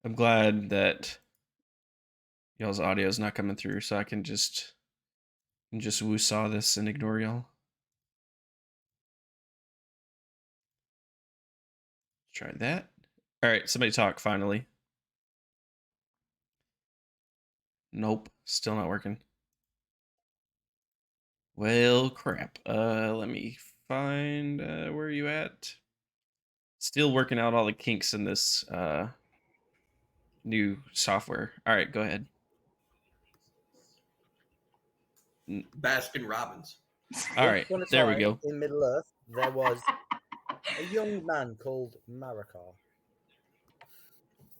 I'm glad that y'all's audio is not coming through, so I can just woo-saw this and ignore y'all. Try that. All right, somebody talk finally. Nope, still not working. Well, crap. Let me find where are you at? Still working out all the kinks in this new software. All right, go ahead. Baskin Robbins. All right, Once upon a there we time, go. in Middle Earth, there was a young man called Maracar.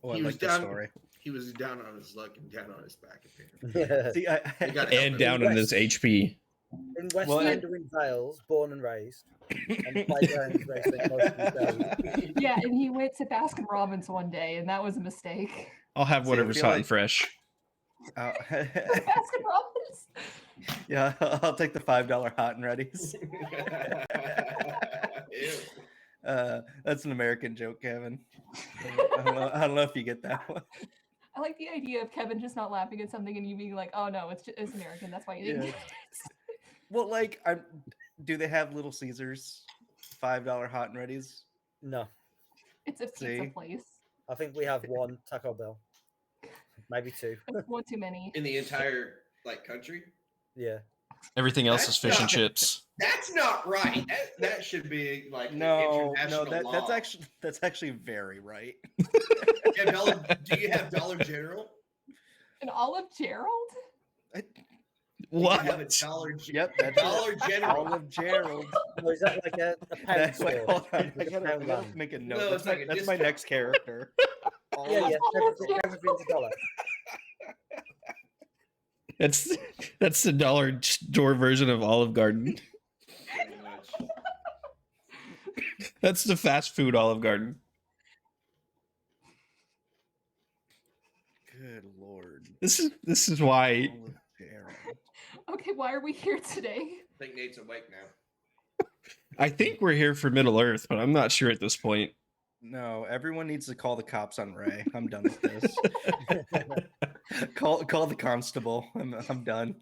Oh, He I was like the down. story. He was down on his luck and down on his back. Apparently, See, They gotta help And him. down in this HP. In West Well, Mandarin Vales, born and raised, and playgrounds where he spent most of his days. Yeah, and he went to Baskin Robbins one day, and that was a mistake. I'll have See, I whatever's feel hot like- and fresh. Baskin Robbins. Yeah, I'll take the $5 hot and ready's. Ew. That's an American joke, Kevin. I don't know if you get that one. I like the idea of Kevin just not laughing at something and you being like, "Oh no, it's American. That's why you didn't." Yeah. Get it." Well, like, do they have Little Caesars $5 hot and ready's? No, It's a pizza See? place. I think we have one Taco Bell, maybe two. That's one too many. In the entire country. Yeah, Everything else is fish and That's chips. That's not right. That should be like No, international law. that's actually very right. Do you have Dollar General? An Olive Gerald? You have a What? Dollar. Yep, that's Dollar General. Olive Gerald. or is that like a pound That's store? hold on, I Like a gotta Poundland? make a No, note. it's like a That's my discount. next character. Yeah, yeah. Olive Everything's a dollar. That's the dollar store version of Olive Garden. Pretty much. That's the fast food Olive Garden. Good lord. This is why Olive Gerald. Okay, why are we here today? I think Nate's awake now. I think we're here for Middle Earth, but I'm not sure at this point. No, everyone needs to call the cops on Ray. I'm done with this. call the constable. I'm done.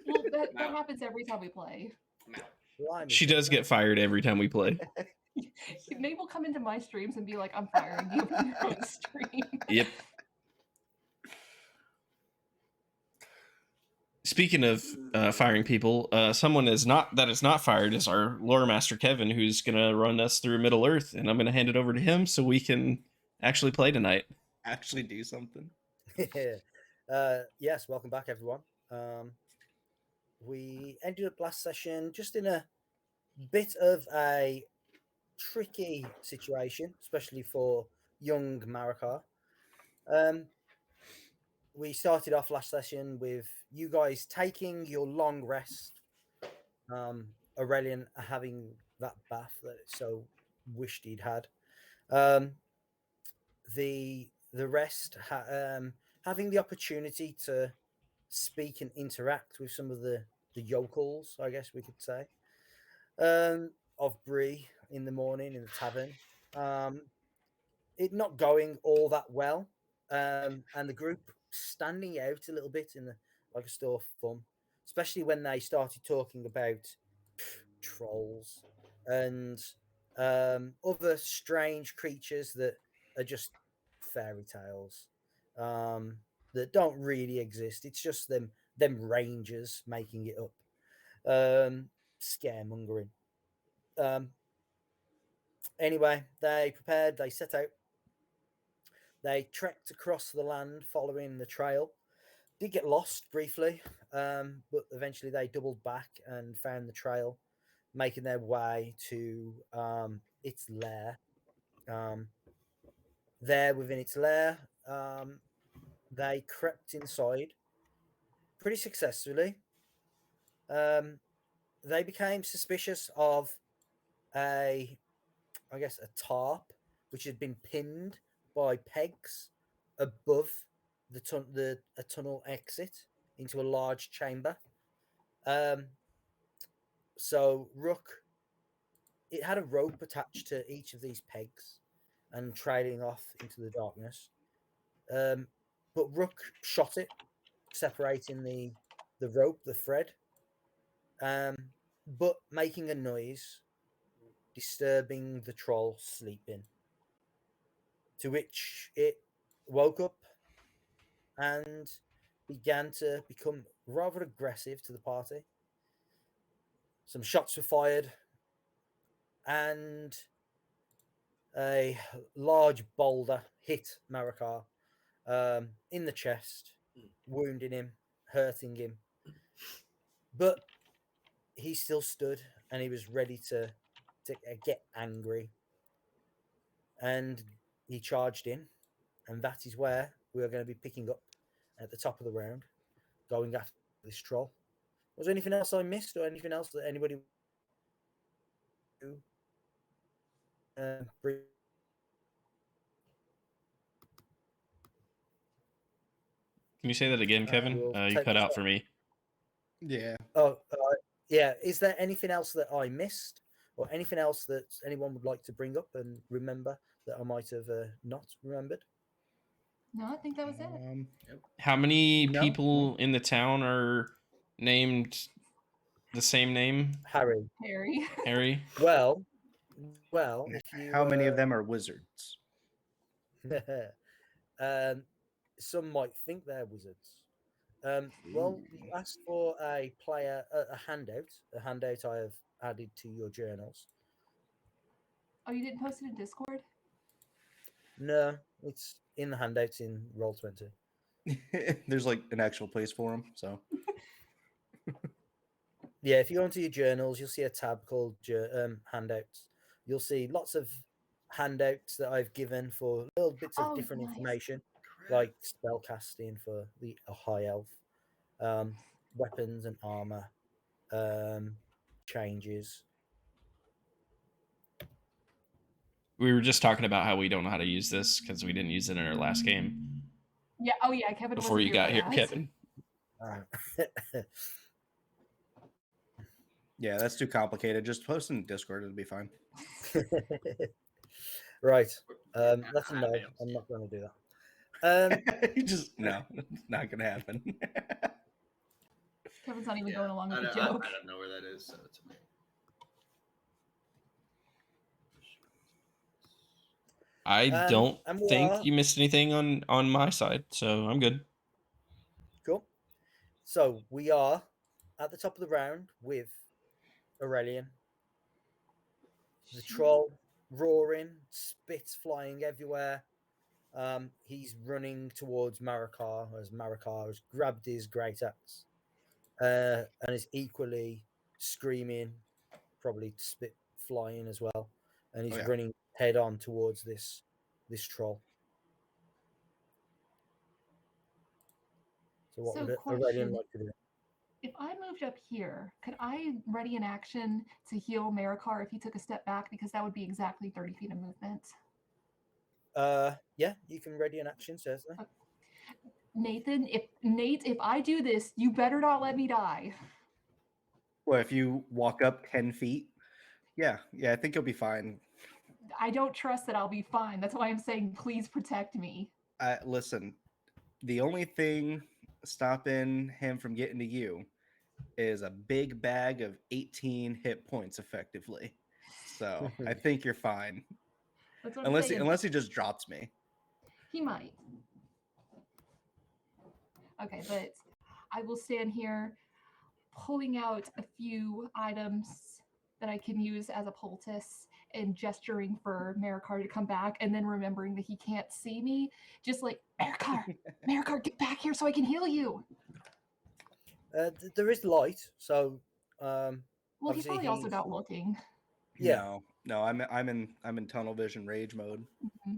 Well, that No. happens every time we play. No. She does get fired every time we play. Nate will come into my streams and be like, "I'm firing you from your own stream." Yep. Speaking of firing people, someone is not fired is our lore master Kevin, who's gonna run us through Middle Earth, and I'm gonna hand it over to him so we can actually play tonight. Actually do something. Yes, welcome back, everyone. We ended up last session just in a bit of a tricky situation, especially for young Maracar. We started off last session with you guys taking your long rest. Aurelian having that bath that it so wished he'd had. The rest having the opportunity to speak and interact with some of the yokels, I guess we could say, of Bree in the morning in the tavern. It not going all that well, and the group standing out a little bit in the like a store fun, especially when they started talking about trolls and other strange creatures that are just fairy tales that don't really exist. It's just them rangers making it up, scaremongering. Anyway, they prepared. They set out. They trekked across the land following the trail. Did get lost briefly, but eventually they doubled back and found the trail, making their way to its lair. There within its lair, they crept inside pretty successfully. They became suspicious of a tarp which had been pinned by pegs above a tunnel exit into a large chamber. So Rook, it had a rope attached to each of these pegs and trailing off into the darkness. But Rook shot it, separating the rope, the thread, but making a noise, disturbing the troll sleeping. To which it woke up and began to become rather aggressive to the party. Some shots were fired, and a large boulder hit Maracar in the chest, wounding him, hurting him. But he still stood, and he was ready to get angry. And he charged in, and that is where we are going to be picking up at the top of the round, going after this troll. Was there anything else I missed, or anything else that anybody bring? Can you say that again, Kevin? We'll You take cut this out off. for me. Yeah. Oh, yeah. Is there anything else that I missed, or anything else that anyone would like to bring up and remember that I might have not remembered? No, I think that was it. How many No. people in the town are named the same name? Harry. Harry. Harry? Well, if you How many of them are wizards? some might think they're wizards. Well, you asked for a player, a handout. A handout I have added to your journals. Oh, you didn't post it in Discord? No, it's in the handouts in Roll20. There's like an actual place for them. So Yeah, if you go into your journals, you'll see a tab called handouts. You'll see lots of handouts that I've given for little bits of Oh, different nice. information, like spell casting for a high elf, weapons and armor, changes. We were just talking about how we don't know how to use this because we didn't use it in our last game Yeah. Oh, yeah. Kevin before wasn't you got for here, that. Kevin. yeah, that's too complicated. Just post in Discord; it'll be fine. Right. That's a no. I'm not going to do that. You just no, it's not gonna happen. Kevin's not even going along with the I joke. don't know where that is, so it's me. I don't and we think are- you missed anything on my side, so I'm good. Cool. So we are at the top of the round with Aurelian. The troll roaring, spits flying everywhere. He's running towards Maracar as Maracar has grabbed his great axe and is equally screaming, probably spit flying as well, and he's Oh, yeah. running head on towards this troll. So what So, would question. Aurelian like to do? If I moved up here, could I ready an action to heal Maracar if he took a step back? Because that would be exactly 30 feet of movement. Yeah, you can ready an action, certainly. Nathan, if I do this, you better not let me die. Well, if you walk up 10 feet, yeah, I think you'll be fine. I don't trust that I'll be fine. That's why I'm saying, please protect me. Listen, the only thing stopping him from getting to you is a big bag of 18 hit points, effectively. So I think you're fine, That's what I'm saying. unless he just drops me. He might. Okay, but I will stand here pulling out a few items that I can use as a poultice and gesturing for Maracar to come back, and then remembering that he can't see me, just like, Maracar, get back here so I can heal you. There is light, so well, he's probably also not looking. Yeah. No, I'm in tunnel vision rage mode. Mm-hmm.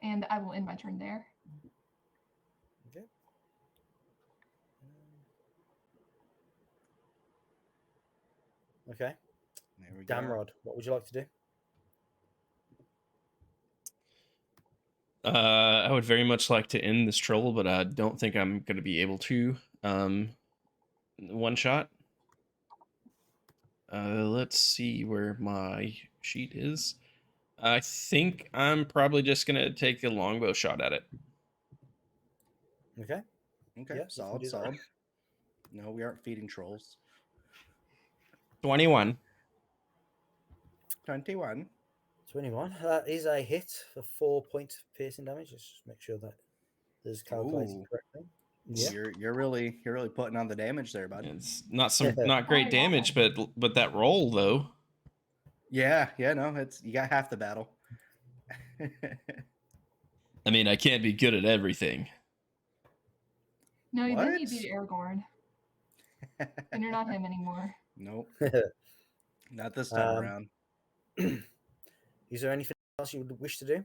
And I will end my turn there. Okay. Okay. There we go. Damrod, what would you like to do? I would very much like to end this troll, but I don't think I'm going to be able to. One shot. Let's see where my sheet is. I think I'm probably just gonna take a longbow shot at it. Okay. Okay, Yeah, you can solid, do that. solid. No, we aren't feeding trolls. 21. 21. 21. That is a hit for 4 points of piercing damage. Let's just make sure that is calculated Ooh. correctly. Yeah. You're really putting on the damage there, bud. It's not great Oh, damage, but that roll though. Yeah, no, it's you got half the battle. I mean, I can't be good at everything. No, then What? you'd be Aragorn, and you're not him anymore. Nope, not this time Um, around. Is there anything else you would wish to do?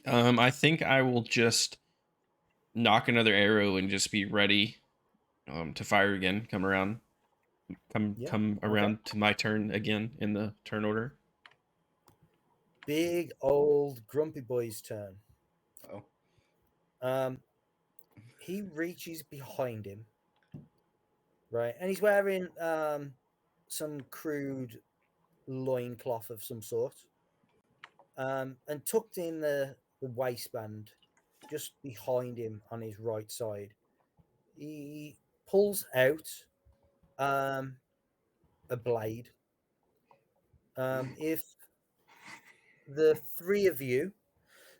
I think I will just knock another arrow and just be ready to fire again. Come Yeah, around to my turn again in the turn order. Big old grumpy boy's turn. Oh, He reaches behind him, right, and he's wearing some crude loincloth of some sort, and tucked in the waistband, just behind him on his right side, he pulls out a blade. If the three of you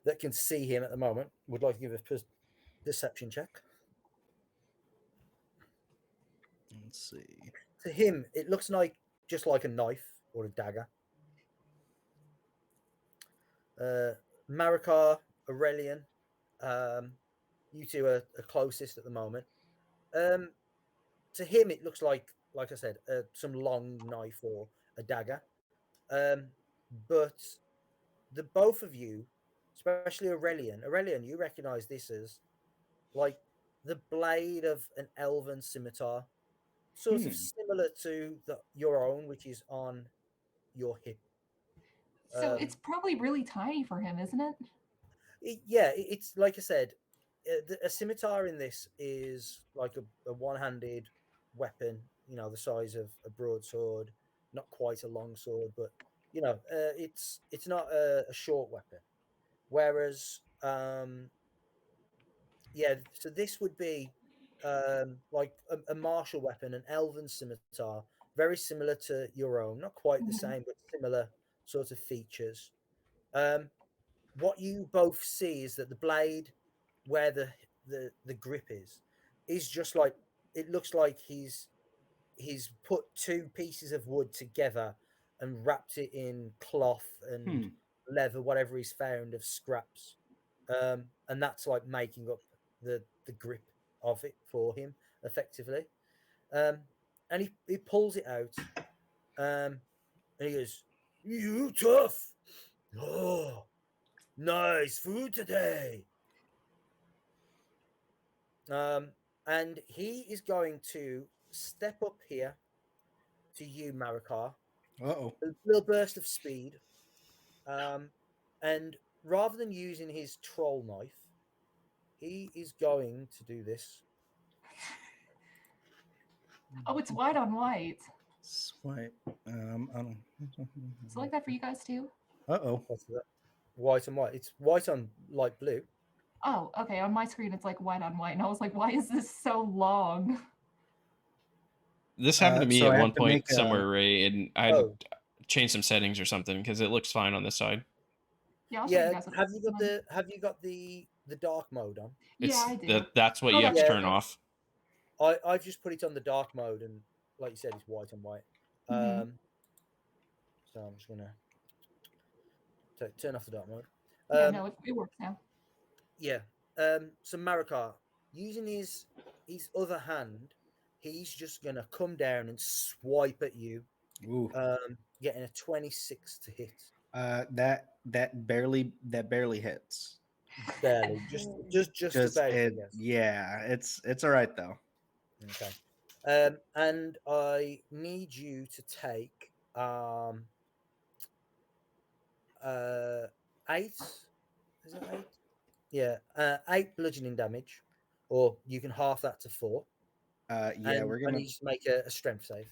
that can see him at the moment would like to give a perception check. let's see. To him, it looks like just like a knife or a dagger. Maracar, Aurelian, you two are closest at the moment. To him, it looks like I said, some long knife or a dagger. But the both of you, especially Aurelian, you recognize this as like the blade of an elven scimitar, sort of similar to your own, which is on your hip. So it's probably really tiny for him, isn't it? It's like I said, a scimitar in this is like a one-handed weapon, the size of a broadsword, not quite a long sword, but it's not a short weapon. Whereas, so this would be like a martial weapon, an elven scimitar, very similar to your own, not quite the same, but similar sort of features. What you both see is that the blade, where the grip is just like, it looks like he's put two pieces of wood together and wrapped it in cloth and leather, whatever he's found of scraps, and that's like making up the grip of it for him effectively. And he pulls it out, and he goes, "You tough? Oh, nice food today." And he is going to step up here to you, Maracar. Uh-oh. A little burst of speed. And rather than using his troll knife, he is going to do this. Oh, it's white on white. Swipe. Is it like that for you guys too? Uh-oh. What's that? White on white. It's white on light blue. Oh, okay. On my screen, it's like white on white, and I was like, "Why is this so long?" This happened to me so I at have one to point make a- somewhere, Ray, and I Oh, changed some settings or something because it looks fine on this side. Yeah, I'll show you yeah. guys. What Have this you is got on. the dark mode on? Yeah, I do. That's what Oh, you have to yeah. turn off. I've just put it on the dark mode, and like you said, it's white on white. Mhm. So I'm just gonna turn off the dark mode. Yeah, no, it works now. Yeah. So Maracar, using his other hand, he's just gonna come down and swipe at you. Ooh. Getting a 26 to hit. That barely hits. Barely. Just about, I guess. Yeah, it's all right though. Okay. And I need you to take 8. Is it 8? Yeah, 8 bludgeoning damage, or you can half that to 4. Yeah, and we're I gonna need you to make a strength save.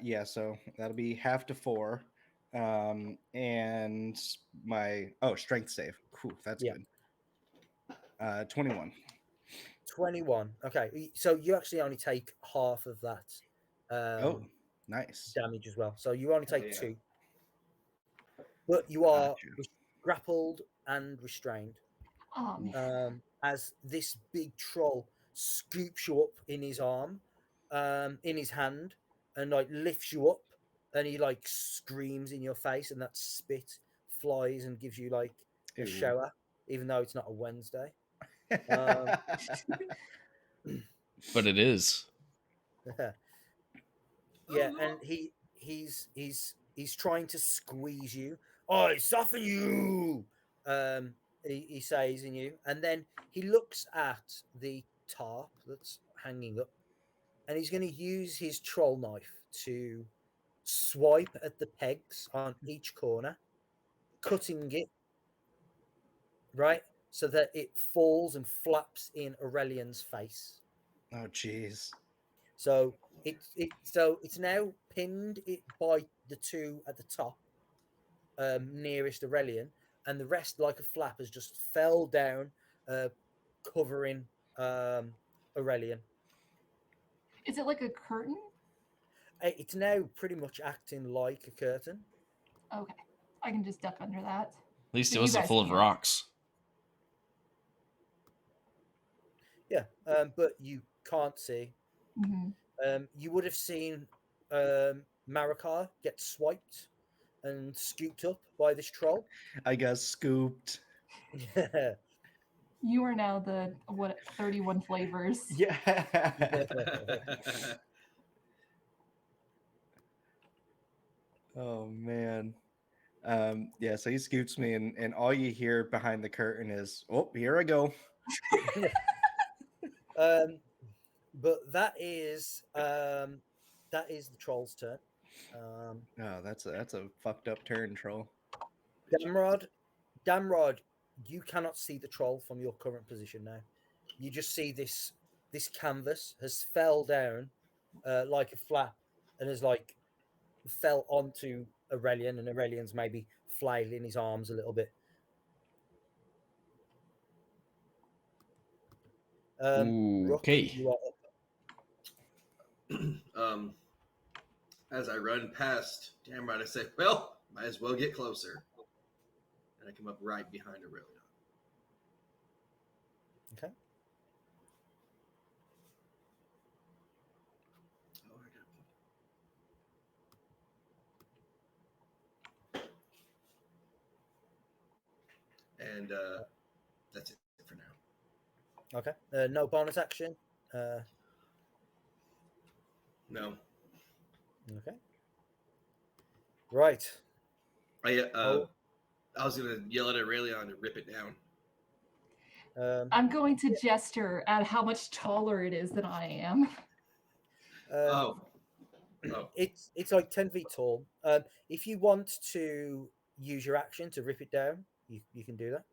yeah, so that'll be half to 4. And my strength save. Whew, that's Yeah. good. 21. 21. Okay, so you actually only take half of that Oh, nice. damage as well. So you only Hell take yeah. 2, but you are Gotcha. grappled and restrained. As this big troll scoops you up in his arm, in his hand, and like lifts you up, and he like screams in your face, and that spit flies and gives you like a Ew. shower, even though it's not a Wednesday. Um, But it is. yeah, and he's trying to squeeze you. I soften you. He says in you, and then he looks at the tarp that's hanging up, and he's going to use his troll knife to swipe at the pegs on each corner, cutting it right so that it falls and flaps in Aurelian's face. Oh, jeez. So it's now pinned it by the 2 at the top, nearest Aurelian, and the rest, like a flap, has just fell down, covering Aurelian. Is it like a curtain? It's now pretty much acting like a curtain. Okay, I can just duck under that. At least So it you wasn't guys full of can't. rocks. Yeah, but you can't see. You would have seen Maracar get swiped and scooped up by this troll. I got scooped. You are now the 31 flavors. Yeah. Oh man. Yeah, so he scoops me, and all you hear behind the curtain is, "Oh, here I go." But that is the troll's turn. Oh, that's a fucked up turn, troll. Damrod, you cannot see the troll from your current position now. You just see this canvas has fell down like a flap and has like fell onto Aurelian, and Aurelian's maybe flailing his arms a little bit. Rocky, Okay. you are up. As I run past Damrod, I say, well, might as well get closer. And I come up right behind Aurelian. Okay. Oh, I got and that's it for now. Okay. No bonus action. No. Okay. Right. I was gonna yell at Aurelion to rip it down. I'm going to gesture at how much taller it is than I am. Oh. It's like 10 feet tall. If you want to use your action to rip it down, you can do that.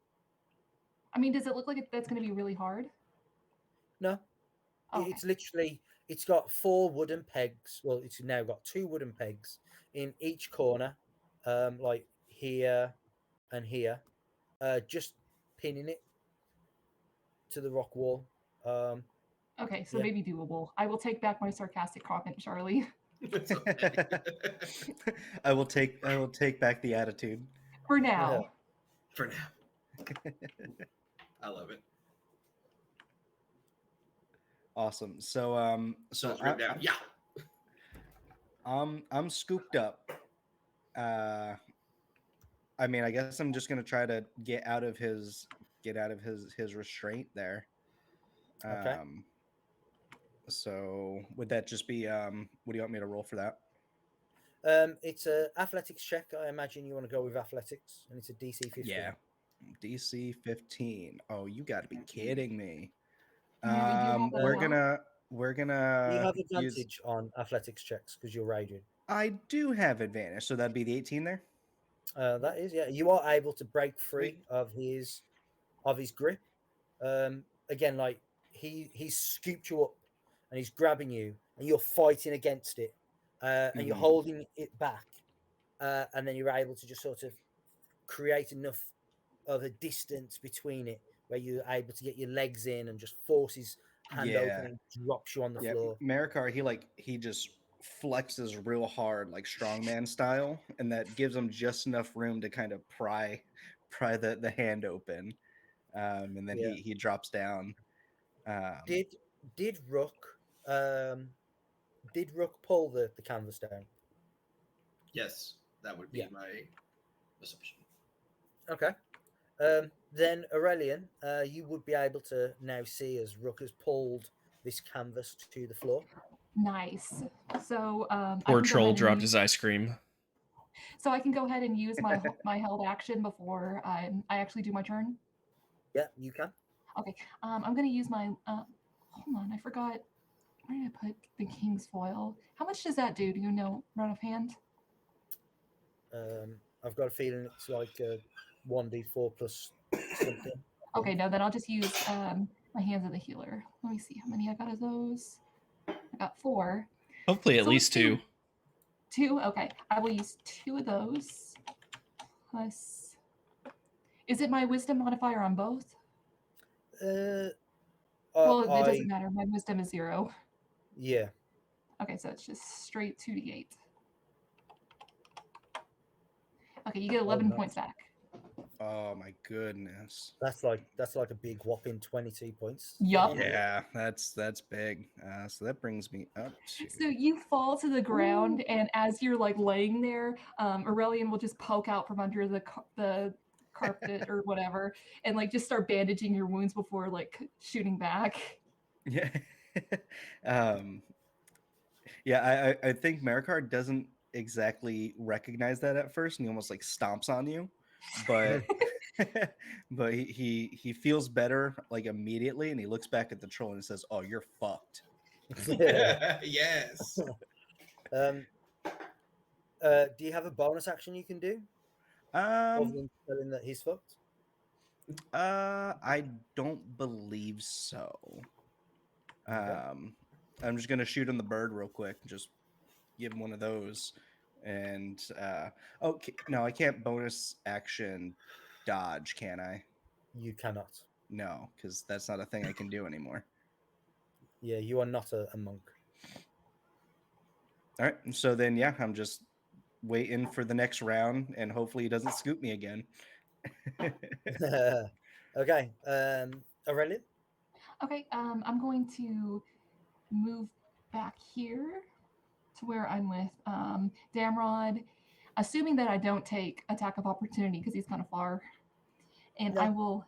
I mean, does it look like that's going to be really hard? No. Okay. It's literally, it's got 4 wooden pegs. Well, it's now got 2 wooden pegs in each corner, like here and here, just pinning it to the rock wall. Okay, so yeah. maybe doable. I will take back my sarcastic comment, Charlie. It's okay. I will take back the attitude. For now. For now. I love it. Awesome. So So it's ripped down. Yeah. I'm scooped up. I mean, I guess I'm just gonna try to get out of his restraint there. Okay. So would that just be what do you want me to roll for that? It's a athletics check. I imagine you want to go with athletics, and it's a DC 15. Yeah. DC 15. Oh, you got to be kidding me. Yeah, we do have that we're You gonna have advantage on athletics checks because you're raging. I do have advantage, so that'd be the 18 there. That is, yeah. You are able to break free of his grip. Again, like he's scooped you up and he's grabbing you, and you're fighting against it, and you're holding it back. and then you're able to just sort of create enough of a distance between it where you're able to get your legs in and just force his hand open and drops you on the floor. Maracar, he just flexes real hard, like strongman style, and that gives him just enough room to kind of pry the hand open, and then he drops down. Did Rook pull the canvas down? Yes, that would be my assumption. Okay. Then Aurelian, you would be able to now see as Rook has pulled this canvas to the floor. Nice. So I Poor can go troll ahead and dropped use- his ice cream. So I can go ahead and use my held action before I actually do my turn. Yeah, you can. Okay. I'm gonna use my. Hold on, I forgot. Where did I put the king's foil? How much does that do? Do you know, run of hand? I've got a feeling it's like 1d4 plus something. Okay, no, then I'll just use my hands of the healer. Let me see how many I got of those. I got 4. Hopefully at So least 2. 2? Okay. I will use 2 of those. Plus. Is it my wisdom modifier on both? Well, it doesn't matter. My wisdom is 0. Yeah. Okay, so it's just straight 2d8. Okay, you get 11 points back. Oh my goodness. That's like a big whopping 22 points. Yup. Yeah, that's big. So that brings me up to. So you fall to the ground, and as you're like laying there, Aurelian will just poke out from under the carpet or whatever, and like just start bandaging your wounds before like shooting back. Yeah. Yeah, I think Maracar doesn't exactly recognize that at first, and he almost like stomps on you, but but he feels better like immediately, and he looks back at the troll and says, "Oh, you're fucked." Yes. Do you have a bonus action you can do other than telling that he's fucked? I don't believe so. Okay. I'm just gonna shoot him the bird real quick. Just give him one of those, and okay, no, I can't bonus action dodge, can I? You cannot. No, because that's not a thing I can do anymore. Yeah, you are not a monk. All right, so then yeah, I'm just waiting for the next round, and hopefully he doesn't scoop me again. Okay, Aurelian? Okay, I'm going to move back here to where I'm with Damrod, assuming that I don't take attack of opportunity because he's kind of far. And I will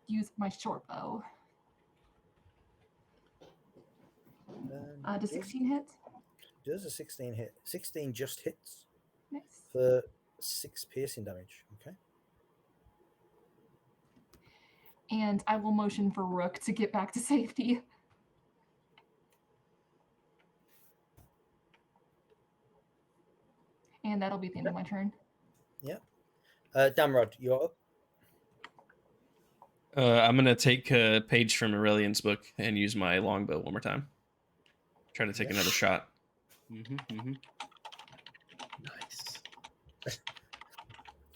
use my short bow. Does 16 hit? Does a 16 hit? 16 just hits. Nice. For 6 piercing damage. Okay. And I will motion for Rook to get back to safety. And that'll be the end of my turn. Yeah. Damrod, you're up. I'm gonna take a page from Aurelian's book and use my longbow one more time. Try to take another shot. Nice.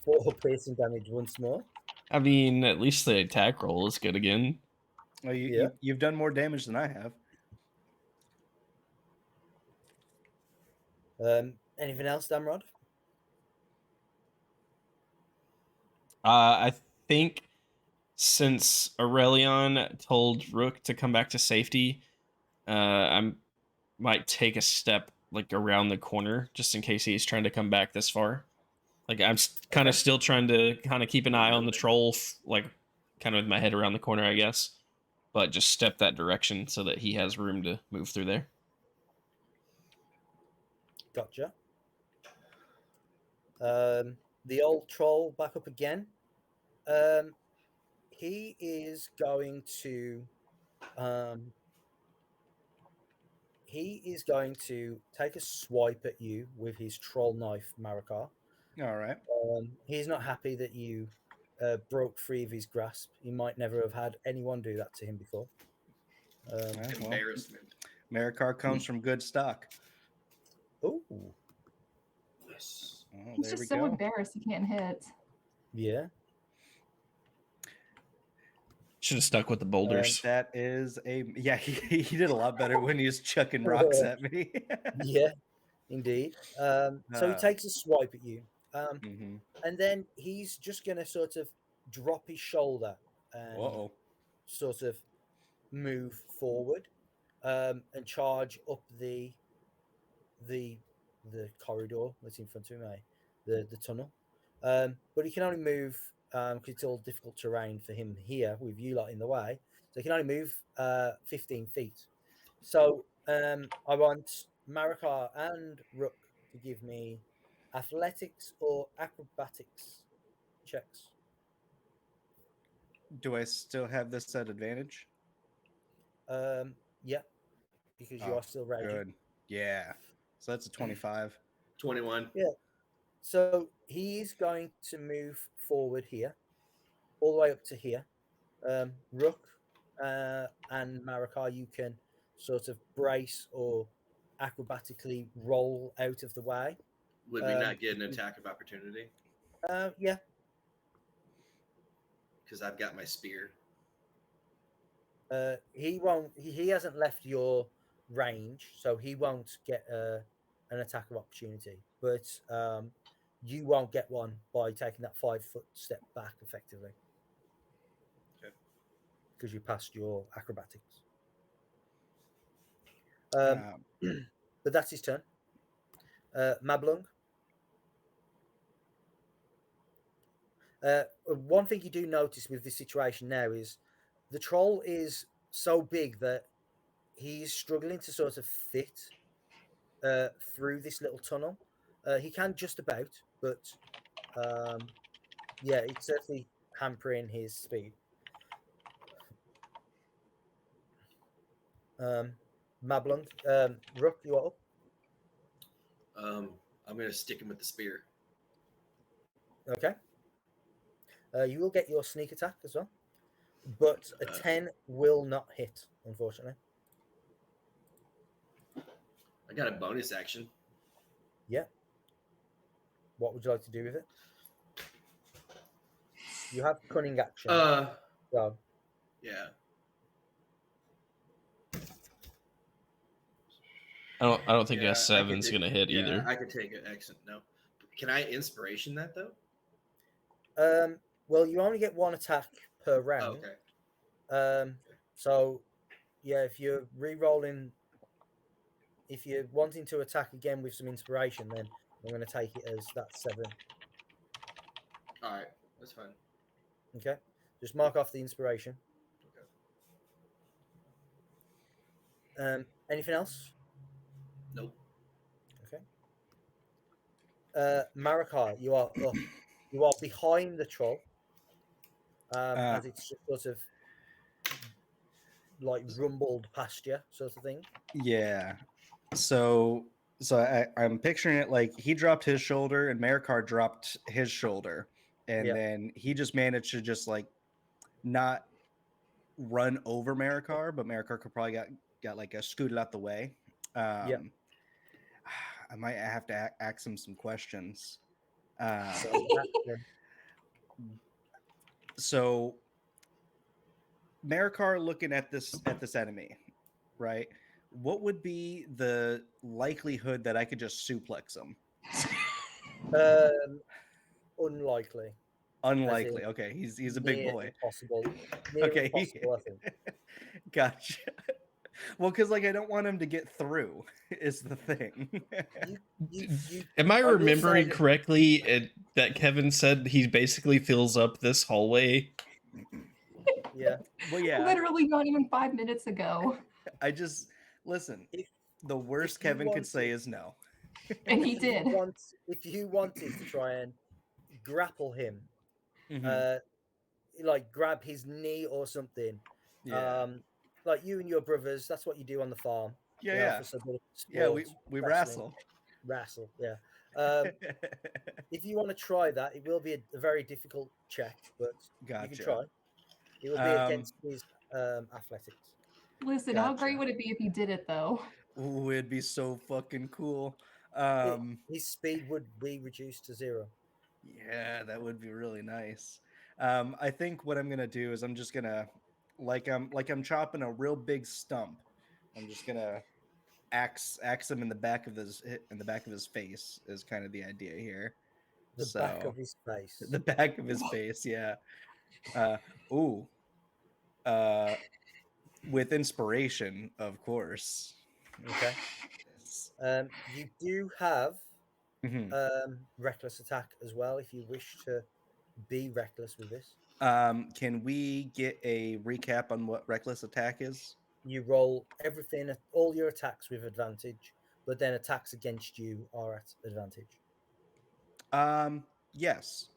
4 piercing damage once more. I mean, at least the attack roll is good again. Well, you've done more damage than I have. Anything else, Damrod? I think since Aurelion told Rook to come back to safety, I might take a step like around the corner just in case he's trying to come back this far. Like I'm kind of still trying to kind of keep an eye on the troll, like kind of with my head around the corner, I guess, but just step that direction so that he has room to move through there. Gotcha. The old troll back up again. He is going to take a swipe at you with his troll knife, Maracar. All right. He's not happy that you broke free of his grasp. He might never have had anyone do that to him before. Embarrassment. Maracar comes from good stock. Oh. Yes. Oh, He's there we just so go. embarrassed he can't hit. Yeah. Should have stuck with the boulders. That is a he did a lot better when he was chucking rocks at me. Yeah, indeed. So he Uh, takes a swipe at you. mhm. And then he's just going to sort of drop his shoulder and Uh-oh. sort of move forward and charge up the corridor that's in front of him, the tunnel. But he can only move because it's all difficult terrain for him here with you lot in the way. So he can only move 15 feet. So I want Maracar and Rook to give me athletics or acrobatics checks. Do I still have this at advantage? Yeah, because you Oh, are still raging. good. Yeah. So that's a 25. 21. Yeah. So he is going to move forward here, all the way up to here. Rook and Maracar, you can sort of brace or acrobatically roll out of the way. Would we not get an attack of opportunity? Yeah. Because I've got my spear. He won't. He hasn't left your range, so he won't get an attack of opportunity. But you won't get one by taking that 5-foot step back, effectively, because you passed your acrobatics. But that's his turn. Mablung. One thing you do notice with this situation now is the troll is so big that he's struggling to sort of fit through this little tunnel. He can just about, but yeah, it's certainly hampering his speed. Mablung, Rook, you are up. I'm going to stick him with the spear. Okay. You will get your sneak attack as well, but a 10 will not hit, unfortunately. I got a bonus action. Yeah. What would you like to do with it? You have cunning action. So. Yeah. I don't think a 7's gonna hit yeah, either. I could take an accent. No. Can I inspiration that though? Well, you only get one attack per round. Okay. So yeah, if you're re-rolling, if you're wanting to attack again with some inspiration, then I'm going to take it as that 7. All right, that's fine. Okay, just mark off the inspiration. Okay. Anything else? Nope. Okay. Maracar, you are up. You are behind the troll. As it's just sort of like rumbled past you, sort of thing. Yeah. So I'm picturing it like he dropped his shoulder and Maracar dropped his shoulder, and then he just managed to just like not run over Maracar, but Maracar could probably got like a scooted out the way. I might have to ask him some questions. So Maracar looking at this enemy, right? What would be the likelihood that I could just suplex him? Unlikely. Unlikely. Okay, he's a big boy. Impossible. Okay. Impossible, I think. Gotcha. Well, because like I don't want him to get through is the thing. Am I remembering correctly that Kevin said he basically fills up this hallway? Yeah. Well, yeah. Literally not even 5 minutes ago. I just listen. The worst Kevin could say is no. And he did. If you wanted to try and grapple him, like grab his knee or something, like you and your brothers, that's what you do on the farm. Yeah. We wrestle. Wrestle, yeah. If you want to try that, it will be a very difficult check, but you can try. It will be against his athletics. Listen, how great would it be if he did it though? Ooh, it'd be so fucking cool. His speed would be reduced to 0. Yeah, that would be really nice. I think what I'm gonna do is I'm just gonna like I'm chopping a real big stump. I'm just gonna axe him in the back of his face is kind of the idea here. The back of his face. The back of his face, yeah. Ooh. With inspiration, of course. Okay. You do have Mhm. reckless attack as well if you wish to be reckless with this. Can we get a recap on what reckless attack is? You roll everything, all your attacks with advantage, but then attacks against you are at advantage. Yes.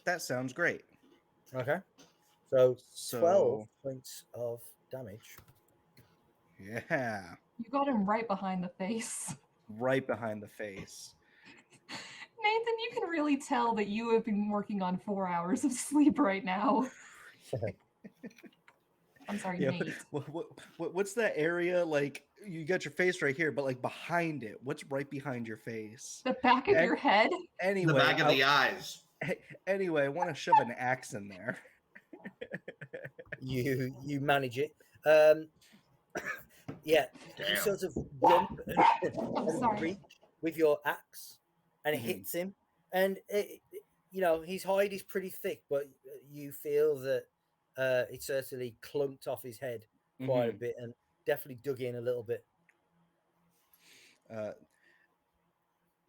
That sounds great. Okay. So 12 So points of damage. yeah. You got him right behind the face. Right behind the face. Nathan, you can really tell that you have been working on 4 hours of sleep right now. I'm sorry, Yeah. Nate. What's that area like? You got your face right here, but like behind it, what's right behind your face? The back of your head? Anyway, The back of the eyes. Anyway, I want to shove an axe in there. You manage it. Yeah, you Damn. sort of jump and sorry. reach with your axe, and it Mhm. hits him. And his hide is pretty thick, but you feel that it certainly clumped off his head quite a Mhm. bit, and definitely dug in a little bit.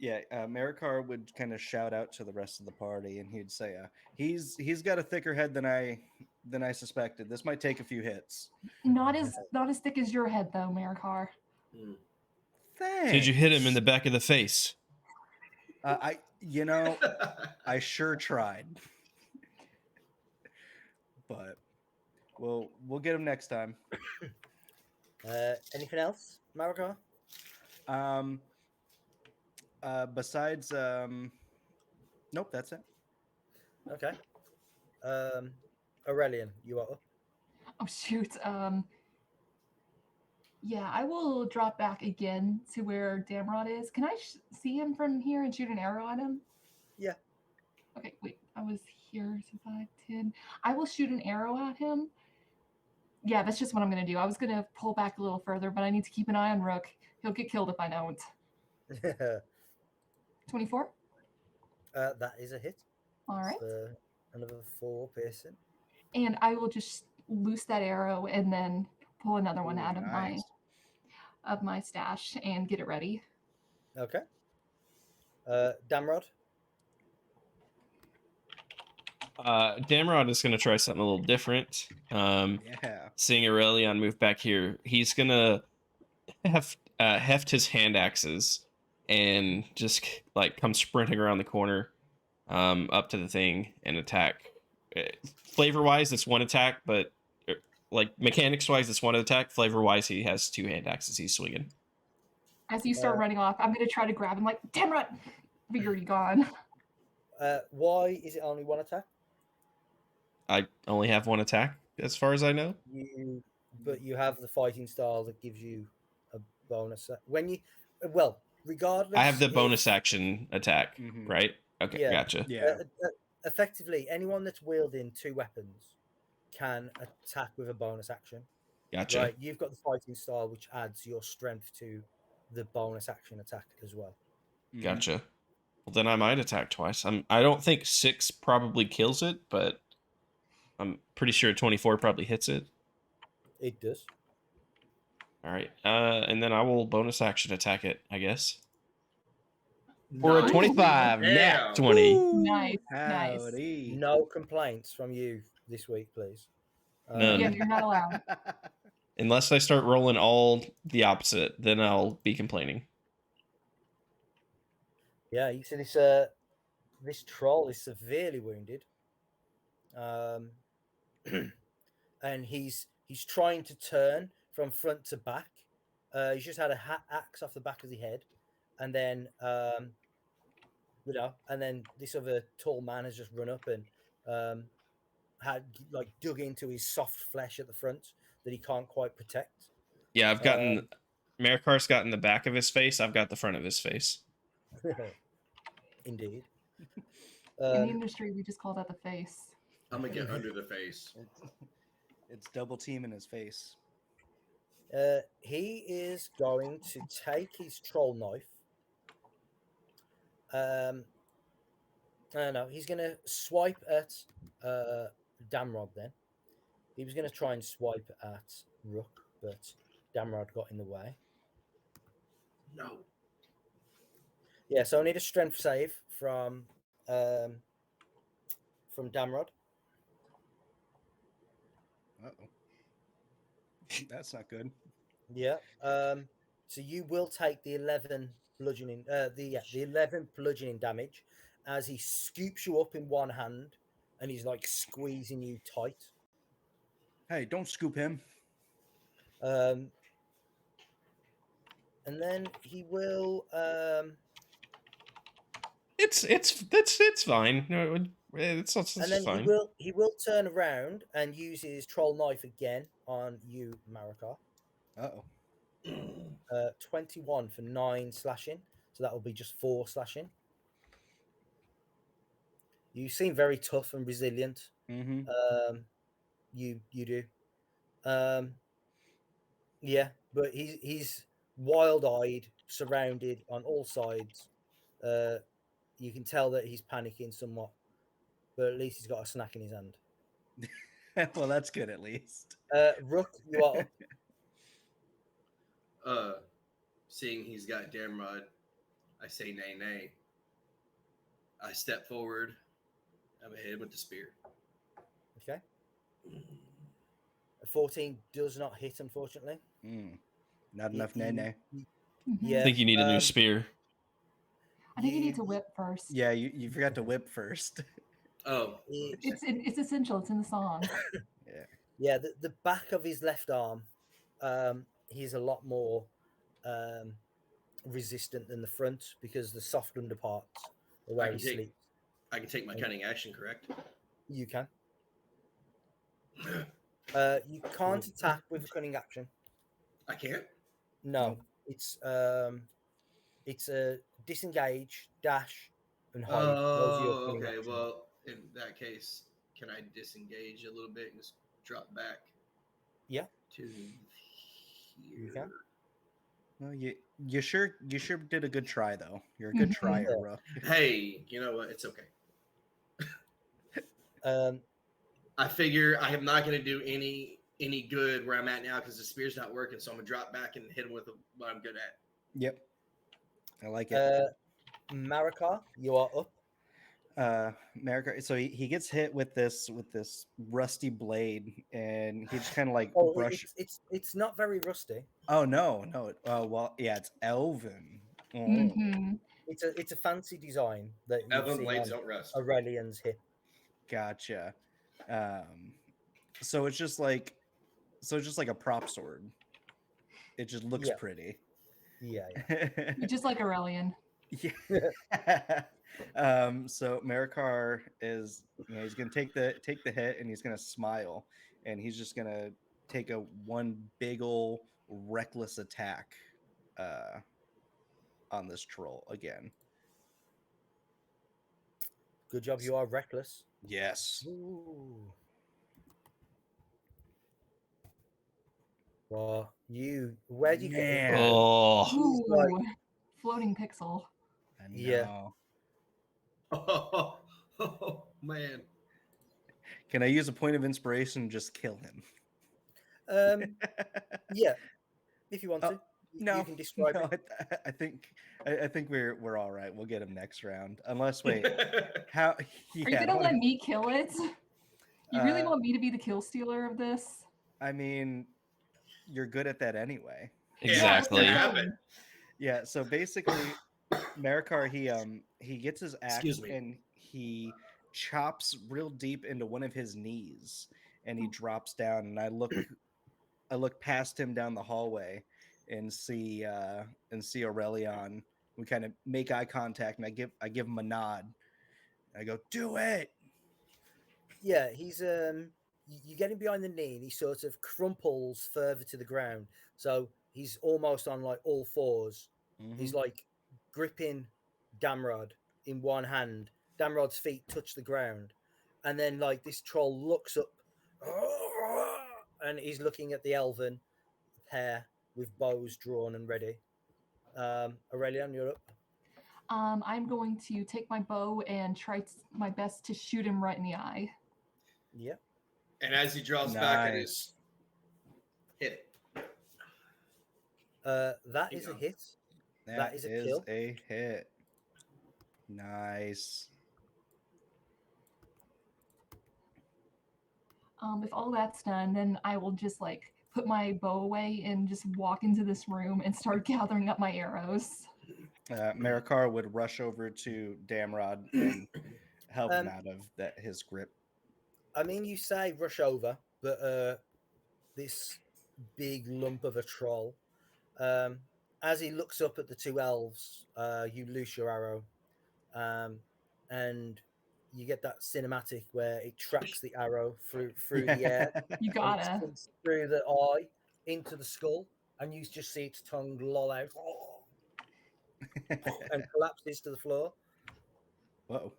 Maracar would kind of shout out to the rest of the party, and he'd say, "He's got a thicker head than I suspected. This might take a few hits." Not as thick as your head, though, Maracar. Thanks. Did you hit him in the back of the face? I sure tried, but we'll get him next time. Anything else, Maracar? Besides, nope, that's it. Okay. Aurelian, you are up. Oh, shoot. Yeah, I will drop back again to where Damrod is. Can I see him from here and shoot an arrow at him? Yeah. Okay, wait. I was here, so 5, 10. I will shoot an arrow at him. Yeah, that's just what I'm going to do. I was going to pull back a little further, but I need to keep an eye on Rook. He'll get killed if I don't. 24? That is a hit. All right. Another 4 piercing. And I will just loose that arrow and then pull another one out of my stash and get it ready. Okay. Damrod? Damrod is going to try something a little different. Seeing Aurelion move back here, he's going to heft his hand axes and just like come sprinting around the corner up to the thing and attack. Flavor wise, it's one attack, but like mechanics wise, it's one attack. Flavor wise, he has 2 hand axes he's swinging. As you start running off, I'm going to try to grab him like, Damrod! But you're already gone. Why is it only one attack? I only have 1 attack, as far as I know. But you have the fighting style that gives you a bonus. Regardless. I have the bonus action attack, right? Okay, Yeah. gotcha. Yeah. Effectively, anyone that's wielding 2 weapons can attack with a bonus action. Gotcha. Right, you've got the fighting style, which adds your strength to the bonus action attack as well. Gotcha. Well, then I might attack twice. I don't think 6 probably kills it, but I'm pretty sure 24 probably hits it. It does. All right. And then I will bonus action attack it, I guess. For a 25, nat 20. Ooh, nice. Howdy. No complaints from you this week, please. None. Yeah, you're not allowed. Unless I start rolling all the opposite, then I'll be complaining. Yeah, you see this troll is severely wounded. And he's trying to turn from front to back. He's just had a axe off the back of the head, and then and then this other tall man has just run up and had like dug into his soft flesh at the front that he can't quite protect. Yeah, I've gotten Marikar's gotten the back of his face. I've got the front of his face. Indeed. In the Um, industry, we just call that the face. I'm gonna get under the face. It's double team in his face. he is going to take his troll knife. No, he's going to swipe at Damrod then. He was going to try and swipe at Rook, but Damrod got in the way. No. Yeah, so I need a strength save from Damrod. Uh-oh. That's not good. Yeah. So you will take the 11 bludgeoning the 11 bludgeoning damage as he scoops you up in one hand and he's like squeezing you tight. Hey, don't scoop him. And then he will It's fine. No, it's and then fine. he will turn around and use his troll knife again on you, Maracar. Uh-oh. 21 for 9 slashing, so that will be just 4 slashing. You seem very tough and resilient. Mm-hmm. You do. Yeah, but he's wild-eyed, surrounded on all sides. You can tell that he's panicking somewhat, but at least he's got a snack in his hand. Well, that's good at least. Rook, you are up. Seeing he's got Damrod, I say nay, nay. I step forward. I'm ahead with the spear. Okay. A 14 does not hit, unfortunately. Not enough nay. Yeah. I think you need a new spear. I think you need to whip first. Yeah, you forgot to whip first. Oh. It's essential. It's in the song. Yeah, the back of his left arm, he's a lot more resistant than the front because the soft underparts are where he sleeps. I can take my cunning action, correct? You can. You can't attack with a cunning action. I can't? No, it's a disengage, dash, and hide. Those are your cunning Okay. actions. Well, in that case, can I disengage a little bit and just drop back? Yeah. To here. You can. Well, you sure did a good try though. You're a good trier, Rook. Hey, you know what? It's okay. Um, I figure I am not going to do any good where I'm at now because the spear's not working. So I'm gonna drop back and hit him with what I'm good at. Yep. I like it. Maracar, you are up. Maracar, so he gets hit with this rusty blade, and he just kind of like brush. It's not very rusty. Oh no. Well, yeah, it's elven. It's a fancy design that Elven blades don't rust. Aurelian's hip. Gotcha. So it's just like a prop sword. It just looks pretty. Yeah. Just like Aurelian. Yeah. So Maracar is, he's gonna take the hit and he's gonna smile and he's just gonna take one big ol' reckless attack on this troll again. Good job, you are reckless. Yes. Ooh. Well, where do you get it? Oh, Ooh, floating pixel. I know. Yeah. Oh, man. Can I use a point of inspiration and just kill him? Yeah, if you want to. No, you can describe it. I think we're all right. We'll get him next round. Unless wait, how? Yeah, Are you gonna let me kill it? You really want me to be the kill stealer of this? I mean, you're good at that anyway. exactly. Yeah. So basically, Maracar he gets his axe and he chops real deep into one of his knees, and he drops down. And I look past him down the hallway and see Aurelion. We kind of make eye contact, and I give him a nod. I go, "Do it." Yeah, he's you get him behind the knee and he sort of crumples further to the ground. So he's almost on like all fours. He's like gripping Damrod in one hand. Damrod's feet touch the ground, and then like this troll looks up, and he's looking at the elven pair with bows drawn and ready. Aurelian, you're up. I'm going to take my bow and try my best to shoot him right in the eye. Yep. And as he draws back, it is hit it. That Keep is a going. hit. That is a is kill. a hit. Nice. If all that's done, then I will just like put my bow away and just walk into this room and start gathering up my arrows. Maracar would rush over to Damrod and help him out of his grip. I mean, you say rush over, but this big lump of a troll, as he looks up at the two elves, you loose your arrow, and you get that cinematic where it tracks the arrow through the air. You And it gotta. sinks through the eye into the skull, and you just see its tongue loll out and collapses to the floor. Whoa.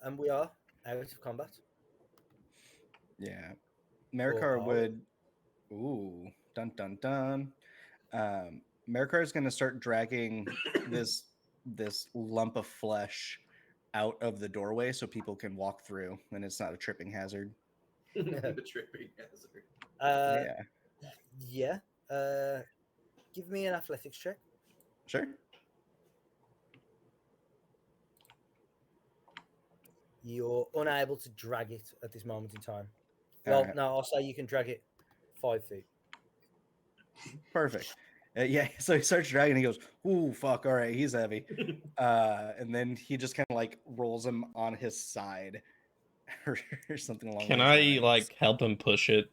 And we are out of combat. Yeah. Maracar are would. Ooh. Dun dun dun. Maracar is going to start dragging this lump of flesh out of the doorway so people can walk through and it's not a tripping hazard. The tripping hazard. Yeah. Give me an athletics check. Sure. You're unable to drag it at this moment in time. Well, no, I'll say you can drag it 5 feet. Perfect. Yeah, so he starts dragging. He goes, "Ooh, fuck! All right, he's heavy." And then he just kind of like rolls him on his side, or something along. Can those I lines. like help him push it?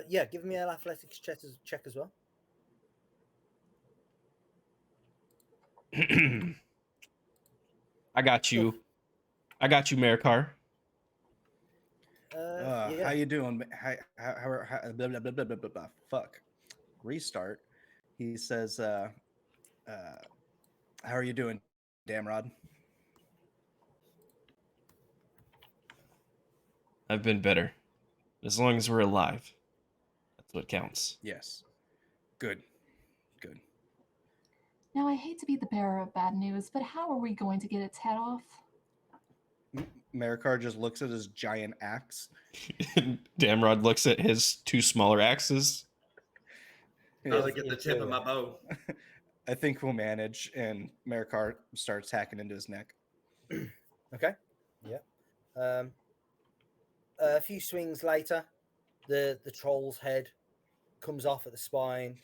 Yeah, give me an athletics check as well. I got you. I got you, Maracar. Yeah. How you doing? How blah, blah, blah, blah, blah, blah. Fuck. Restart. He says, "How are you doing, Damrod?" I've been better. As long as we're alive. That's what counts. Yes. Good. Good. Now, I hate to be the bearer of bad news, but how are we going to get its head off? Maracar just looks at his giant axe. Damrod looks at his two smaller axes. How's it get the tip of my bow? I think we'll manage, and Maracar starts hacking into his neck. Okay. Yeah. A few swings later, the troll's head comes off at the spine,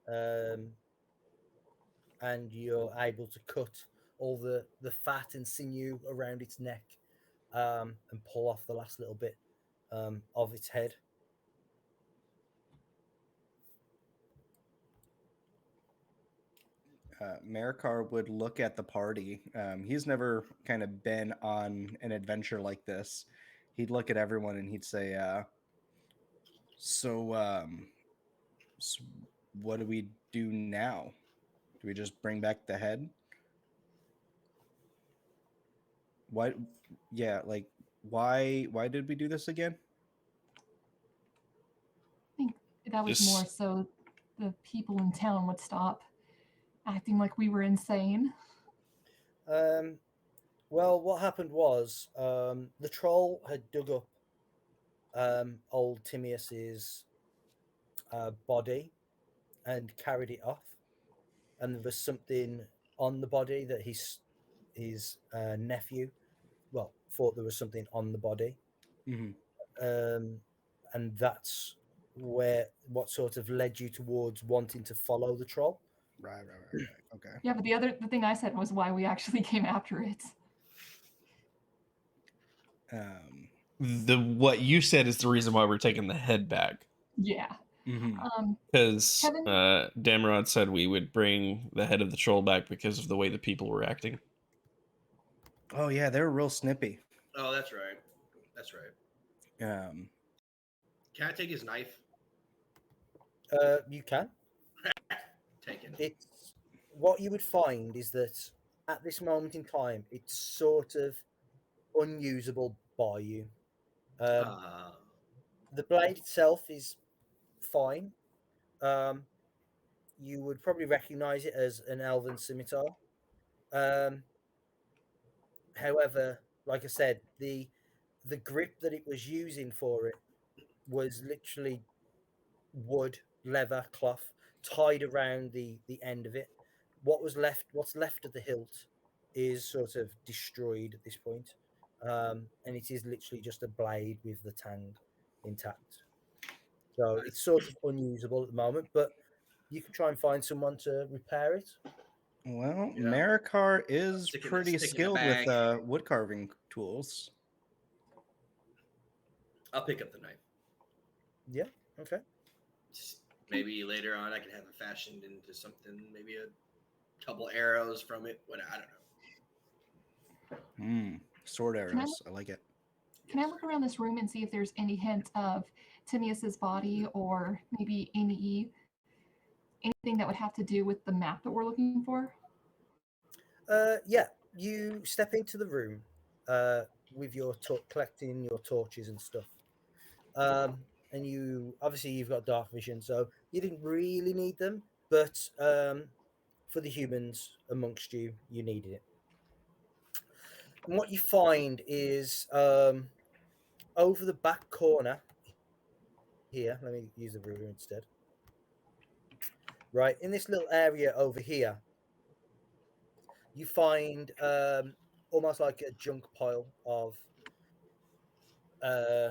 and you're able to cut all the fat and sinew around its neck, and pull off the last little bit of its head. Maracar would look at the party. He's never kind of been on an adventure like this. He'd look at everyone and he'd say, so what do we do now? Do we just bring back the head? Why? Yeah, like, why did we do this again? I think that was more so the people in town would stop acting like we were insane. Well, what happened was the troll had dug up old Timaeus's body and carried it off, and there was something on the body that his nephew, well, thought there was something on the body, and that's what sort of led you towards wanting to follow the troll. Right. Okay. Yeah, but the thing I said was why we actually came after it. What you said is the reason why we're taking the head back. Yeah. Because Damrod said we would bring the head of the troll back because of the way the people were acting. Oh yeah, they were real snippy. Oh, that's right. That's right. Can I take his knife? You can. it's what you would find is that at this moment in time, it's sort of unusable by you. Uh, The blade itself is fine. Um, you would probably recognize it as an elven scimitar. Um, However, like I said, the grip that it was using for it was literally wood, leather, cloth tied around the end of it. What's left of the hilt, is sort of destroyed at this point, and it is literally just a blade with the tang intact. So it's sort of unusable at the moment, but you can try and find someone to repair it. Well, You know, Maracar is stick in pretty the skilled with bag. wood carving tools. I'll pick up the knife. Yeah. Okay. Just maybe later on I can have it fashioned into something. Maybe a couple arrows from it. What I don't know. Sword Can I arrows. I like it. Can I look around this room and see if there's any hint of Timaeus's body or maybe anything that would have to do with the map that we're looking for? Yeah. You step into the room with your collecting your torches and stuff. And you obviously you've got dark vision, so you didn't really need them, but for the humans amongst you, you needed it. And what you find is over the back corner here. Let me use the ruler instead. Right in this little area over here, you find almost like a junk pile uh,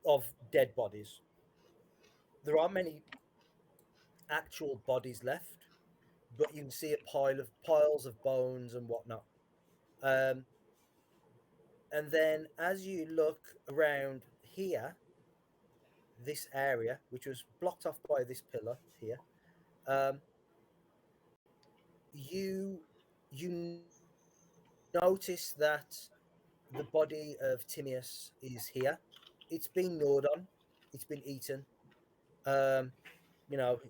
of dead bodies. There aren't many actual bodies left, but you can see a piles of bones and whatnot. Um, and then as you look around here, this area, which was blocked off by this pillar here, um, you you notice that the body of Timaeus is here. It's been gnawed on. It's been eaten. Um, you know,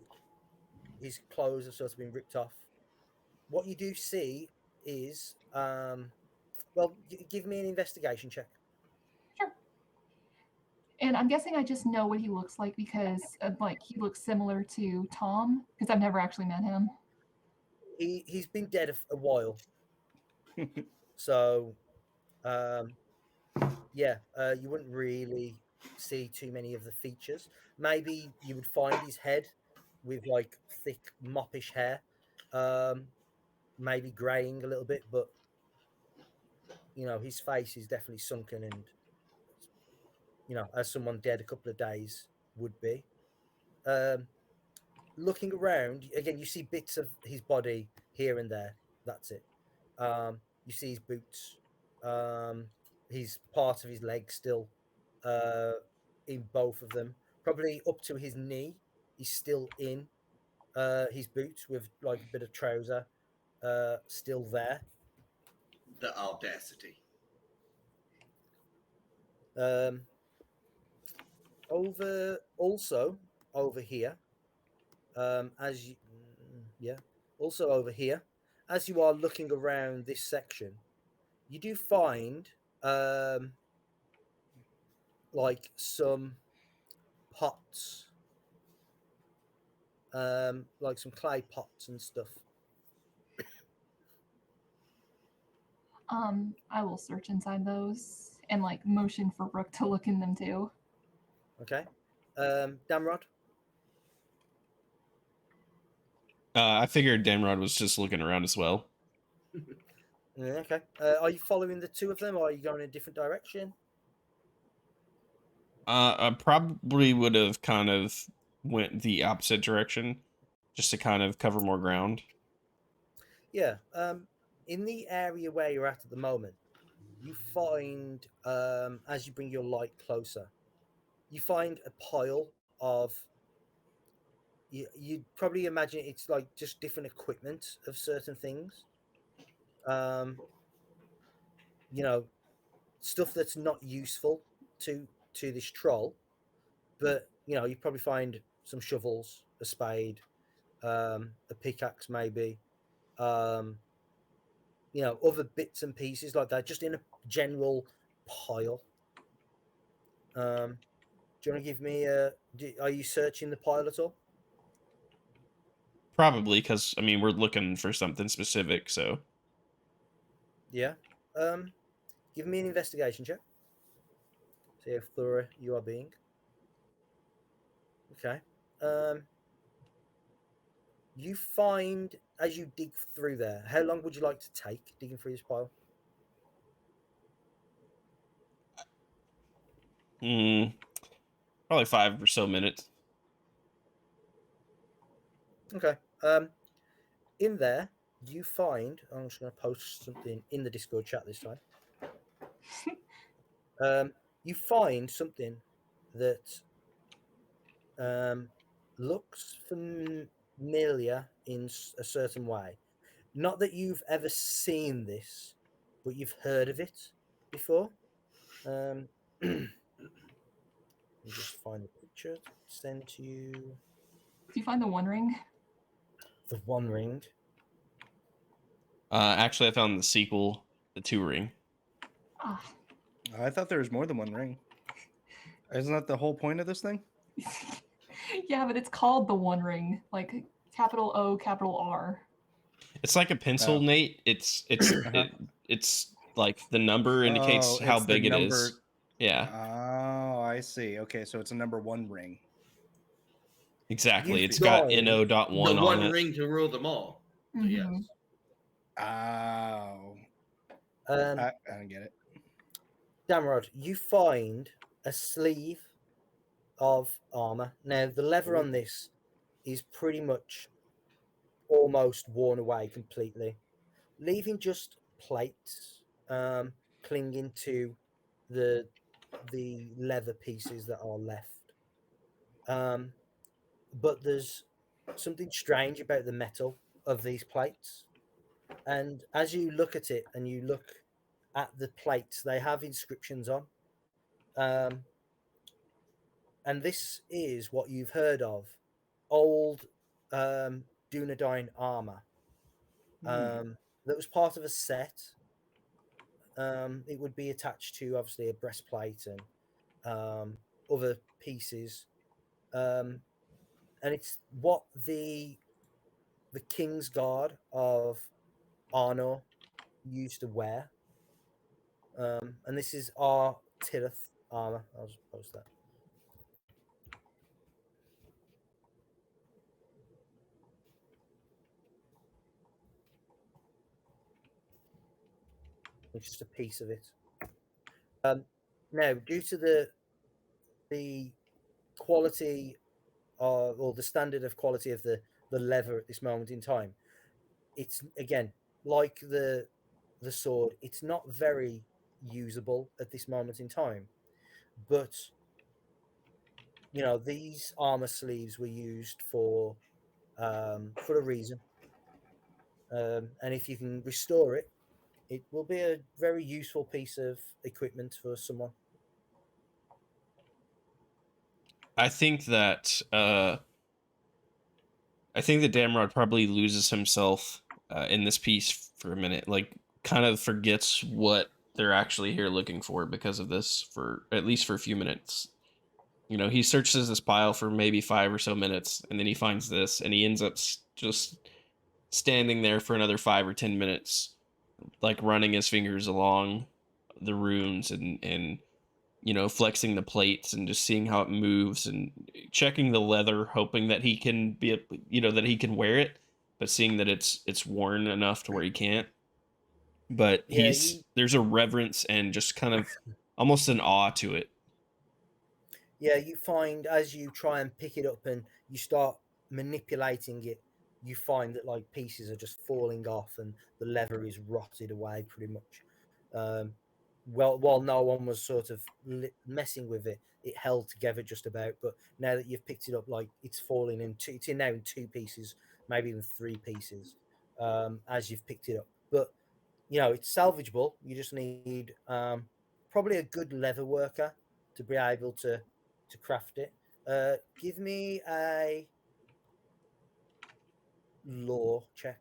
his clothes have sort of been ripped off. What you do see is, well, give me an investigation check. Sure. And I'm guessing I just know what he looks like because like he looks similar to Tom because I've never actually met him. He's been dead a while, so um, yeah, you wouldn't really see too many of the features. Maybe you would find his head with like thick moppish hair, um, maybe graying a little bit, but his face is definitely sunken and as someone dead a couple of days would be. Um, Looking around again, you see bits of his body here and there. That's it. You see his boots. His part of his leg still uh, in both of them, probably up to his knee. He's still in his boots with like a bit of trouser still there. The audacity. Um, over here, as you, yeah, also over here, as you are looking around this section, you do find um, like some pots, like some clay pots and stuff. I will search inside those and like motion for Rook to look in them too. Okay, Damrod. I figured Damrod was just looking around as well. Okay, are you following the two of them, or are you going in a different direction? I probably would have kind of went the opposite direction, just to kind of cover more ground. Yeah. In the area where you're at the moment, you find as you bring your light closer, you find a pile of. You'd probably imagine it's like just different equipment of certain things. Um, you know, stuff that's not useful to this troll, but you probably find some shovels, a spade, a pickaxe, maybe, you know, other bits and pieces like that, just in a general pile. Do you want to give me a? Are you searching the pile at all? Probably because I mean we're looking for something specific. So Yeah. Give me an investigation check. See how thorough you are being. Okay. You find as you dig through there. How long would you like to take digging through this pile? probably 5 or so minutes. Okay. In there, you find. I'm just going to post something in the Discord chat this time. You find something that looks familiar in a certain way. Not that you've ever seen this, but you've heard of it before. Let me just find a picture to send to you. Do you find the One Ring? The One Ring. Actually, I found the sequel, the 2 Ring. Ah. I thought there was more than one ring. Isn't that the whole point of this thing? Yeah, but it's called the One Ring, like capital O, capital R. It's like a pencil, Oh. Nate. It's Uh-huh. it's like the number indicates how it's the big it number. is. Yeah, Oh, I see. Okay, so it's a number 1 ring. exactly. You've It's got died. NO.1 The on one it. ring to rule them all. So yes. Mhm. Oh, Um, I don't get it. Damrod, you find a sleeve of armor. Now, the leather on this is pretty much almost worn away completely, leaving just plates clinging to the leather pieces that are left. But there's something strange about the metal of these plates, and as you look at it and you look at the plates, they have inscriptions on. Um, and this is what you've heard of: old Dunedain armor that was part of a set. It would be attached to obviously a breastplate and other pieces, and it's what the King's Guard of Arnor used to wear. And this is our Tirith armor. I'll just post that. It's just a piece of it. Now, due to the quality of, or the standard of quality of the leather at this moment in time, it's again like the sword. It's not very usable at this moment in time, but you know these armor sleeves were used for a reason, and if you can restore it, it will be a very useful piece of equipment for someone. I think that Damrod probably loses himself in this piece for a minute, like kind of forgets what they're actually here looking for because of this, for at least for a few minutes. You know, he searches this pile for maybe 5 or so minutes, and then he finds this, and he ends up just standing there for another 5 or 10 minutes, like running his fingers along the runes and you know, flexing the plates and just seeing how it moves and checking the leather, hoping that he can be, you know, that he can wear it, but seeing that it's worn enough to where he can't. But Yeah, you there's a reverence and just kind of almost an awe to it. Yeah, you find as you try and pick it up and you start manipulating it, you find that like pieces are just falling off and the leather is rotted away pretty much. Well, while no one was sort of messing with it, it held together just about. But now that you've picked it up, like it's falling into it's in now in two pieces, maybe even three pieces, as you've picked it up. But you know it's salvageable. You just need probably a good leather worker to be able to craft it. Give me a law check.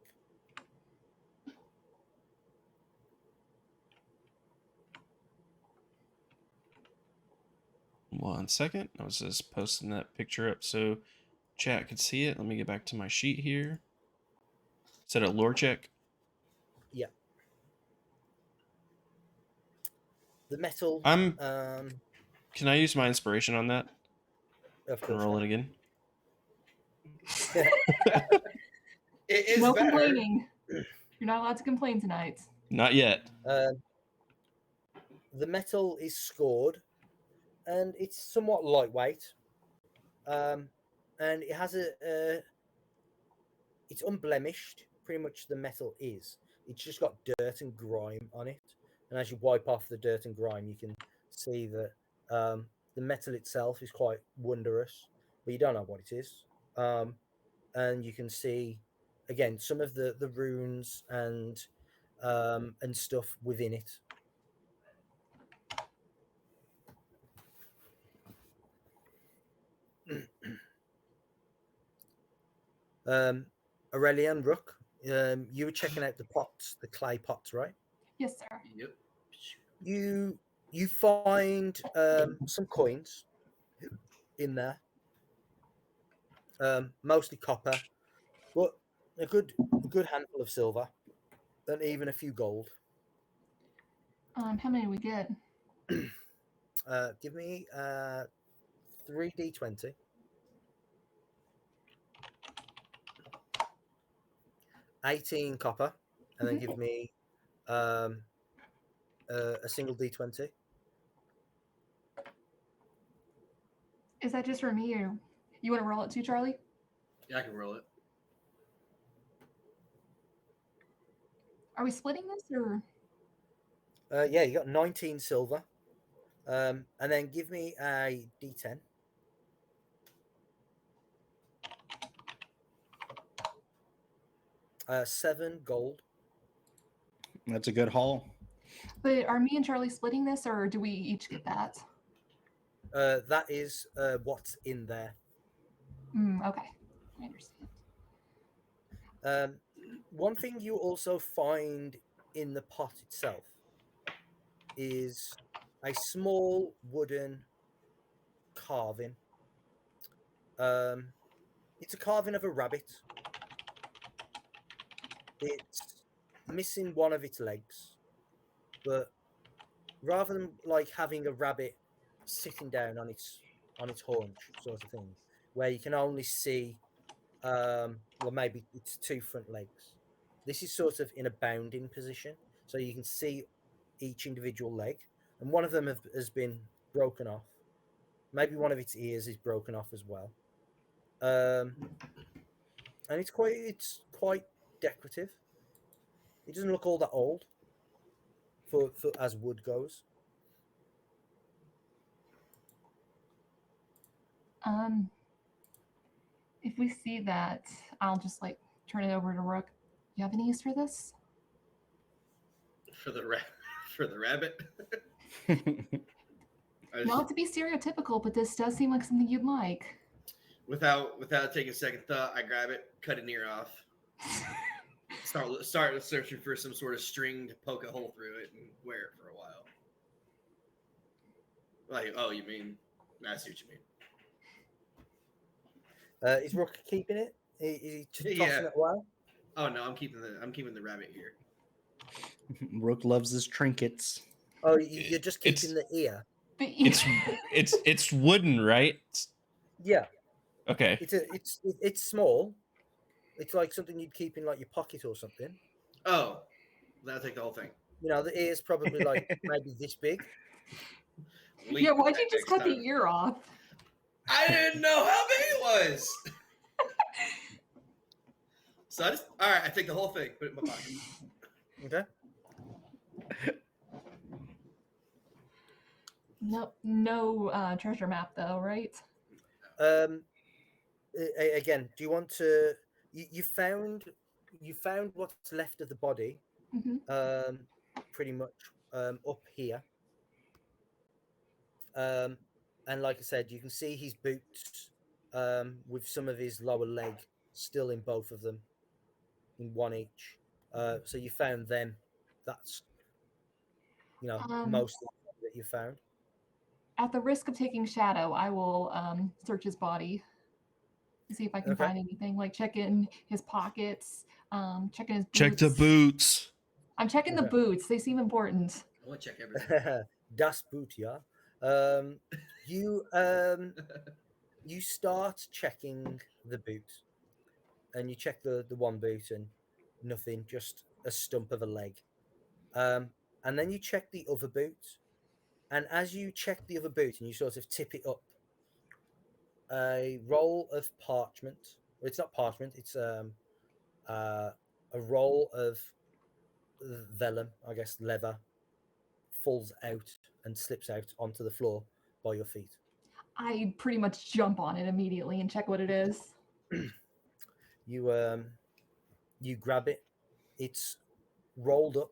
One second. I was just posting that picture up so chat could see it. Let me get back to my sheet here. Is that a lore check? Yeah. The metal. Can I use my inspiration on that Of and course. roll it again? It is No better. complaining. You're not allowed to complain tonight. Not yet. The metal is scored, and it's somewhat lightweight. And it has it's unblemished. Pretty much the metal is. It's just got dirt and grime on it, and as you wipe off the dirt and grime, you can see that the metal itself is quite wondrous, but you don't know what it is. And you can see again some of the runes and stuff within it. Aurelian, Rook, you were checking out the pots, the clay pots, right? Yes, sir. Yep. You find some coins in there, mostly copper, but a good handful of silver, and even a few gold. How many we get? Give me 3d20. $18 copper, and then give me a single d20. Is that just for me, or you want to roll it too, Charlie? Yeah, I can roll it. Are we splitting this, or? Yeah, you got 19 silver. And then give me a d10. $7 gold. That's a good haul. But are me and Charlie splitting this, or do we each get that? That is what's in there. Okay, I understand. One thing you also find in the pot itself is a small wooden carving. It's a carving of a rabbit. It's missing one of its legs, but rather than like having a rabbit sitting down on its haunch sort of thing, where you can only see well, maybe it's two front legs. This is sort of in a bounding position, so you can see each individual leg, and one of them has been broken off. Maybe one of its ears is broken off as well. And it's quite decorative. It doesn't look all that old for as wood goes. If we see that, I'll just like turn it over to Rook. You have any use for this? For the rabbit. Not to be stereotypical, but this does seem like something you'd like. Without taking a second thought, I grab it, cut an ear off, start searching for some sort of string to poke a hole through it and wear it for a while. Like, oh, you mean? I see what you mean. Is Rook keeping it? Is he just tossing Yeah. it away? Oh no, I'm keeping the rabbit here. Rook loves his trinkets. Oh, you're just keeping the ear. It's wooden, right? Yeah. Okay. It's small. It's like something you'd keep in like your pocket or something. Oh, that'll take the whole thing. You know, the ear's probably like maybe this big. Yeah, why'd you just cut the ear off? I didn't know how big it was. So all right, I take the whole thing, put it in my pocket. Okay. No treasure map though, right? Again, do you want to? You found what's left of the body. Mm-hmm. Pretty much up here. And like I said, you can see his boots with some of his lower leg still in both of them. in one each. So you found them. That's Um, most of them that you found. At the risk of taking shadow, I will search his body to see if I can Okay. find anything. Like check in his pockets, checking his boots. Check the boots. I'm checking the boots. They seem important. I want to check everything. Das Boot, yeah. You you start checking the boot, and you check the one boot, and nothing, just a stump of a leg. And then you check the other boot, and as you check the other boot and you sort of tip it up, a roll of parchment. Well, it's not parchment. It's a roll of vellum, I guess, leather, falls out and slips out onto the floor by your feet. I pretty much jump on it immediately and check what it is. You grab it. It's rolled up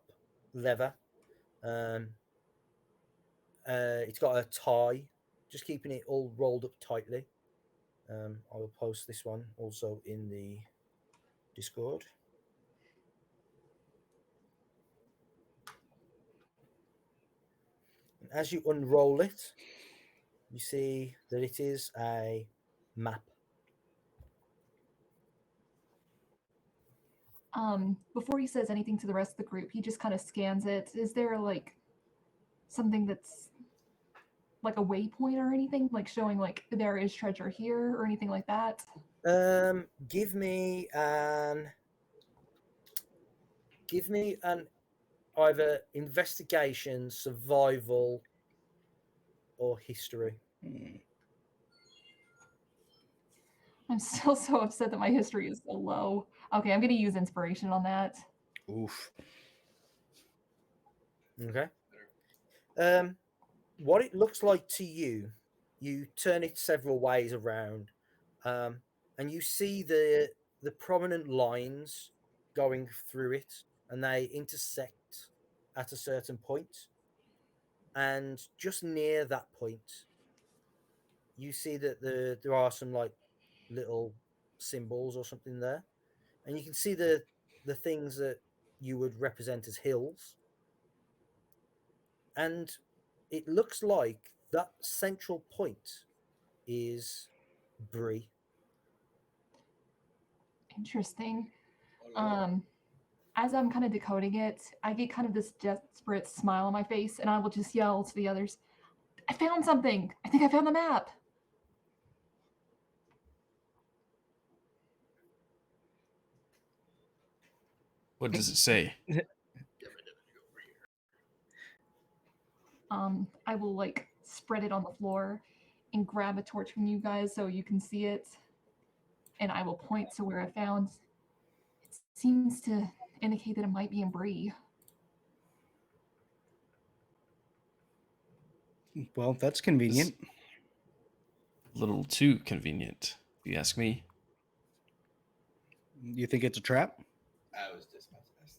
leather. It's got a tie, just keeping it all rolled up tightly. I will post this one also in the Discord. And as you unroll it, you see that it is a map. Before he says anything to the rest of the group, he just kind of scans it. Is there like something that's like a waypoint or anything, like showing like there is treasure here or anything like that? Give me an either investigation, survival, or history. I'm still so upset that my history is so low. Okay, I'm gonna use inspiration on that. Oof. Okay. What it looks like to you, you turn it several ways around, and you see the prominent lines going through it, and they intersect at a certain point. And just near that point, you see that there are some like little symbols or something there, and you can see the things that you would represent as hills, and it looks like that central point is Brie. Interesting. As I'm kind of decoding it, I get kind of this desperate smile on my face, and I will just yell to the others, I found something! I think I found the map! What does it say? I will like spread it on the floor and grab a torch from you guys so you can see it, and I will point to where I found. It seems to indicate that it might be in Brie. Well, that's convenient. A little too convenient, if you ask me. You think it's a trap? I was just about to ask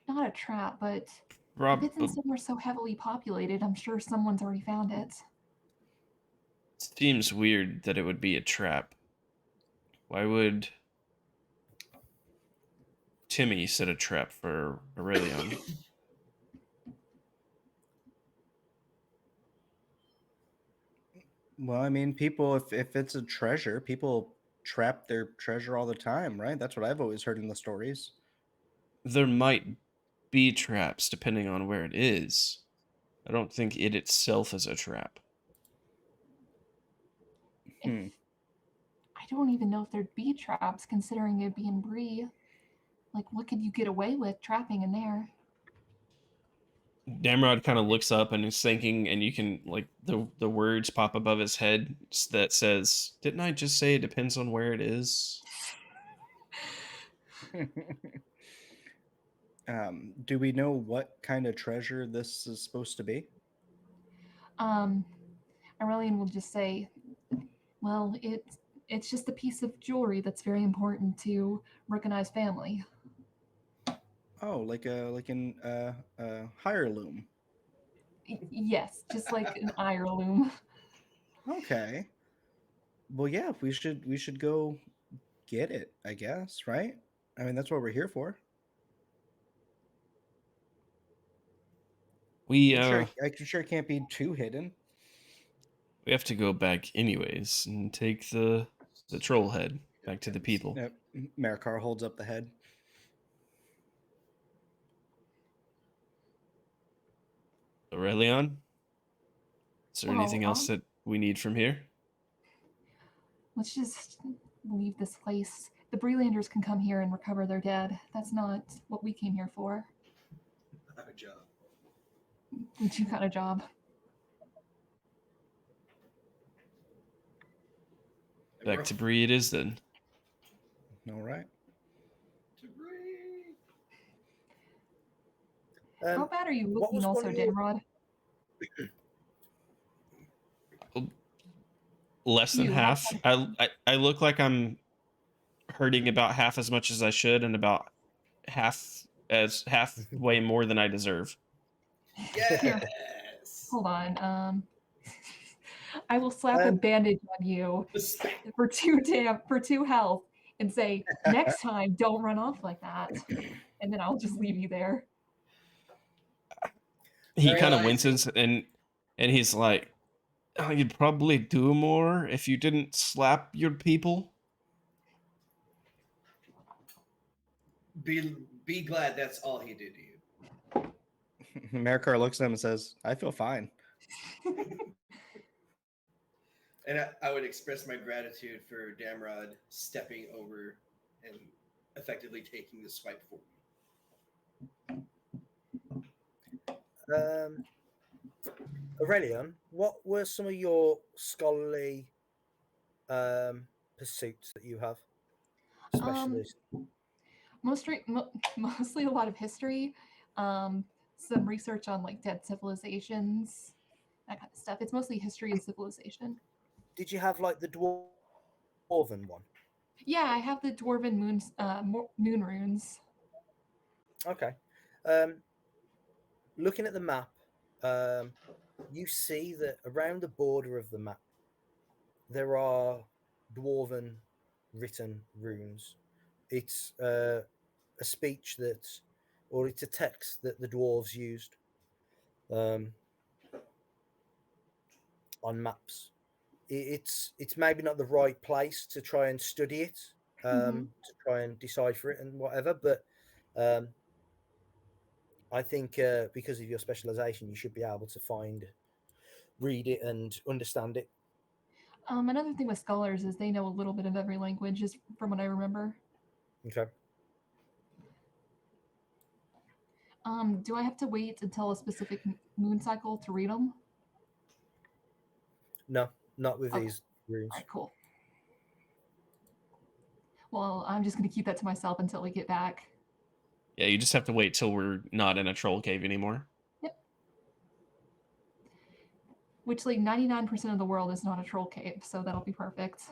that. Not a trap, but Rob, if it's in somewhere so heavily populated, I'm sure someone's already found it. seems weird that it would be a trap. Why would Timmy set a trap for Aurelion? Well, I mean, people, if it's a treasure, people trap their treasure all the time, right? That's what I've always heard in the stories. There might be traps depending on where it is. I don't think it itself is a trap. Hmm. I don't even know if there'd be traps considering it'd be in Brie. Like, what could you get away with trapping in there? Damrod kind of looks up and is thinking, and you can like the words pop above his head that says, "Didn't I just say it depends on where it is?" Do we know what kind of treasure this is supposed to be? Aurelian will just say, well, it's just a piece of jewelry that's very important to recognize family. Oh, like an heirloom. Yes, just like an heirloom. Okay. Well, yeah, we should go get it, I guess, right? I mean, that's what we're here for. We I'm sure it can't be too hidden. we have to go back anyways and take the troll head back to the people. Yep. Maracar holds up the head. Aurelion, is there Well, anything else that we need from here? Let's just leave this place. The Brelanders can come here and recover their dead. That's not what we came here for. I have a job. You got a job. Back to Bree it is then. All right. To Bree. How bad are you what was looking one also, of your- Dinrod? Less than You, half. I look like I'm hurting about half as much as I should, and about halfway more than I deserve. Yes. Hold on. I will slap a bandage on you for two health and say, next time, don't run off like that. And then I'll just leave you there. He kind of Realizing- winces and he's like, oh, you'd probably do more if you didn't slap your people. Be glad that's all he did to you. Maracar looks at him and says, I feel fine. And I would express my gratitude for Damrod stepping over and effectively taking the swipe for me. Aurelion, what were some of your scholarly pursuits that you have? Specialist. Mostly a lot of history, some research on like dead civilizations, that kind of stuff. It's mostly history and civilization. Did you have like the dwarven one? Yeah, I have the dwarven moon runes. Okay. Looking at the map, you see that around the border of the map there are dwarven written runes. It's a speech that, or it's a text that the dwarves used on maps. It's maybe not the right place to try and study it, to try and decide for it and whatever, but I think because of your specialization, you should be able to read it and understand it. Another thing with scholars is they know a little bit of every language, just from what I remember. Okay. Do I have to wait until a specific moon cycle to read them? No, not with Okay. these runes. All right, cool. Well, I'm just going to keep that to myself until we get back. Yeah, you just have to wait till we're not in a troll cave anymore. Yep. Which, like, 99% of the world is not a troll cave, so that'll be perfect.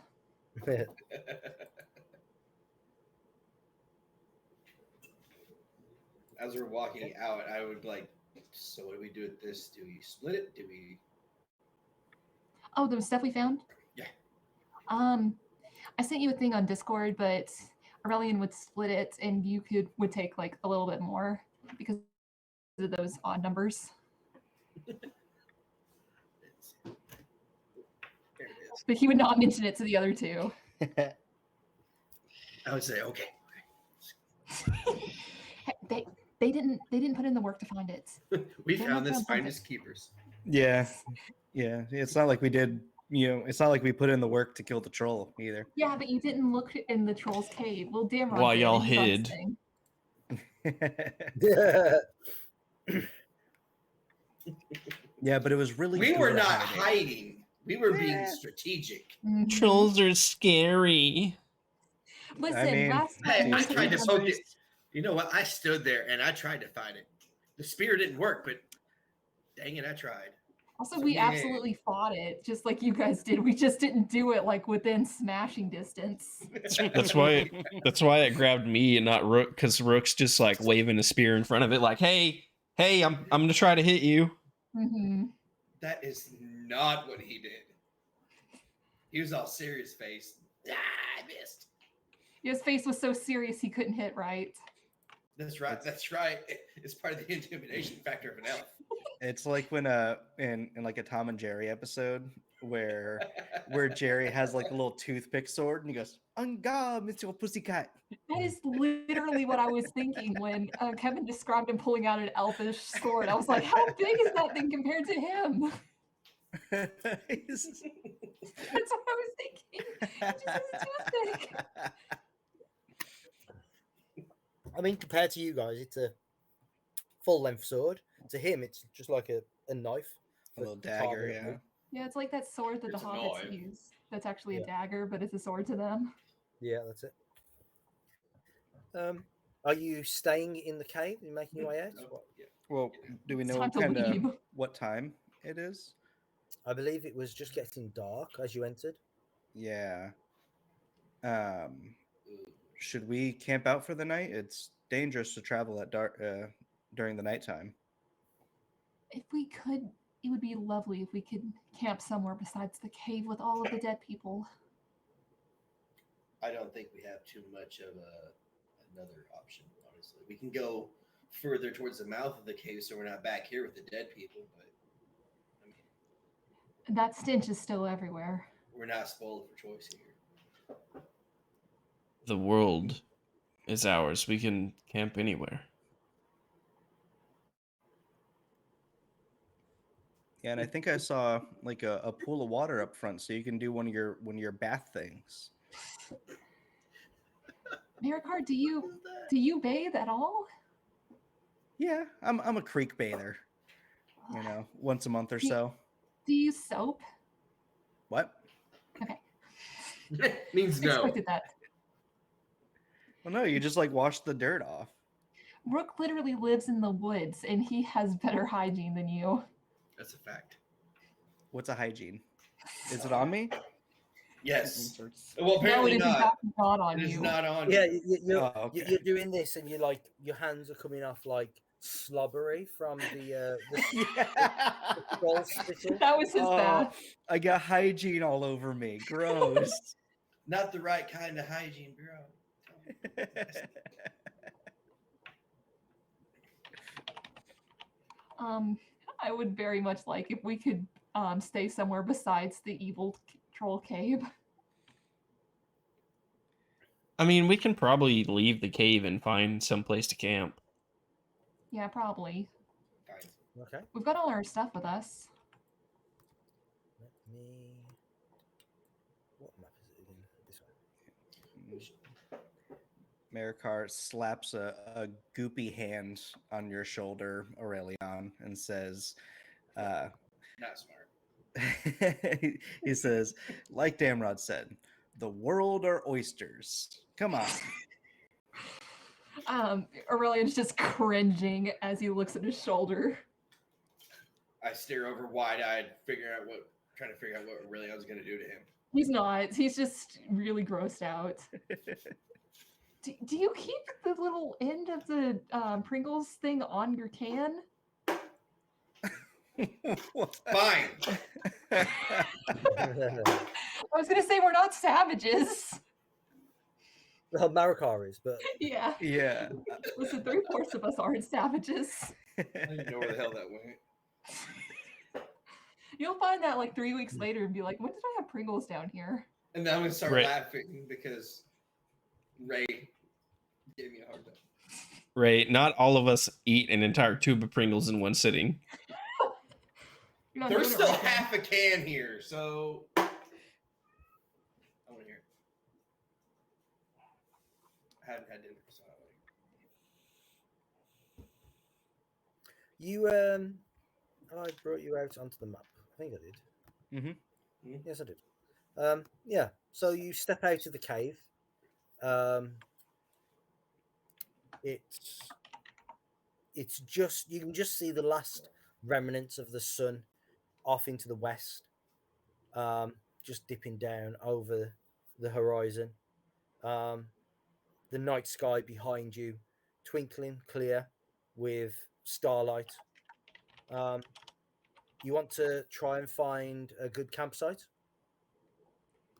As we're walking out, I would like, so what do we do with this? Do we split it? Do we? Oh, the stuff we found? Yeah. I sent you a thing on Discord, but Aurelion would split it and you would take like a little bit more because of those odd numbers. There it is. But he would not mention it to the other two. I would say, okay. They didn't put in the work to find it. We They found must this have finders keepers. Yeah. Yeah. It's not like we did, it's not like we put in the work to kill the troll either. Yeah, but you didn't look in the troll's cave. Well, damn right. While y'all hid. Yeah, but it was really We good were at not hiding. hiding. We were being strategic. Trolls are scary. Listen, I mean, last Hey, time I we tried to took poke numbers- it. You know what? I stood there and I tried to fight it. The spear didn't work, but dang it, I tried. Also, So, we yeah. absolutely fought it, just like you guys did. We just didn't do it like within smashing distance. That's why it grabbed me and not Rook, because Rook's just like waving a spear in front of it, like, hey, I'm gonna try to hit you. Mm-hmm. That is not what he did. He was all serious face. Ah, I missed. His face was so serious he couldn't hit right. That's right. That's right. It's part of the intimidation factor of an elf. It's like when in like a Tom and Jerry episode where Jerry has like a little toothpick sword and he goes, "On God, Mr. Pussycat." That is literally what I was thinking when Kevin described him pulling out an elfish sword. I was like, how big is that thing compared to him? That's what I was thinking. He just has a toothpick. I mean, compared to you guys, it's a full-length sword. To him, it's just like a knife. A for little dagger, carving yeah. meat. Yeah, it's like that sword that It's the a hobbits knife. use. That's actually a Yeah. dagger, but it's a sword to them. Yeah, that's it. Are you staying in the cave? Are you making your way out? Oh, yeah. Well, do we It's know time to kind of leave. what time it is? I believe it was just getting dark as you entered. Yeah. Should we camp out for the night? It's dangerous to travel at dark during the nighttime. If we could, it would be lovely if we could camp somewhere besides the cave with all of the dead people. I don't think we have too much of another option, honestly. We can go further towards the mouth of the cave so we're not back here with the dead people, but I mean, That stench is still everywhere. we're not spoiled for choice here. The world is ours. We can camp anywhere. Yeah, and I think I saw like a pool of water up front, so you can do one of your bath things. Maracar, do you bathe at all? Yeah, I'm a creek bather. You know, once a month or so. Do you use soap? What? Okay. Means no. Expected that. Well, no, you just like wash the dirt off. Rook literally lives in the woods and he has better hygiene than you. That's a fact. What's a hygiene? Is it on me? Yes. Well, No, it apparently is in not. fact not on It is you. not on Yeah, you. you're, Oh, okay. you're doing this, and you're like your hands are coming off like slobbery from the skull spittle. That was his Oh, bath. I got hygiene all over me. Gross. Not the right kind of hygiene, bro. I would very much like if we could stay somewhere besides the evil troll cave. I mean, we can probably leave the cave and find some place to camp. Yeah, probably. Fine. Okay. We've got all our stuff with us. Let me. What map is it again? This one. Maracar slaps a goopy hand on your shoulder, Aurelion, and says, Not smart. he says, like Damrod said, the world are oysters. Come on. Aurelian's just cringing as he looks at his shoulder. I stare over wide-eyed, trying to figure out what Aurelion's going to do to him. He's not. He's just really grossed out. Do you keep the little end of the Pringles thing on your can? Fine. I was going to say we're not savages. Well, Maracar is, but Yeah. Yeah. Listen, 3/4 of us aren't savages. I don't even know where the hell that went. You'll find that like 3 weeks later and be like, when did I have Pringles down here? And then I'm going to start Right. laughing because Ray gave me a hard time. Right? Not all of us eat an entire tube of Pringles in one sitting. You're not There's doing it still right then. half a can here, so I want to hear it. I haven't had dinner, so I like. you I brought you out onto the map. I think I did. Mm-hmm. Yes, I did. Yeah. So you step out of the cave. It's just you can just see the last remnants of the sun off into the west, just dipping down over the horizon. The night sky behind you, twinkling clear with starlight. You want to try and find a good campsite?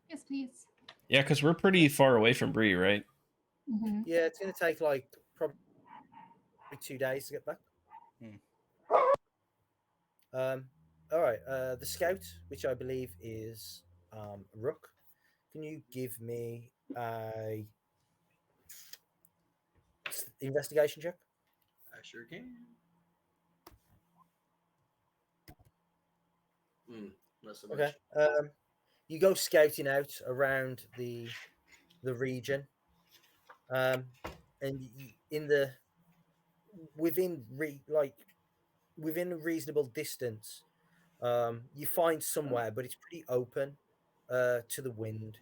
Yes, please. Yeah, because we're pretty far away from Bree, right? Mhm. Yeah, it's going to take like probably 2 days to get back. Um, all right. The scout, which I believe is Rook, can you give me a investigation check? I sure can. Not so much. Okay. You go scouting out around the region, and in the within a reasonable distance, you find somewhere, but it's pretty open to the wind.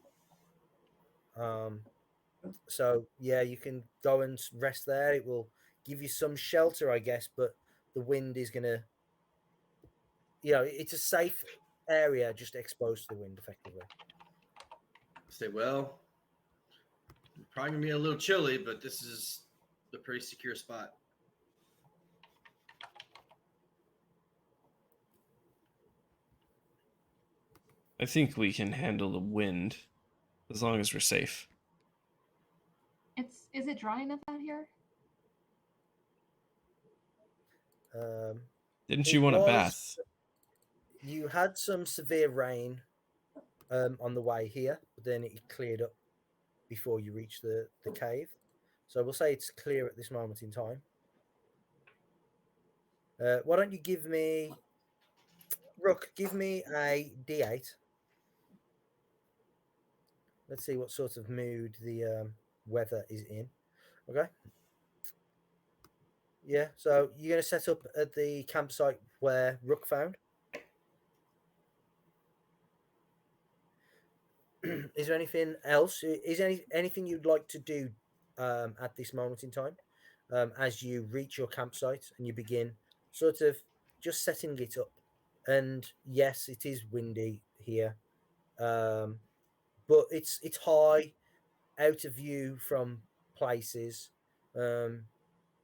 So yeah, you can go and rest there. It will give you some shelter, I guess, but the wind is gonna, it's a safe area, just exposed to the wind, effectively. Say, well, probably gonna be a little chilly, but this is a pretty secure spot. I think we can handle the wind as long as we're safe. Is it dry enough out here? Didn't It you want a was. bath? You had some severe rain on the way here, but then it cleared up before you reach the cave. So we'll say it's clear at this moment in time. Why don't you give me, Rook, give me a D8. Let's see what sort of mood the weather is in. Okay. Yeah, so you're going to set up at the campsite where Rook found. Is there anything else? Is anything you'd like to do at this moment in time, as you reach your campsite and you begin sort of just setting it up? And yes, it is windy here, but it's high, out of view from places.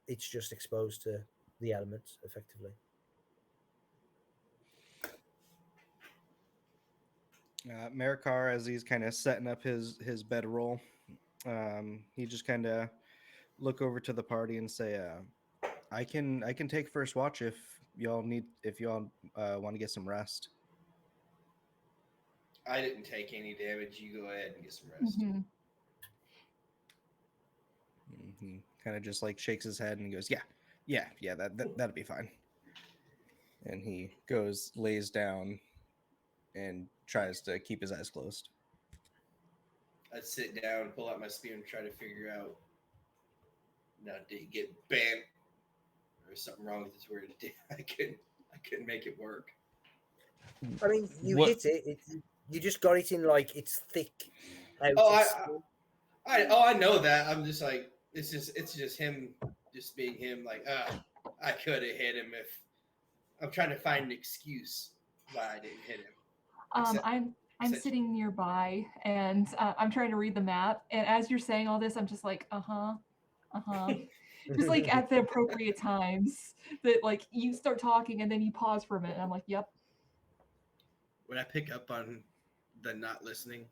It's just exposed to the elements, effectively. Maracar, as he's kind of setting up his bedroll, he just kind of look over to the party and say, I can take first watch if y'all want to get some rest." I didn't take any damage. You go ahead and get some rest. Mhm. He kind of just like shakes his head and he goes, yeah, that'll be fine. And he goes, lays down, and tries to keep his eyes closed. I'd sit down, pull out my spear, and try to figure out. Now, did it get bent, or is something wrong with this word? I couldn't make it work. I mean, you What- hit it. You just got it in like it's thick. I know that. I'm just like it's just him, just being him. Like, I could have hit him if I'm trying to find an excuse why I didn't hit him. I'm sitting nearby and I'm trying to read the map. And as you're saying all this, I'm just like, just like at the appropriate times that like you start talking and then you pause for a minute. And I'm like, yep. Would I pick up on the not listening?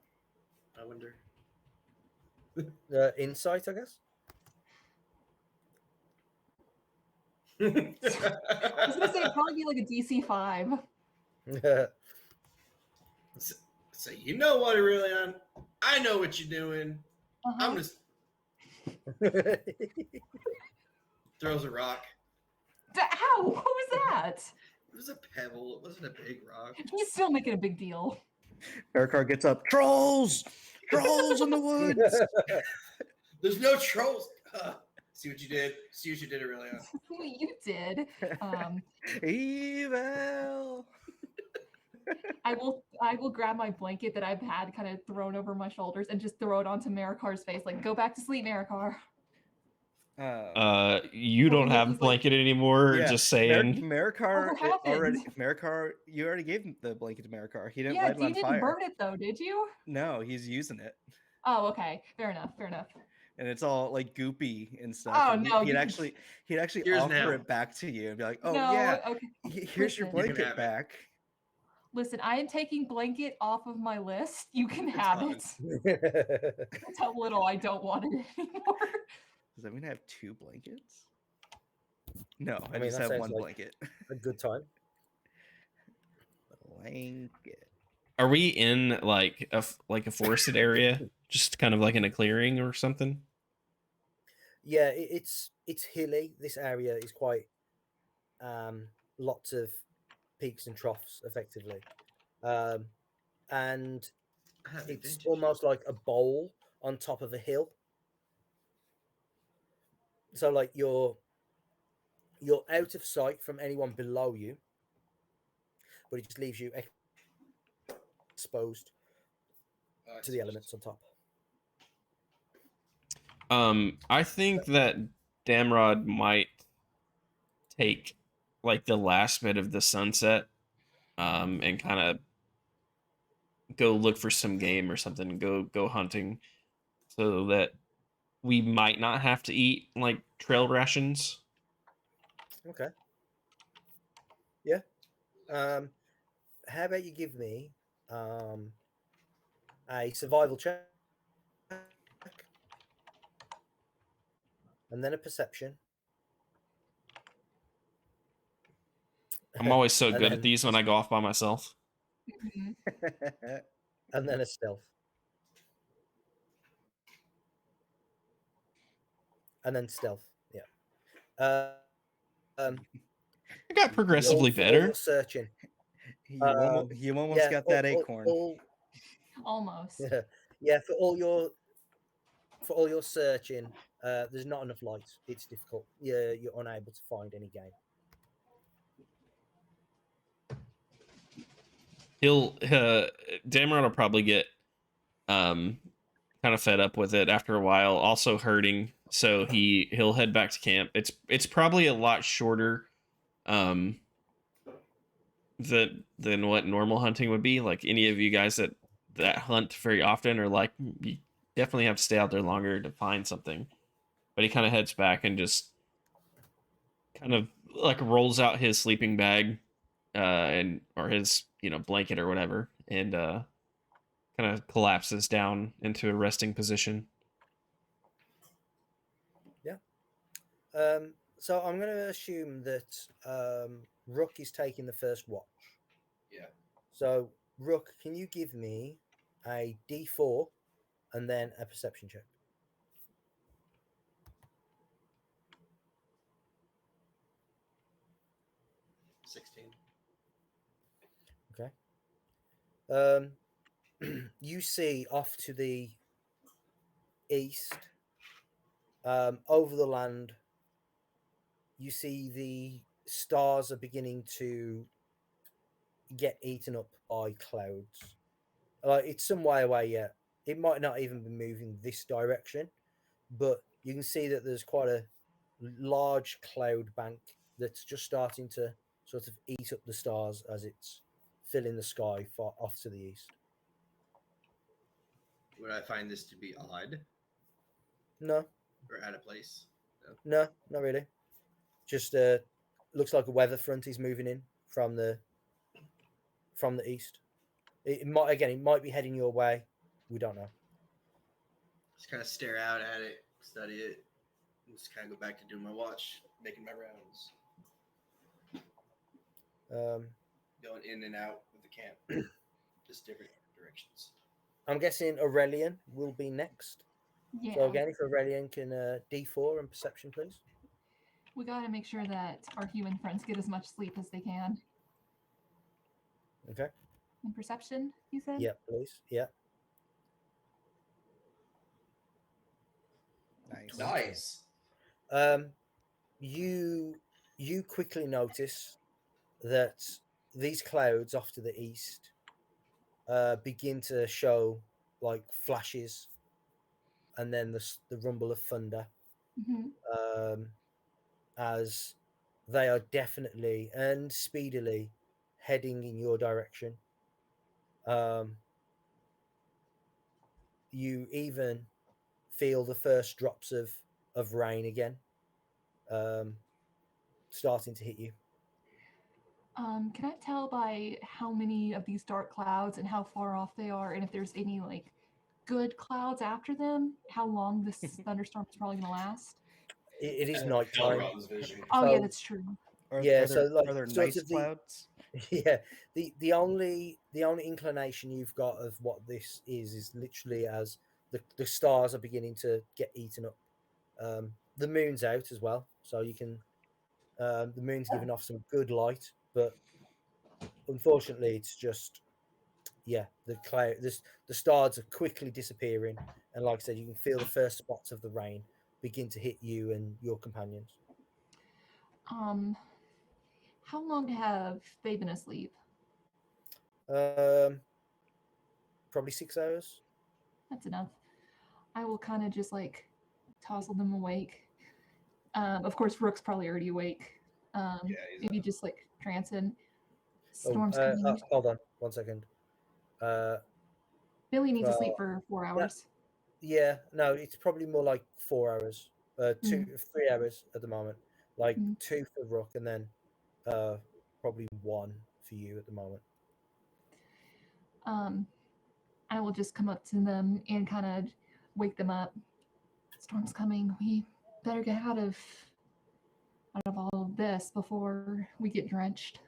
I wonder. Insight, I guess. I was gonna say it'd probably be like a DC 5. So you know what, Aurelion? I know what you're doing. Uh-huh. I'm just throws a rock. How? What was that? It was a pebble. It wasn't a big rock. He's still making a big deal. Maracar gets up. Trolls in the woods. There's no trolls. See what you did. See what you did, Aurelion. You did. Evil. I will grab my blanket that I've had kind of thrown over my shoulders and just throw it onto Maracar's face. Like, go back to sleep, Maracar. You don't have a blanket anymore. Yeah, Just saying. Maracar What happened? you already gave the blanket to Maracar. He didn't Yeah, light it you on didn't fire. burn it though, did you? No, he's using it. Oh, okay. Fair enough. And it's all like goopy and stuff. Oh, and no. He'd actually Here's offer now. it back to you and be like, "Oh No, yeah, okay. here's your Listen. You can blanket have it." back." Listen, I am taking blanket off of my list. You can It's have fine. it. That's how little I don't want it anymore. Does that mean I have 2 blankets? No, I, I mean, just that have sounds 1 like blanket. a good time. Blanket. Are we in like a forested area, just kind of like in a clearing or something? Yeah, it's hilly. This area is quite lots of peaks and troughs, effectively, and I have it's advantage. almost like a bowl on top of a hill. So like you're out of sight from anyone below you, but it just leaves you exposed Oh, I to see the what elements on top. I think that Damrod might take like the last bit of the sunset, and kind of go look for some game or something, go hunting, so that we might not have to eat like trail rations. Okay. Yeah. How about you give me a survival check and then a perception. I'm always so And good at then these when I go off by myself. Mhm. and then a stealth. And then stealth. Yeah. Um I got progressively for all your better. searching. You almost Yeah, got that acorn. Almost. Yeah, for all your searching, there's not enough light. It's difficult. You're unable to find any game. He'll Damrod will probably get kind of fed up with it after a while, also hurting, so he'll head back to camp. It's probably a lot shorter um than what normal hunting would be. Like any of you guys that hunt very often are like, you definitely have to stay out there longer to find something. But he kind of heads back and just kind of like rolls out his sleeping bag, and or his blanket or whatever, and kind of collapses down into a resting position. Yeah. So I'm going to assume that Rook is taking the first watch. Yeah. So Rook, can you give me a D4 and then a perception check? 16. Okay. You see off to the east, over the land, you see the stars are beginning to get eaten up by clouds. Like it's some way away yet. It might not even be moving this direction, but you can see that there's quite a large cloud bank that's just starting to sort of eat up the stars as it's filling the sky far off to the east. Would I find this to be odd No, or out of place? no, not really. Just looks like a weather front is moving in from the east. It might be heading your way. We don't know. Just kind of stare out at it, study it, and just kind of go back to doing my watch, making my rounds, going in and out of the camp, just different directions. I'm guessing Aurelian will be next. Yeah. So again, if Aurelian can D4 and perception, please. We gotta make sure that our human friends get as much sleep as they can. Okay. And perception, you said? Yeah, please. Yeah. Nice. You quickly notice that these clouds off to the east begin to show like flashes, and then the rumble of thunder, as they are definitely and speedily heading in your direction. You even feel the first drops of rain again, starting to hit you. Can I tell by how many of these dark clouds and how far off they are, and if there's any like good clouds after them, how long this thunderstorm is probably going to last? It is nighttime. Elrond's vision. Oh yeah, So- that's true. Yeah, so, like, are there sort nice of the- clouds? Yeah, the only inclination you've got of what this is literally as the stars are beginning to get eaten up. The moon's out as well, so you can. The moon's giving off some good light, but unfortunately, it's just the cloud. The stars are quickly disappearing, and like I said, you can feel the first spots of the rain begin to hit you and your companions. How long have they been asleep? Probably 6 hours. That's enough. I will kind of just like tousle them awake. Of course, Rook's probably already awake. Maybe just like trancing. Storm's coming. Hold on, 1 second. Billy needs to sleep for 4 hours. Yeah, no, it's probably more like 4 hours, 3 hours at the moment. Like 2 for Rook, and then probably 1 for you at the moment. I will just come up to them and kind of wake them up. Storm's coming. We better get out of all of this before we get drenched.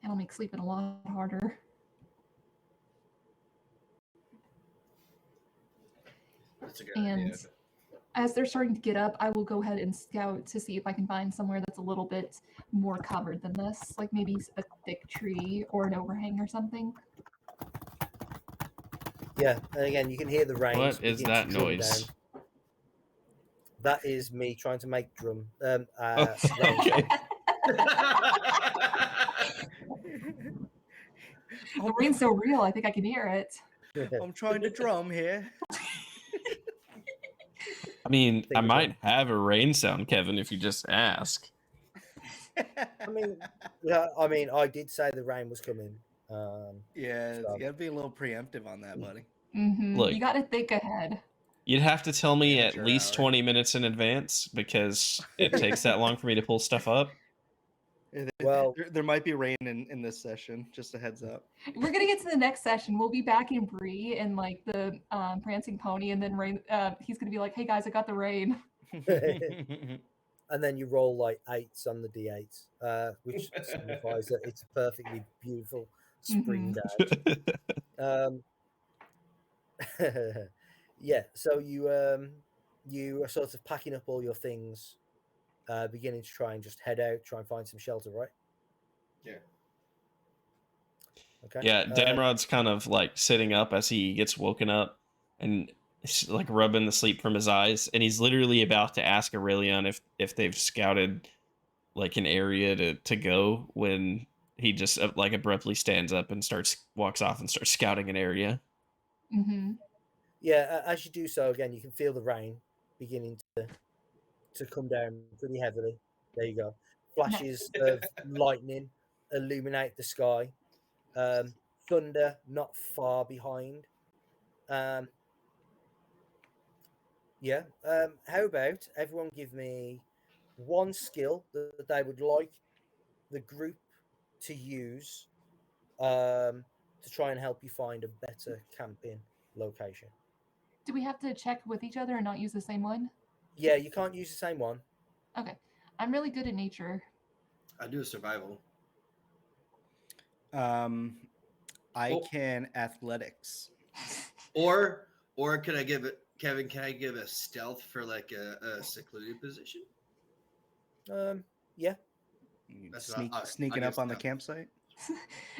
That'll make sleeping a lot harder. That's a good And idea. as they're starting to get up, I will go ahead and scout to see if I can find somewhere that's a little bit more covered than this, like maybe a thick tree or an overhang or something. Yeah, and again, you can hear the rain. What is that noise? That is me trying to make drum. Okay. The rain's so real, I think I can hear it. I'm trying to drum here. I mean, I might have a rain sound, Kevin, if you just ask. I mean, I did say the rain was coming. Yeah, So- you gotta be a little preemptive on that, buddy. Look, you got to think ahead. You'd have to tell me at Amateur least hour. 20 minutes in advance because it takes that long for me to pull stuff up. Well- there might be rain in this session. Just a heads up. We're gonna get to the next session. We'll be back in Bree and like the prancing pony, and then rain. He's gonna be like, "Hey guys, I got the rain." And then you roll like 8s on the d8, which signifies that it's a perfectly beautiful spring day. Yeah, so you are sort of packing up all your things, beginning to try and just head out, try and find some shelter, right? Yeah. Okay. Yeah, Damrod's kind of like sitting up as he gets woken up and like rubbing the sleep from his eyes, and he's literally about to ask Aurelion if they've scouted like an area to go when he just like abruptly stands up and walks off and starts scouting an area. Mm-hmm. Yeah, as you do so, again, you can feel the rain beginning to come down pretty heavily. There you go. Flashes of lightning illuminate the sky. Thunder not far behind. Yeah. How about everyone give me one skill that they would like the group to use to try and help you find a better camping location. Do we have to check with each other and not use the same one? Yeah, you can't use the same one. Okay. I'm really good at nature. I do a survival. Oh. can athletics. Or can I give it, Kevin? Can I give a stealth for like a secluded position? Yeah. That's what I'll Sneaking give up on the stealth. campsite.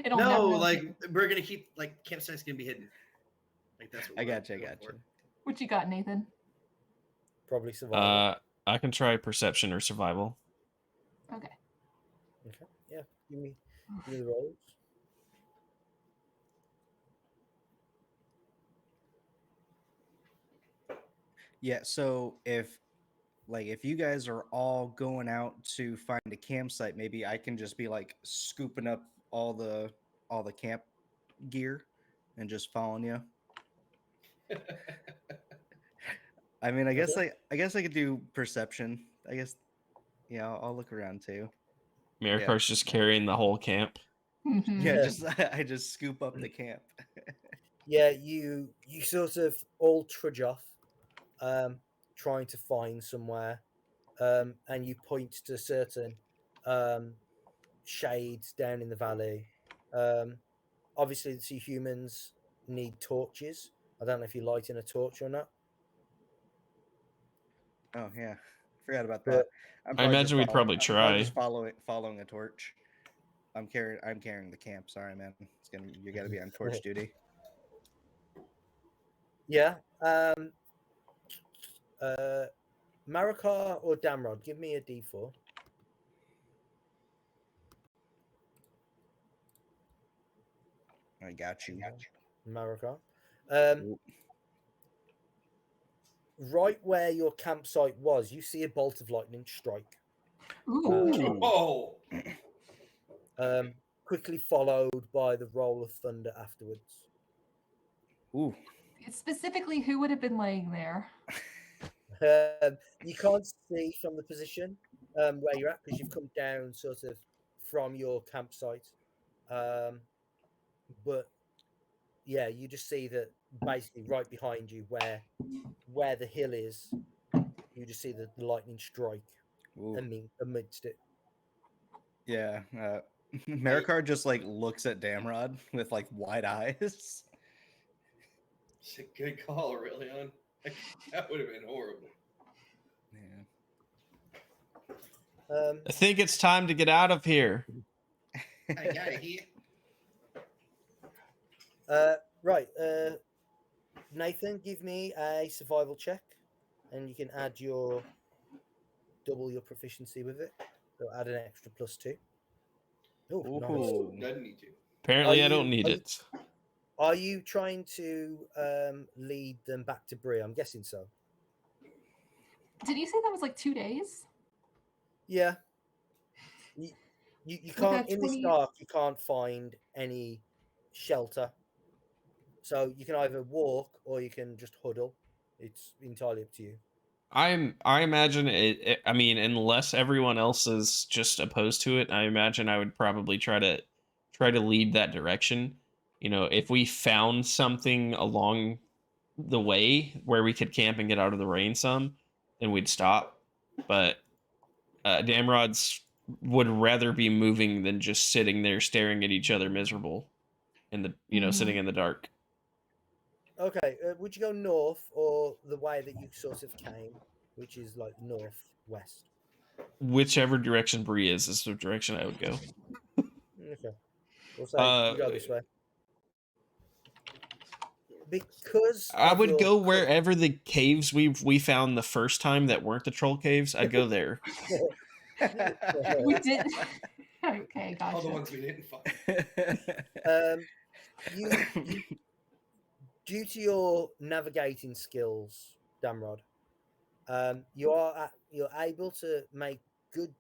It'll No, never like we're gonna keep like campsite's gonna be hidden. Like that's what I we're gotcha. going for. What you got, Nathan? Probably survival. I can try perception or survival. Okay. Okay. Yeah. Give me the rolls. Yeah. So if you guys are all going out to find a campsite, maybe I can just be like scooping up all the camp gear and just following you. I mean, I guess I could do perception. I guess, yeah, I'll look around too. Marikar's just carrying the whole camp. Mhm. Yeah, I just scoop up the camp. Yeah, you sort of all trudge off, trying to find somewhere, and you point to certain shades down in the valley. Obviously, the two humans need torches. I don't know if you're lighting a torch or not, Oh yeah, forgot about but that. I imagine we'd probably I'm try. just following a torch. I'm carrying the camp. Sorry, man. You got to be on torch duty. yeah. Maracar or Damrod, give me a D4. I got you. Maracar. Ooh. Right where your campsite was, you see a bolt of lightning strike. Ooh. Oh, Quickly followed by the roll of thunder afterwards. Ooh. Specifically, who would have been laying there? You can't see from the position where you're at because you've come down sort of from your campsite. But yeah, you just see that basically right behind you, where the hill is, you just see the lightning strike Ooh. amidst it. Yeah. Maracar just like looks at Damrod with like wide eyes. it's a good call, Aurelion. That would have been horrible. Yeah. I think it's time to get out of here. I got it here. Right. Nathan, give me a survival check, and you can add double your proficiency with it. So add an extra +2. Oh, nice. Ooh. Doesn't need to. Apparently, I Are don't you- need are you- it. Are you trying to lead them back to Bree? I'm guessing so. Did you say that was like 2 days? Yeah. You With can't that in this 20 dark. You can't find any shelter, so you can either walk or you can just huddle. It's entirely up to you. I imagine it. I mean, unless everyone else is just opposed to it, I imagine I would probably try to lead that direction. You know, if we found something along the way where we could camp and get out of the rain some, then we'd stop. But Damrods would rather be moving than just sitting there staring at each other miserable in the sitting in the dark. Okay. Would you go north or the way that you sort of came, which is like northwest? Whichever direction Bree is the direction I would go. Okay. We'll say you go this way. Because I of would your go wherever the caves we found the first time that weren't the troll caves. I'd go there. we did. Okay, gotcha. All the ones we didn't find. you due to your navigating skills, Damrod, you're able to make good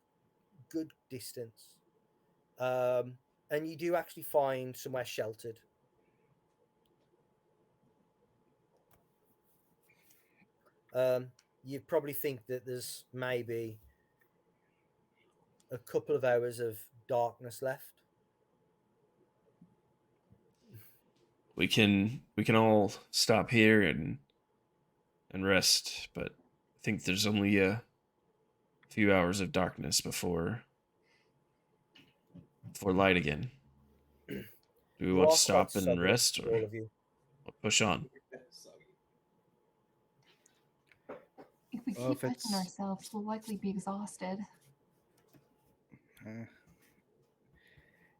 distance, and you do actually find somewhere sheltered. You probably think that there's maybe a couple of hours of darkness left. We can all stop here and rest, but I think there's only a few hours of darkness before light again. Do we You want are to stop quite and soggy, rest all or of you. push on? If we Well, keep if pushing it's- ourselves, we'll likely be exhausted.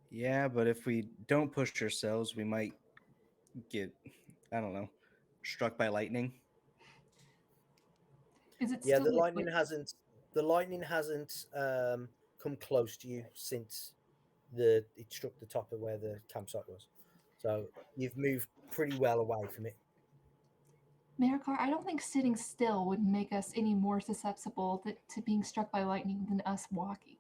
Yeah, but if we don't push ourselves, we might get, I don't know, struck by lightning. Is it Yeah, still the lightning like, hasn't come close to you since it struck the top of where the campsite was. So you've moved pretty well away from it. Maracar, I don't think sitting still would make us any more susceptible to being struck by lightning than us walking.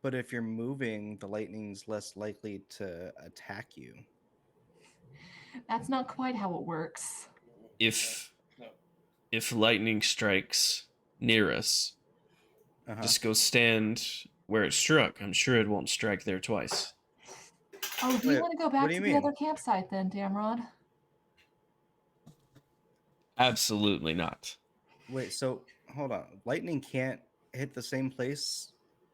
But if you're moving, the lightning's less likely to attack you. That's not quite how it works. If No. lightning strikes near us, Just go stand where it struck. I'm sure it won't strike there twice. Oh, do you Wait, want to go what back do to you the mean? other campsite then, Damrod? Absolutely not. Wait, so hold on. Lightning can't hit the same place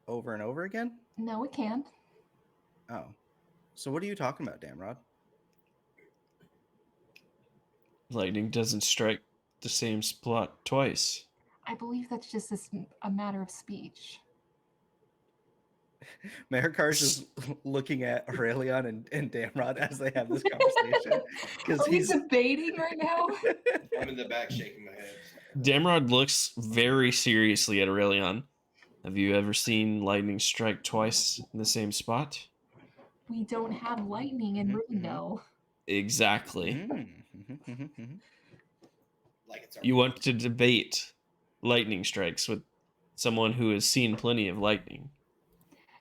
over and over again? No, it can. Oh. So what are you talking about, Damrod? Lightning doesn't strike the same spot twice. I believe that's just a matter of speech. Maracar's just looking at Aurelion and Damrod as they have this conversation. Because Are we debating right now? I'm in the back shaking my head. Damrod looks very seriously at Aurelion. Have you ever seen lightning strike twice in the same spot? We don't have lightning in Rivendell. Exactly. Like it's You want to debate lightning strikes with someone who has seen plenty of lightning.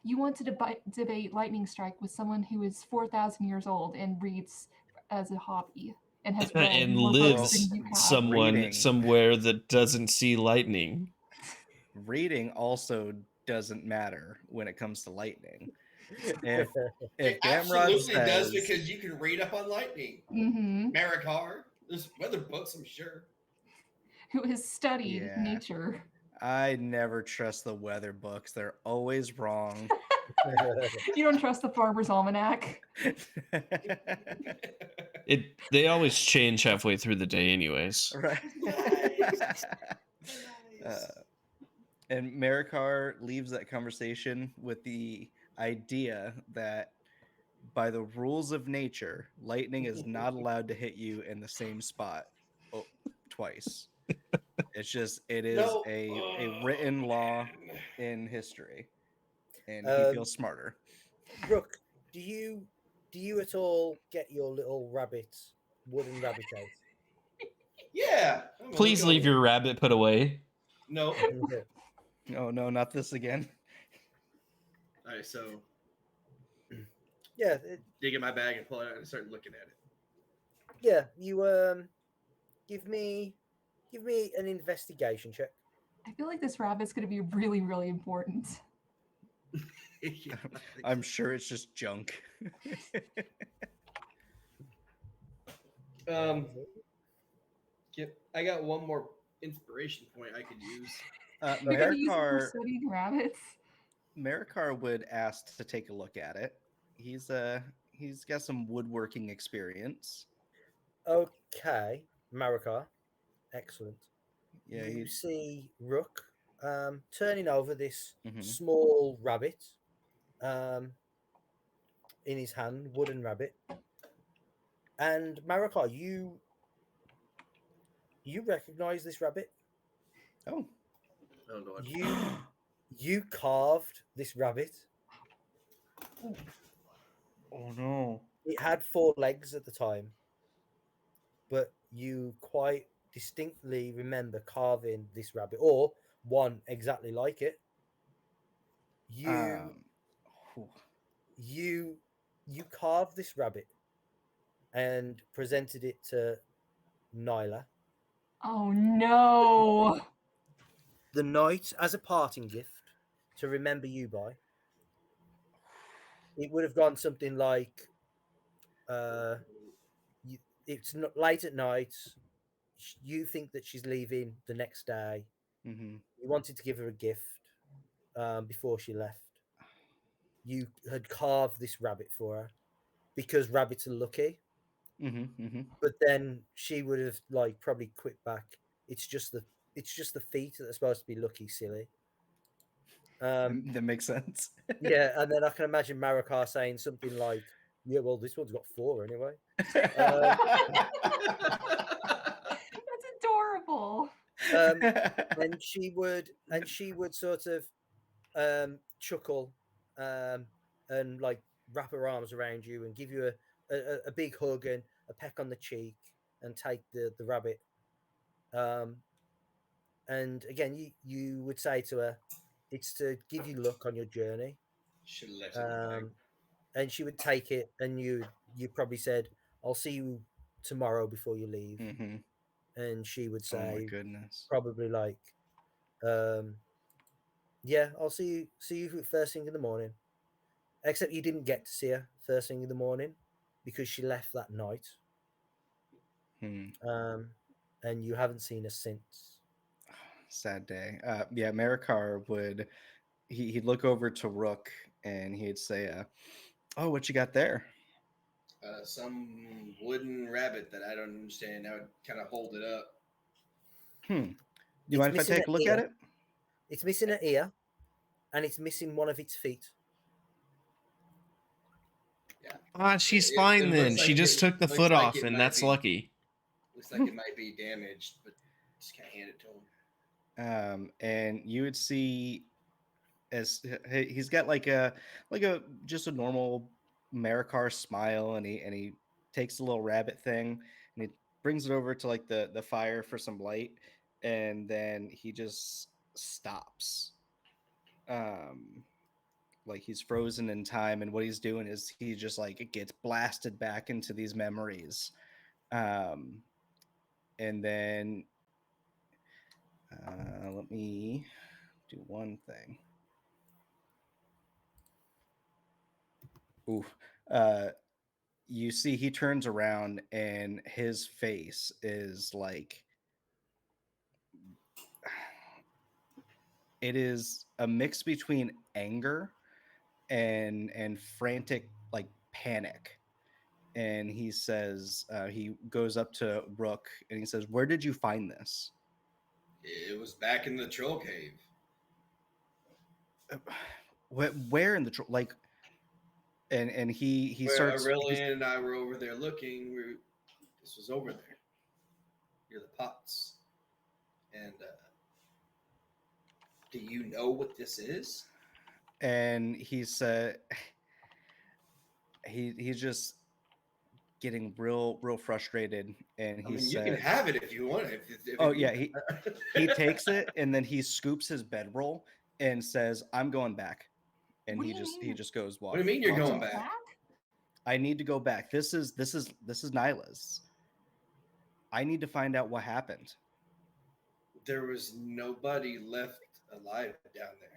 You want to debate lightning strike with someone who is 4,000 years old and reads as a hobby and has read And more lives books than you have. someone somewhere that doesn't see lightning. Reading also doesn't matter when it comes to lightning. If it Damrod absolutely does, says, because you can read up on lightning. Maracar, there's weather books, I'm sure. Who has studied nature. I never trust the weather books. They're always wrong. You don't trust the Farmer's Almanac? They always change halfway through the day anyways. Right. Nice. And Maracar leaves that conversation with the idea that by the rules of nature, lightning is not allowed to hit you in the same spot twice. It's just, it is a written law in history. And he feels smarter. Brooke, do you at all get your little wooden rabbit out? Yeah. Please leave your rabbit put away. No. Oh no, not this again. All right, so yeah, dig in my bag and pull it out and start looking at it. Yeah, you give me an investigation check. I feel like this rabbit's going to be really, really important. I'm sure it's just junk. I got one more inspiration point I could use. You're going to use it for studying rabbits? Maracar would ask to take a look at it. He's got some woodworking experience. Okay, Maracar, excellent. Yeah, you see Rook turning over this Mhm. small rabbit in his hand, wooden rabbit. And Maracar, you recognize this rabbit? Oh Lord. You carved this rabbit. Oh no. It had 4 legs at the time, but you quite distinctly remember carving this rabbit, or one exactly like it. You carved this rabbit and presented it to Nyla. Oh no! The night as a parting gift to remember you by. It would have gone something like, it's not late at night. You think that she's leaving the next day. Mm-hmm. You wanted to give her a gift before she left. You had carved this rabbit for her because rabbits are lucky. But then she would have probably quit back. It's just the feet that are supposed to be lucky, silly. That makes sense. Yeah, and then I can imagine Maracar saying something like, "Yeah, well, this one's got 4 anyway." That's adorable. And she would sort of chuckle and wrap her arms around you and give you a big hug and a peck on the cheek and take the rabbit. And again, you would say to her, it's to give you luck on your journey. Should have left it in the bag. And she would take it, and you probably said, "I'll see you tomorrow before you leave." Mm-hmm. And she would say, "Oh my goodness," probably Yeah, I'll see you first thing in the morning. Except you didn't get to see her first thing in the morning because she left that night. And you haven't seen her since. Sad day. Yeah, Maracar would he'd look over to Rook and he'd say, "Oh, what you got there?" Some wooden rabbit that I don't understand. I would kind of hold it up. Do you mind if I take a look at it? It's missing an ear, and it's missing one of its feet. Yeah. She's fine then. She just took the foot off, and that's lucky. Looks like it might be damaged, but just can't hand it to him. And you would see as he's got like a just a normal Maracar smile, and he takes the little rabbit thing and he brings it over to like the fire for some light, and then he just stops. Like he's frozen in time, and what he's doing is he just like it gets blasted back into these memories. And then let me do one thing. Ooh. You see he turns around and his face is like it is a mix between anger and frantic like panic. And he says he goes up to Rook and he says, "Where did you find this?" It was back in the troll cave. Where in the like? And he Where starts. Aurelian and I were over there looking. This was over there near the pots. And do you know what this is? And he's he's just getting real frustrated, and he you said, can have it if you want it. He takes it and then he scoops his bedroll and says, "I'm going back," and he just goes walk. What do you mean you're going back? I need to go back. This is Nyla's. I need to find out what happened. There was nobody left alive down there.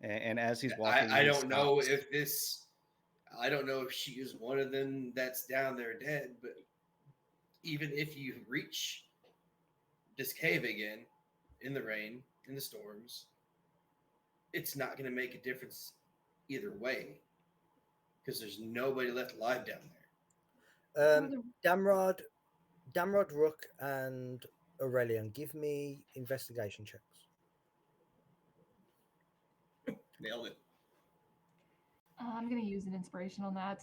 And as he's walking, I don't know if this. I don't know if she is one of them that's down there dead, but even if you reach this cave again in the rain, in the storms, it's not going to make a difference either way because there's nobody left alive down there. Damrod, Rook, and Aurelian, give me investigation checks. Nailed it. I'm going to use an inspiration on that.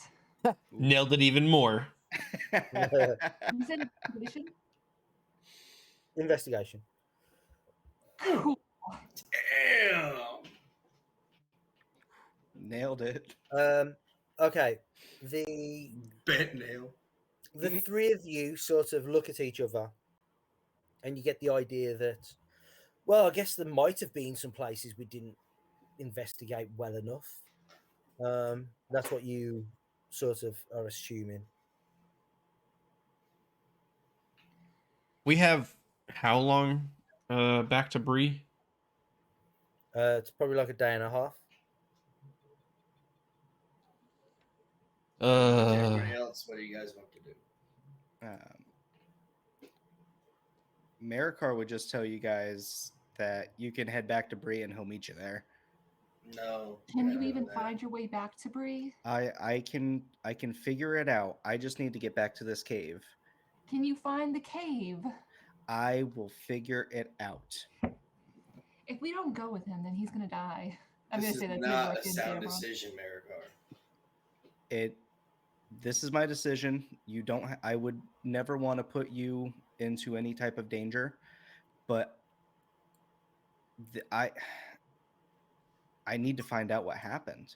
Nailed it even more. Investigation. Cool. Damn. Nailed it. Okay. The bent nail. The three of you sort of look at each other, and you get the idea that, well, I guess there might have been some places we didn't investigate well enough. That's what you sort of are assuming. We have how long back to Bree? It's probably like a day and a half. Everybody else, what do you guys want to do? Maracar would just tell you guys that you can head back to Bree and he'll meet you there. No. Can you even find your way back to Bree? I can figure it out. I just need to get back to this cave. Can you find the cave? I will figure it out. If we don't go with him, then he's gonna die. I'm This gonna say is that not a sound decision, Maracar. This is my decision. You don't. I would never want to put you into any type of danger, but I need to find out what happened.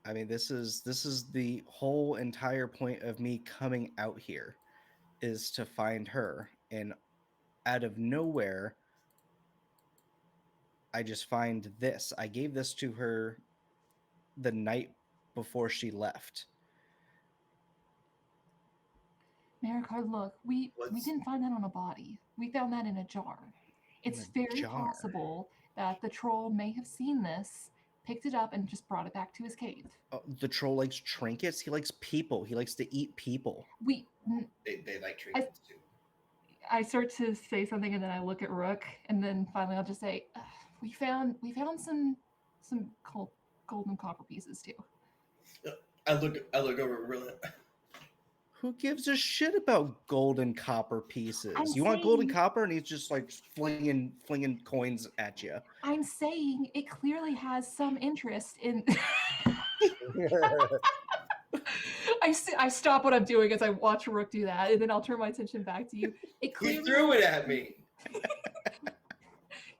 I mean, this is the whole entire point of me coming out here, is to find her. And out of nowhere, I just find this. I gave this to her the night before she left. Maracar, look, we didn't find that on a body. We found that in a jar. It's very possible that the troll may have seen this, picked it up, and just brought it back to his cave. Oh, the troll likes trinkets. He likes people. He likes to eat people. They like trinkets too. I start to say something, and then I look at Rook, and then finally I'll just say, "We found some gold and copper pieces too." I look over really. Who gives a shit about gold and copper pieces? You want gold and copper, and he's just like flinging coins at you. I'm saying it clearly has some interest in. I stop what I'm doing as I watch Rook do that, and then I'll turn my attention back to you. It clearly He threw it at me.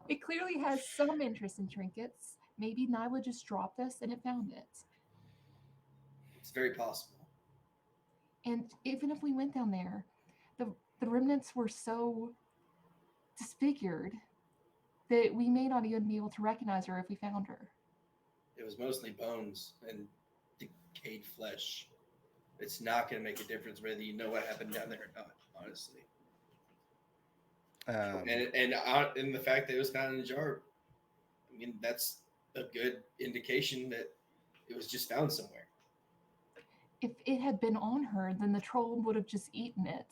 It clearly has some interest in trinkets. Maybe Nyla just dropped this and it found it. It's very possible. And even if we went down there, the remnants were so disfigured that we may not even be able to recognize her if we found her. It was mostly bones and decayed flesh. It's not going to make a difference whether you know what happened down there or not, honestly. And the fact that it was found in a jar, I mean, that's a good indication that it was just found somewhere. If it had been on her, then the troll would have just eaten it.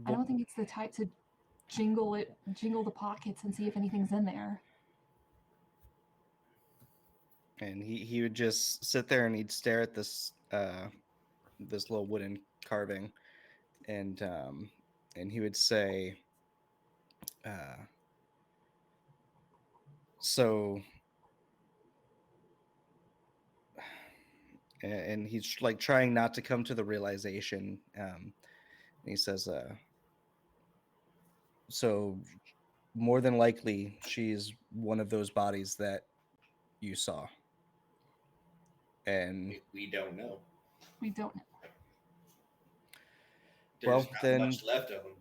I don't think it's the type to jingle the pockets and see if anything's in there. And he would just sit there and he'd stare at this this little wooden carving, and he would say, so, and he's like trying not to come to the realization. And he says, so more than likely she's one of those bodies that you saw. And we don't know. We don't know. There's not much left of them.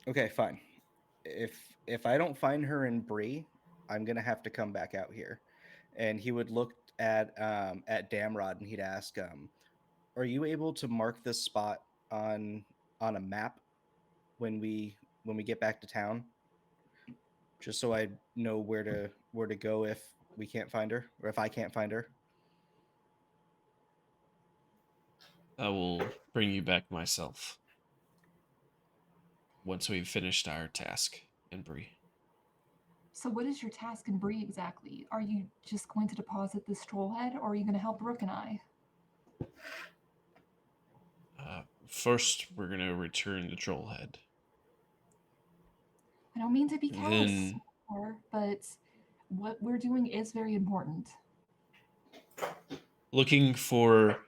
Okay, fine. If I don't find her in Bree, I'm gonna have to come back out here. And he would look at Damrod and he'd ask, are you able to mark this spot on a map when we get back to town? Just so I know where to go if we can't find her, or if I can't find her. I will bring you back myself once we've finished our task in Bree. So what is your task in Bree exactly? Are you just going to deposit this troll head, or are you going to help Rook and I? First, we're going to return the troll head. I don't mean to be callous, but what we're doing is very important. Looking for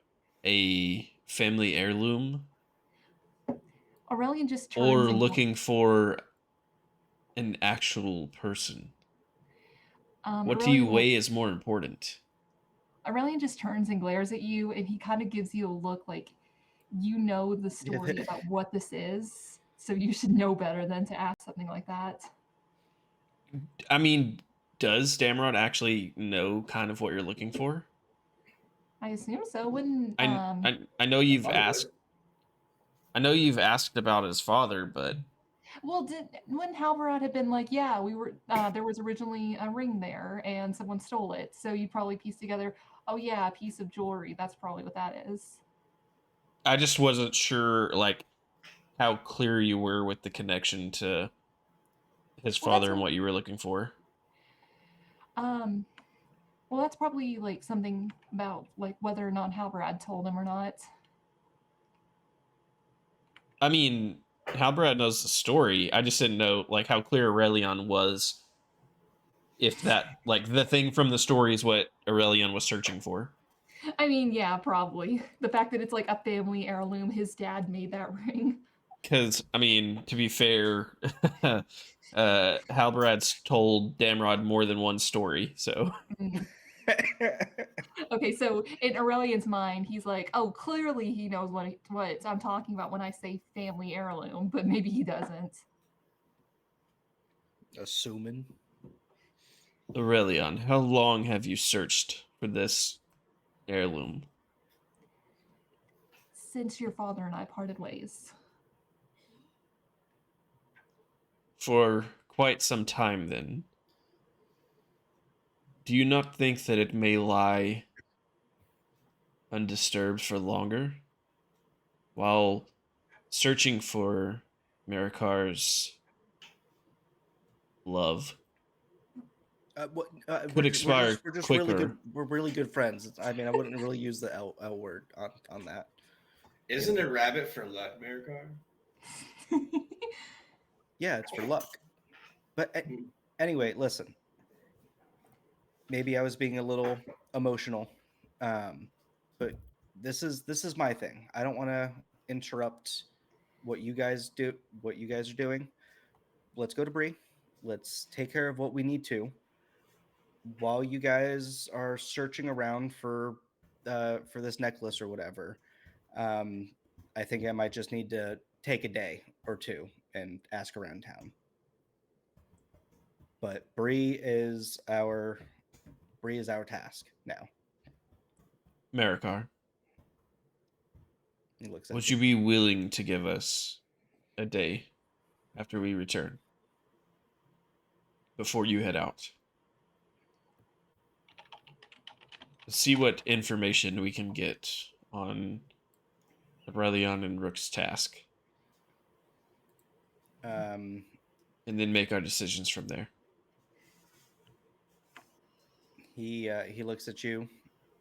a family heirloom? Aurelian just turns or looking for an actual person? What do you weigh as more important? Aurelian just turns and glares at you, and he kind of gives you a look like you know the story about what this is, so you should know better than to ask something like that. I mean, does Damrod actually know kind of what you're looking for? I assume so. When I know you've asked. I know you've asked about his father, but well, when Halberad had been like, yeah, we were there was originally a ring there, and someone stole it, so you probably pieced together, oh yeah, a piece of jewelry. That's probably what that is. I just wasn't sure, like, how clear you were with the connection to his father and what you were looking for. Well, that's probably like something about like whether or not Halberad told him or not. I mean, Halberad knows the story. I just didn't know like how clear Aurelion was. If that, like, the thing from the story is what Aurelion was searching for. I mean, yeah, probably. The fact that it's like a family heirloom, his dad made that ring. Because, I mean, to be fair, Halberad's told Damrod more than one story, so... Okay, so in Aurelian's mind, he's like, oh, clearly he knows what I'm talking about when I say family heirloom, but maybe he doesn't. Assuming. Aurelion, how long have you searched for this heirloom? Since your father and I parted ways. for quite some time then, do you not think that it may lie undisturbed for longer while searching for Maracar's love could expire we're just really quicker? good. We're really good friends. I mean, I wouldn't really use the L word on that. Isn't a rabbit for luck, Maracar? Yeah, it's for luck. But anyway, listen. Maybe I was being a little emotional, but this is my thing. I don't want to interrupt what you guys do. What you guys are doing. Let's go to Bree. Let's take care of what we need to. While you guys are searching around for this necklace or whatever, I think I might just need to take a day or two and ask around town. But Bree is our task now. Maracar, He looks at would you be willing to give us a day after we return before you head out? See what information we can get on Aurelion and Rook's task, and then make our decisions from there. He looks at you,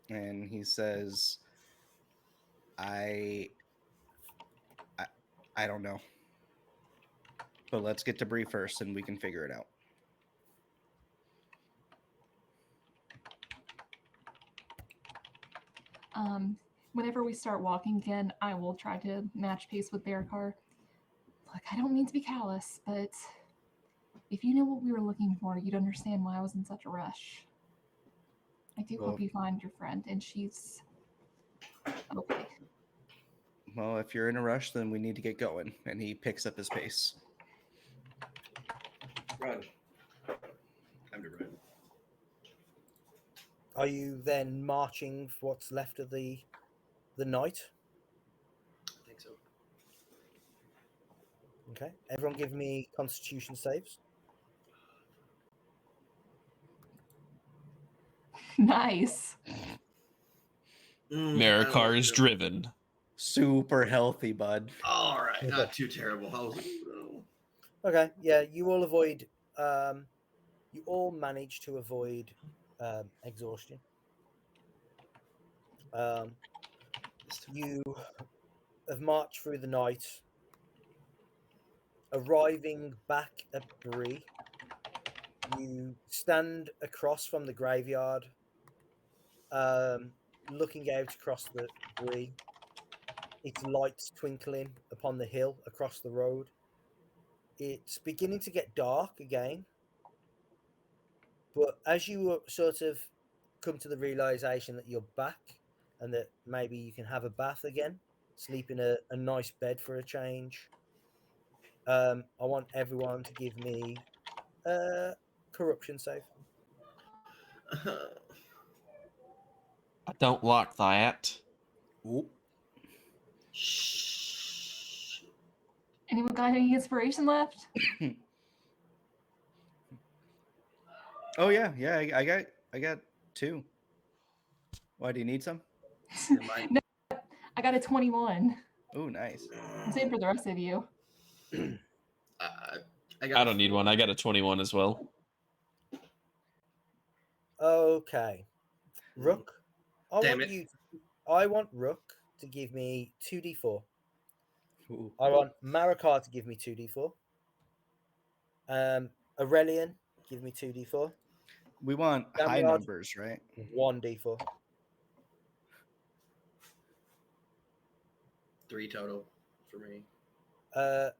and he says, "I don't know, but let's get to Bree first, and we can figure it out." Whenever we start walking again, I will try to match pace with Maracar. Look, I don't mean to be callous, but if you knew what we were looking for, you'd understand why I was in such a rush. I do hope you find your friend, and she's okay. Well, if you're in a rush, then we need to get going. And he picks up his pace. Run. Time to run. Are you then marching for what's left of the night? I think so. Okay. Everyone give me Constitution saves. Nice. Maracar is driven. Super healthy, bud. All right, not too terrible. I was like, no. Okay, yeah, you all avoid. You all manage to avoid exhaustion. You have marched through the night, arriving back at Bree. You stand across from the graveyard, looking out across the Bree. Its lights twinkling upon the hill across the road. It's beginning to get dark again. But as you sort of come to the realization that you're back and that maybe you can have a bath again, sleep in a nice bed for a change, I want everyone to give me a corruption save. I don't like that. Ooh. Anyone got any inspiration left? Oh yeah. I got 2. Why, do you need some? No, I got a 21. Oh, nice. Same for the rest of you. I don't need one. I got a 21 as well. Okay. Rook. Damn it. I want Rook to give me 2d4. Ooh. I want Maracar to give me 2d4. Aurelion, give me 2d4. We want high Damrod, numbers, right? 1d4. 3 total for me.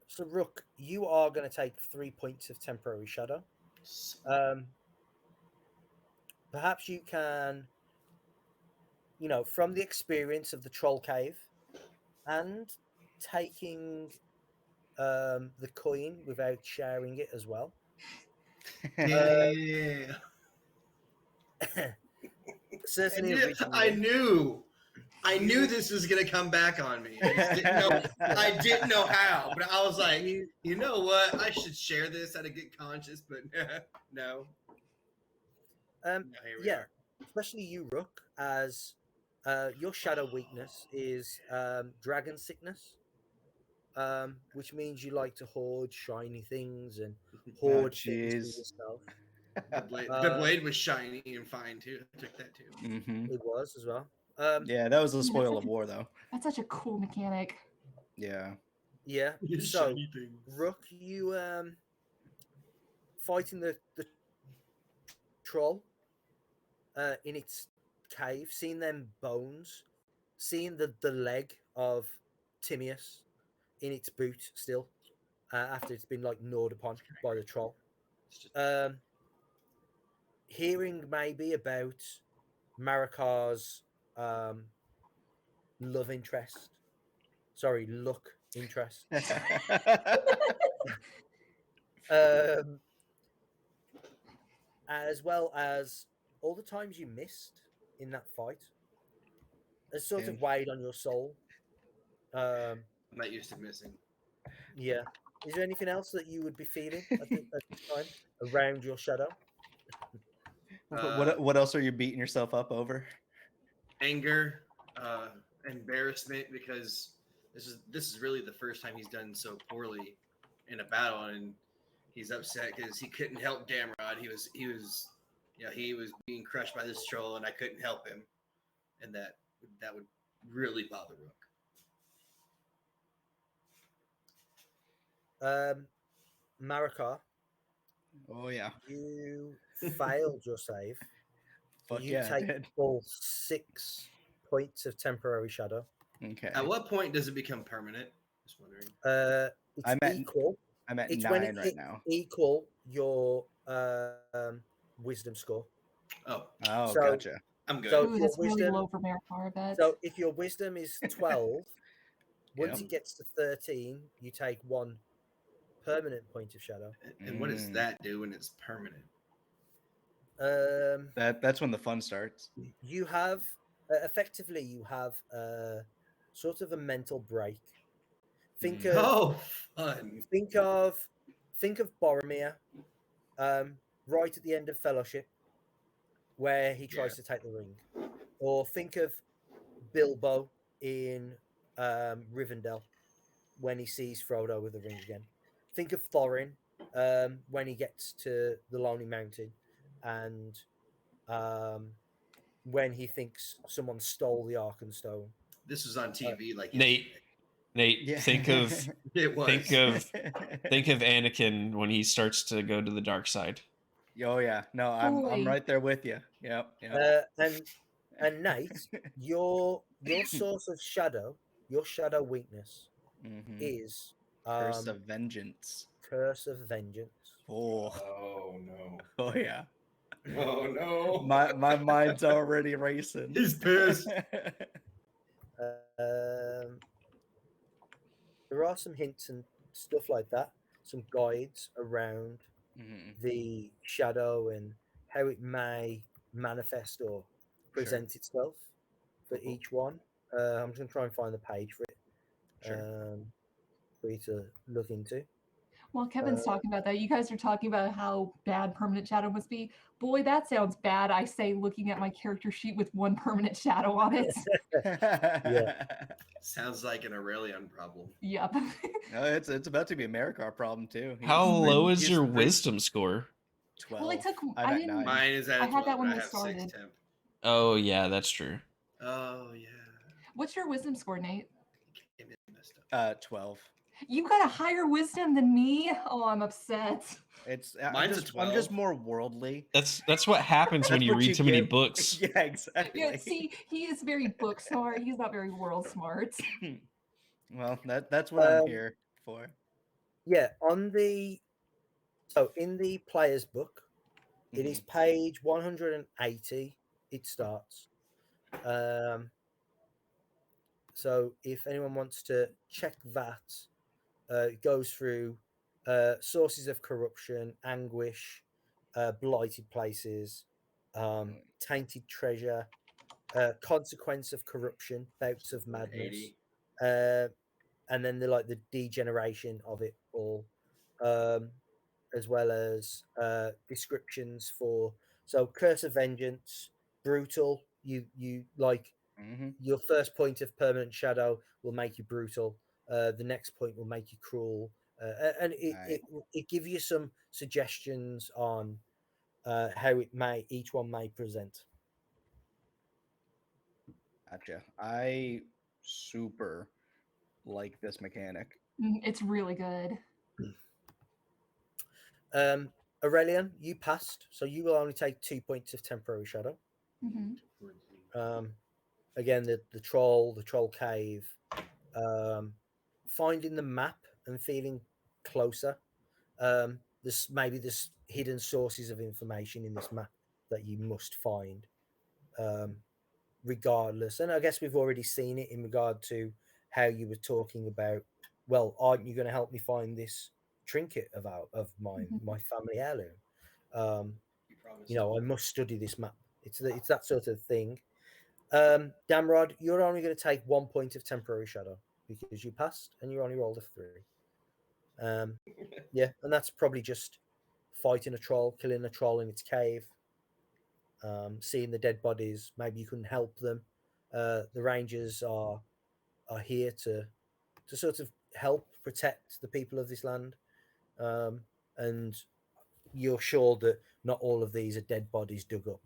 So Rook, you are going to take 3 points of temporary shadow. Perhaps you can, from the experience of the troll cave and taking the coin without sharing it as well. Yeah. Certainly, I knew. I knew this was gonna come back on me. I just didn't know. I didn't know how, but I was like, you know what? I should share this out of good conscience, but no. Here we Yeah, are. especially you, Rook, as your shadow weakness is dragon sickness, which means you like to hoard shiny things and hoard things for jeez. yourself. The blade was shiny and fine too. I took that too. Mm-hmm. It was as well. Yeah, that was the That's spoil such of war, though. That's such a cool mechanic. Yeah. Yeah. So, Rook, you fighting the troll in its cave, seeing them bones, seeing the leg of Timaeus in its boot still, after it's been like gnawed upon by the troll. Hearing maybe about Maracar's love interest. Sorry, look interest. As well as all the times you missed in that fight, has sort of weighed on your soul. I'm not used to missing. Yeah. Is there anything else that you would be feeling at this time around your shadow? What else are you beating yourself up over? Anger, embarrassment, because this is really the first time he's done so poorly in a battle, and he's upset because he couldn't help Damrod. He was being crushed by this troll, and I couldn't help him, and that would really bother Rook. Maracar, Oh yeah. you failed your save. Fuck You yeah, I take did. all 6 points of temporary shadow. Okay. At what point does it become permanent? Just wondering. It's I'm at equal. I'm at It's 9 when it right now. equal your wisdom score. Oh, Oh, So- gotcha. I'm good. So Ooh, your that's really wisdom- low for Maracar, I bet. So if your wisdom is 12, once Yep. it gets to 13, you take 1 permanent point of shadow. And what does Mm. that do when it's permanent? That's when the fun starts. You have effectively you have sort of a mental break. Think of Oh, fun. think of Boromir, right at the end of Fellowship, where he tries to take the ring, or think of Bilbo in Rivendell when he sees Frodo with the ring again. Think of Thorin when he gets to the Lonely Mountain, and when he thinks someone stole the Arkenstone. This was on TV like Nate, Yeah. think of it was. think of Anakin when he starts to go to the dark side. Oh yeah. No, I'm Boy. right there with you. Yep. And Nate, your source of shadow, your shadow weakness Mhm. is Curse of vengeance. Curse of Vengeance. Oh. Oh no. Oh yeah. Oh no. My mind's already racing. He's pissed. There are some hints and stuff like that, some guides around Mhm. the shadow and how it may manifest or present itself for Cool. each one. I'm just going to try and find the page for it Sure. for you to look into. While Kevin's talking about that, you guys are talking about how bad permanent shadow must be. Boy, that sounds bad, I say, looking at my character sheet with 1 permanent shadow on it. Sounds like an Aurelian problem. Yep. No, it's about to be a Maracar problem too. How He's low pretty- is he's your pretty- wisdom score? 12. Well, I took- I'm I at didn't- 9. Mine is at I had that 12, when and I we have started. 6 temp. Oh yeah, that's true. Oh yeah. What's your wisdom score, Nate? Came in messed up. 12. You got a higher wisdom than me? Oh, I'm upset. It's Mine's a I'm just 12. more worldly. That's what happens when That's you what read too many get- books. Yeah, exactly. Yeah, see, he is very book smart. He's not very world smart. Well, that's what I'm here for. Yeah, in the player's book, it is page 180. It starts. So if anyone wants to check that, it goes through sources of corruption, anguish, blighted places, tainted treasure, consequence of corruption, bouts of madness, 180. and then the degeneration of it all, as well as descriptions for curse of vengeance, brutal. You like your first point of permanent shadow will make you brutal. The next point will make you cruel, and it give you some suggestions on how each one may present. Gotcha. I super like this mechanic. It's really good. Aurelian, you passed, so you will only take 2 points of temporary shadow. Again, the troll cave, finding the map and feeling closer. There's hidden sources of information in this map that you must find, regardless. And I guess we've already seen it in regard to how you were talking about, well, aren't you going to help me find this trinket of mine, my family heirloom? I must study this map. It's that sort of thing. Damrod, you're only going to take 1 point of temporary shadow because you passed and you only rolled a 3. Yeah, and that's probably just fighting a troll, killing a troll in its cave, seeing the dead bodies. Maybe you can help them. The rangers are here to sort of help protect the people of this land, and you're sure that not all of these are dead bodies dug up.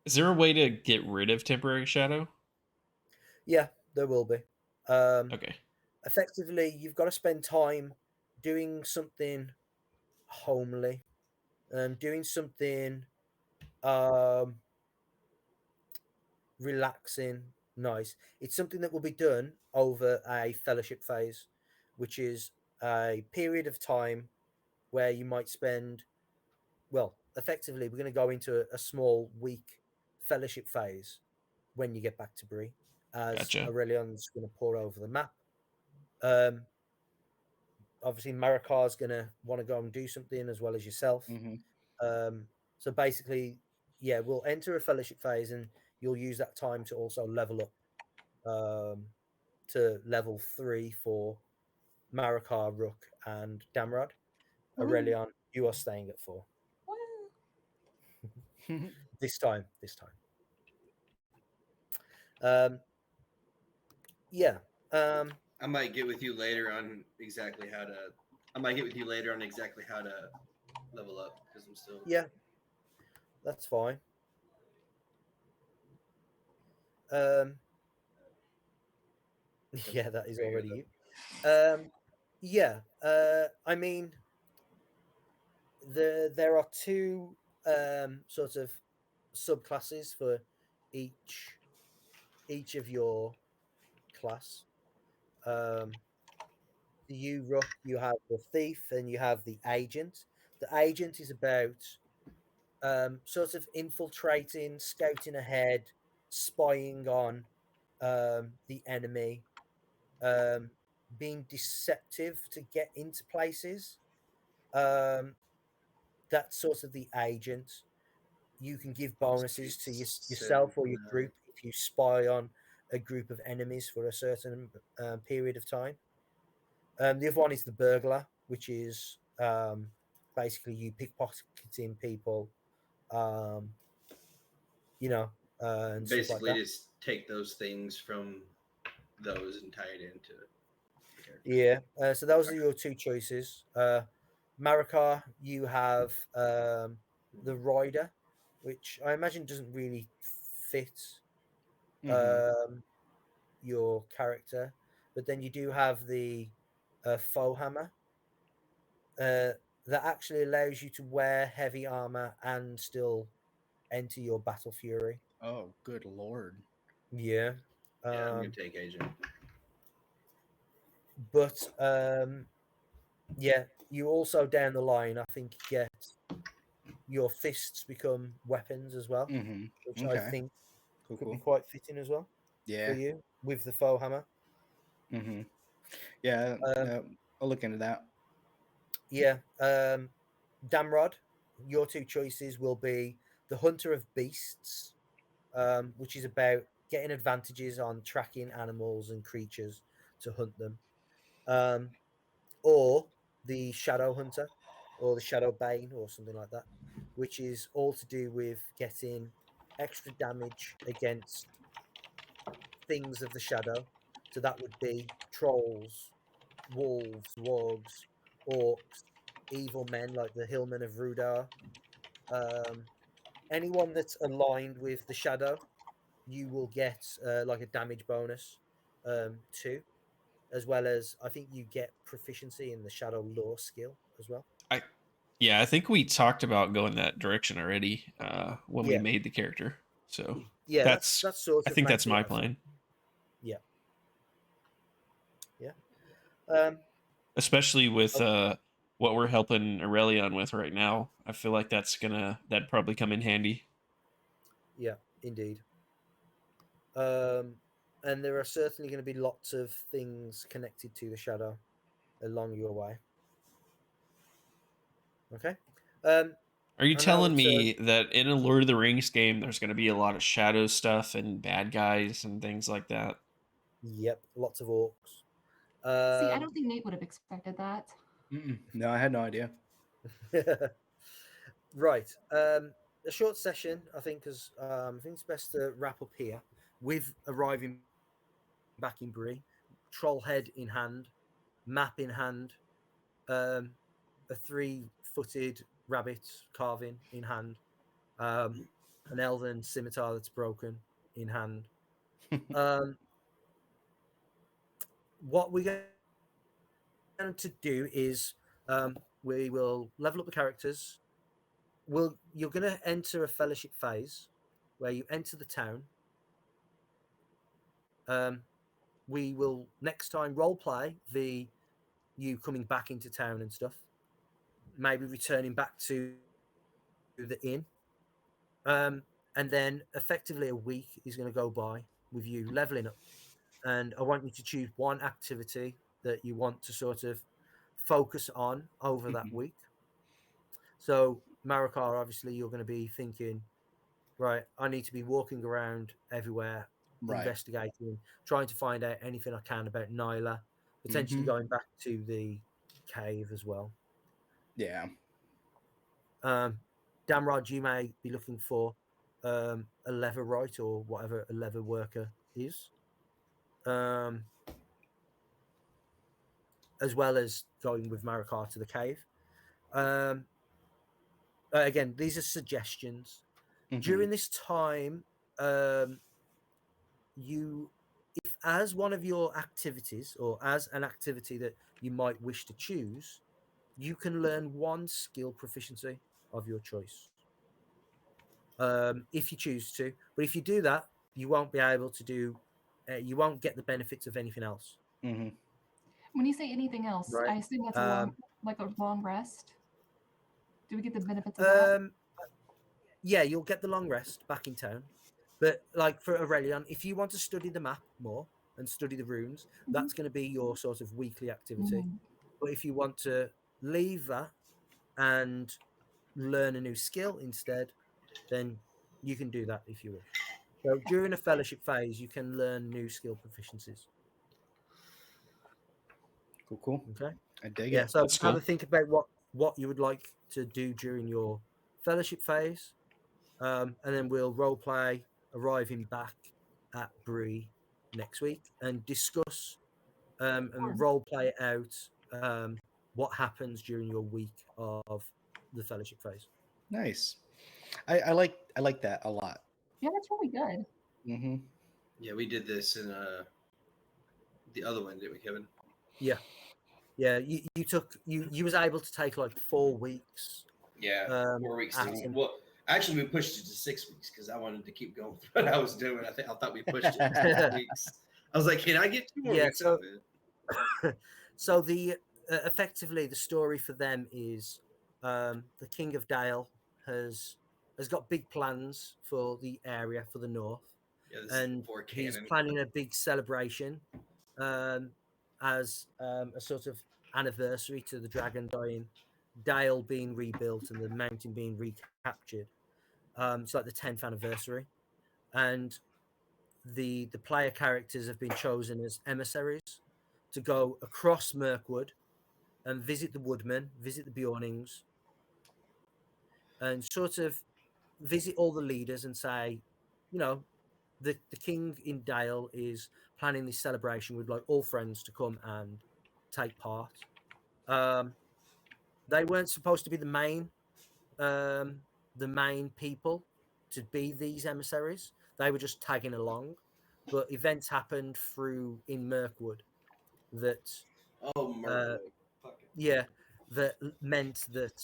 Is there a way to get rid of temporary shadow? Yeah, there will be. Okay. Effectively, you've got to spend time doing something homely, doing something relaxing, nice. It's something that will be done over a fellowship phase, which is a period of time where you might spend, well, effectively, we're going to go into a small week fellowship phase when you get back to Bree, as Gotcha. Aurelion's going to pour over the map. Obviously, Maracar's going to want to go and do something as well as yourself. So basically, yeah, we'll enter a fellowship phase and you'll use that time to also level up to level 3 for Maracar, Rook, and Damrod. Aurelion, you are staying at 4. This time. Yeah. I might get with you later on exactly how to. I might get with you later on exactly how to level up because I'm still. Yeah, that's fine. Yeah, that is already you. Yeah. I mean, there are 2 sort of subclasses for each of your class. You, Rook, you have the thief and you have the agent. The agent is about sort of infiltrating, scouting ahead, spying on the enemy, being deceptive to get into places. That's sort of the agent. You can give bonuses to yourself or your group if you spy on a group of enemies for a certain period of time. The other one is the burglar, which is basically you pickpocketing people, and basically stuff like that. just take those things from those and tie it into. Yeah. So those are your 2 choices. Maracar, you have the rider, which I imagine doesn't really fit your character, but then you do have the faux hammer that actually allows you to wear heavy armor and still enter your battle fury. Oh, good lord! Yeah. Yeah, I'm gonna take agent. But yeah, you also down the line, I think, get your fists become weapons as well, which I think could be quite fitting as well for you with the faux hammer. Yeah, I'll look into that. Yeah. Damrod, your 2 choices will be the Hunter of Beasts, which is about getting advantages on tracking animals and creatures to hunt them, or the Shadow Hunter, or the Shadow Bane, or something like that, which is all to do with getting extra damage against things of the shadow. So that would be trolls, wolves, wargs, orcs, evil men like the Hillmen of Rudar. Um, anyone that's aligned with the shadow, you will get like a damage bonus too, as well as I think you get proficiency in the shadow lore skill as well. I Yeah, I think we talked about going that direction already when we Yeah, made the character. So yeah, that's that's sort I of think that's makes a my lot of sense. plan. Yeah, yeah. Um, Especially with oh, what we're helping Aurelion with right now. I feel like that'd probably come in handy. yeah, indeed. Um, and there are certainly going to be lots of things connected to the shadow along your way. Okay. Um, Are you I know telling it's a me that in a Lord of the Rings game there's going to be a lot of shadow stuff and bad guys and things like that? yep, lots of orcs. See, I don't think Nate would have expected that. No, I had no idea. Right. A short session, I think, because I think it's best to wrap up here with arriving back in Bree, troll head in hand, map in hand, um, a 3-footed rabbit carving in hand, an elven scimitar that's broken in hand. What we're going to do is we will level up the characters. You're going to enter a fellowship phase where you enter the town. Um, we will next time role play you coming back into town and stuff. Maybe returning back to the inn. And then effectively a week is going to go by with you leveling up. And I want you to choose one activity that you want to sort of focus on over that week. So, Maracar, obviously, you're going to be thinking, right, I need to be walking around everywhere, Right. investigating, trying to find out anything I can about Nyla, potentially going back to the cave as well. Yeah. Damrod, you may be looking for a leather right or whatever a leather worker is, as well as going with Maracar to the cave. Again, these are suggestions. During this time, you, if as one of your activities or as an activity that you might wish to choose, you can learn one skill proficiency of your choice. If you choose to, but if you do that, you won't be able to do. You won't get the benefits of anything else. When you say anything else, Right. I assume that's a long rest. Do we get the benefits of that? Yeah, you'll get the long rest back in town. But like for Aurelion, if you want to study the map more and study the runes, that's going to be your sort of weekly activity. But if you want to leave that and learn a new skill instead, then you can do that if you wish. So during a fellowship phase, you can learn new skill proficiencies. Cool. Okay. I dig Yeah. it. So That's have cool. a think about what you would like to do during your fellowship phase, and then we'll role play arriving back at Bree next week and discuss and role play out what happens during your week of the fellowship phase. Nice. I like that a lot. Yeah, that's really good. Yeah, we did this in the other one, didn't we, Kevin? Yeah. Yeah, you took you was able to take like 4 weeks. Yeah, 4 weeks. At him. Well, actually, we pushed it to 6 weeks because I wanted to keep going with what I was doing. I thought we pushed it to 6 weeks. I was like, can I get 2 more weeks out of it? So the effectively the story for them is the King of Dale has got big plans for the area for the north, and he's planning a big celebration as a sort of anniversary to the dragon dying, Dale being rebuilt, and the mountain being recaptured. It's like the 10th anniversary, and the player characters have been chosen as emissaries to go across Mirkwood and visit the Woodmen, visit the Bjornings, and sort of visit all the leaders and say, you know, the king in Dale is planning this celebration with like all friends to come and take part. They weren't supposed to be the main people to be these emissaries. They were just tagging along, but events happened through in Mirkwood that Oh, murder! yeah, that meant that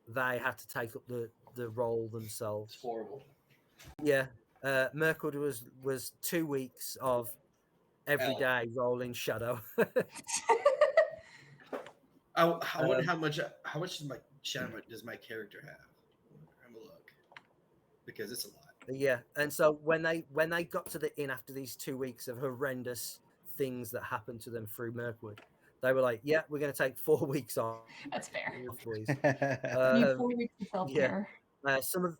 they had to take up the role themselves. It's horrible. Yeah, Mirkwood was 2 weeks of every day rolling shadow. I wonder how much shadow does my character have? I'm gonna look because it's a lot. Yeah, and so when they got to the inn after these 2 weeks of horrendous things that happened to them through Mirkwood, they were like, "Yeah, we're going to take 4 weeks off." That's fair. Boys. You need 4 weeks of self-care. Some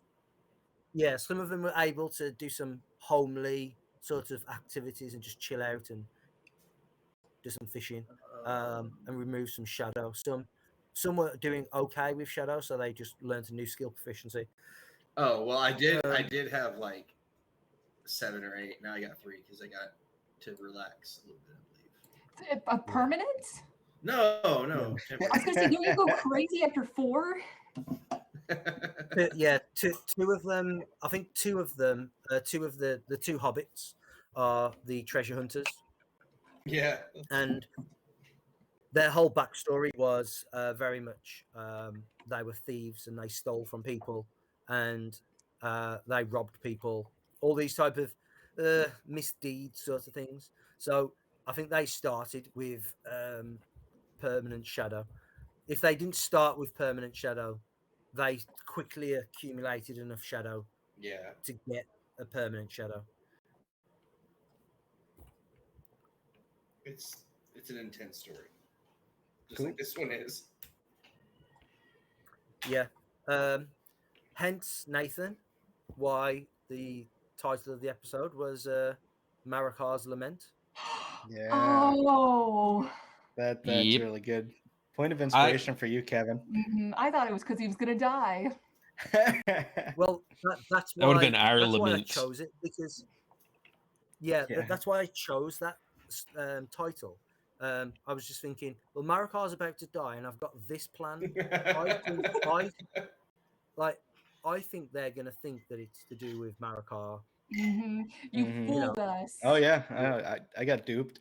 of them were able to do some homely sort of activities and just chill out and do some fishing and remove some shadow. Some were doing okay with shadow, so they just learned a new skill proficiency. Oh well, I did have like 7 or 8. Now I got 3 because I got to relax a little bit, I believe. A permanent? No. I was gonna say, don't you go crazy after 4? Yeah, two of them. I think two of them. Two of the 2 hobbits are the treasure hunters. Yeah, and their whole backstory was very much they were thieves and they stole from people and they robbed people. All these type of misdeeds, sort of things. So I think they started with permanent shadow. If they didn't start with permanent shadow, they quickly accumulated enough shadow to get a permanent shadow. It's an intense story, just like this one is. Yeah. Hence, Nathan, why the title of the episode was Maracar's Lament. Yeah. Oh. That's Yep. really good. Point of inspiration for you, Kevin. I thought it was because he was gonna die. Well, that's That would why have been our that's why I lament. chose it because Yeah. that's why I chose that title. I was just thinking, well, Maracar's about to die, and I've got this plan. I think they're gonna think that it's to do with Maracar. You fooled us. Oh yeah, I got duped.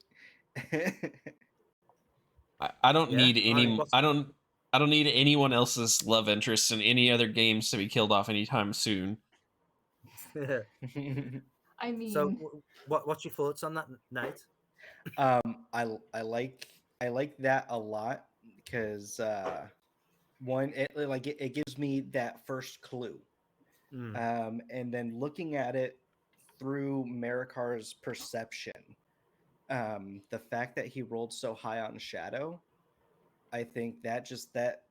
I don't Yeah, need I any. mean, I don't need anyone else's love interest in any other games to be killed off anytime soon. I mean, so what's your thoughts on that, Nate? I like that a lot because one, it gives me that first clue. And then looking at it through Marikar's perception, the fact that he rolled so high on shadow, I think that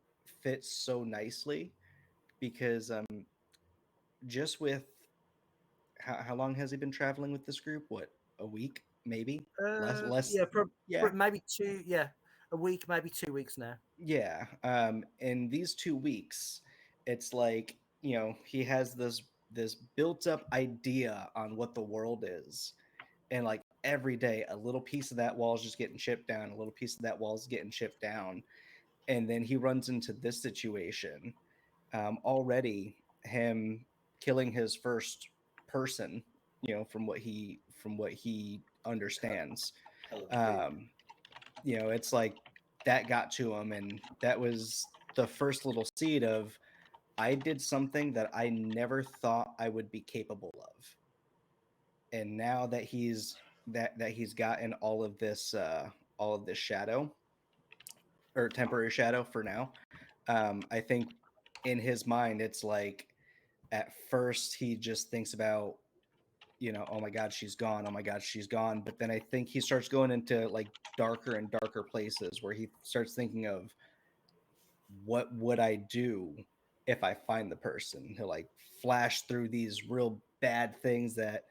fits so nicely because just with how long has he been traveling with this group? What, a week, maybe? Less. Yeah, maybe 2. Yeah, a week, maybe 2 weeks now. Yeah. In these 2 weeks, it's like, he has this built up idea on what the world is, and like every day a little piece of that wall is just getting chipped down, a little piece of that wall is getting chipped down, and then he runs into this situation. Already him killing his first person, from what he understands. It's like that got to him, and that was the first little seed of, I did something that I never thought I would be capable of. And now that he's gotten all of this shadow, or temporary shadow for now, I think in his mind it's like, at first he just thinks about, oh my god, she's gone, oh my god, she's gone, but then I think he starts going into like darker and darker places where he starts thinking of, what would I do if I find the person. He'll like flash through these real bad things that,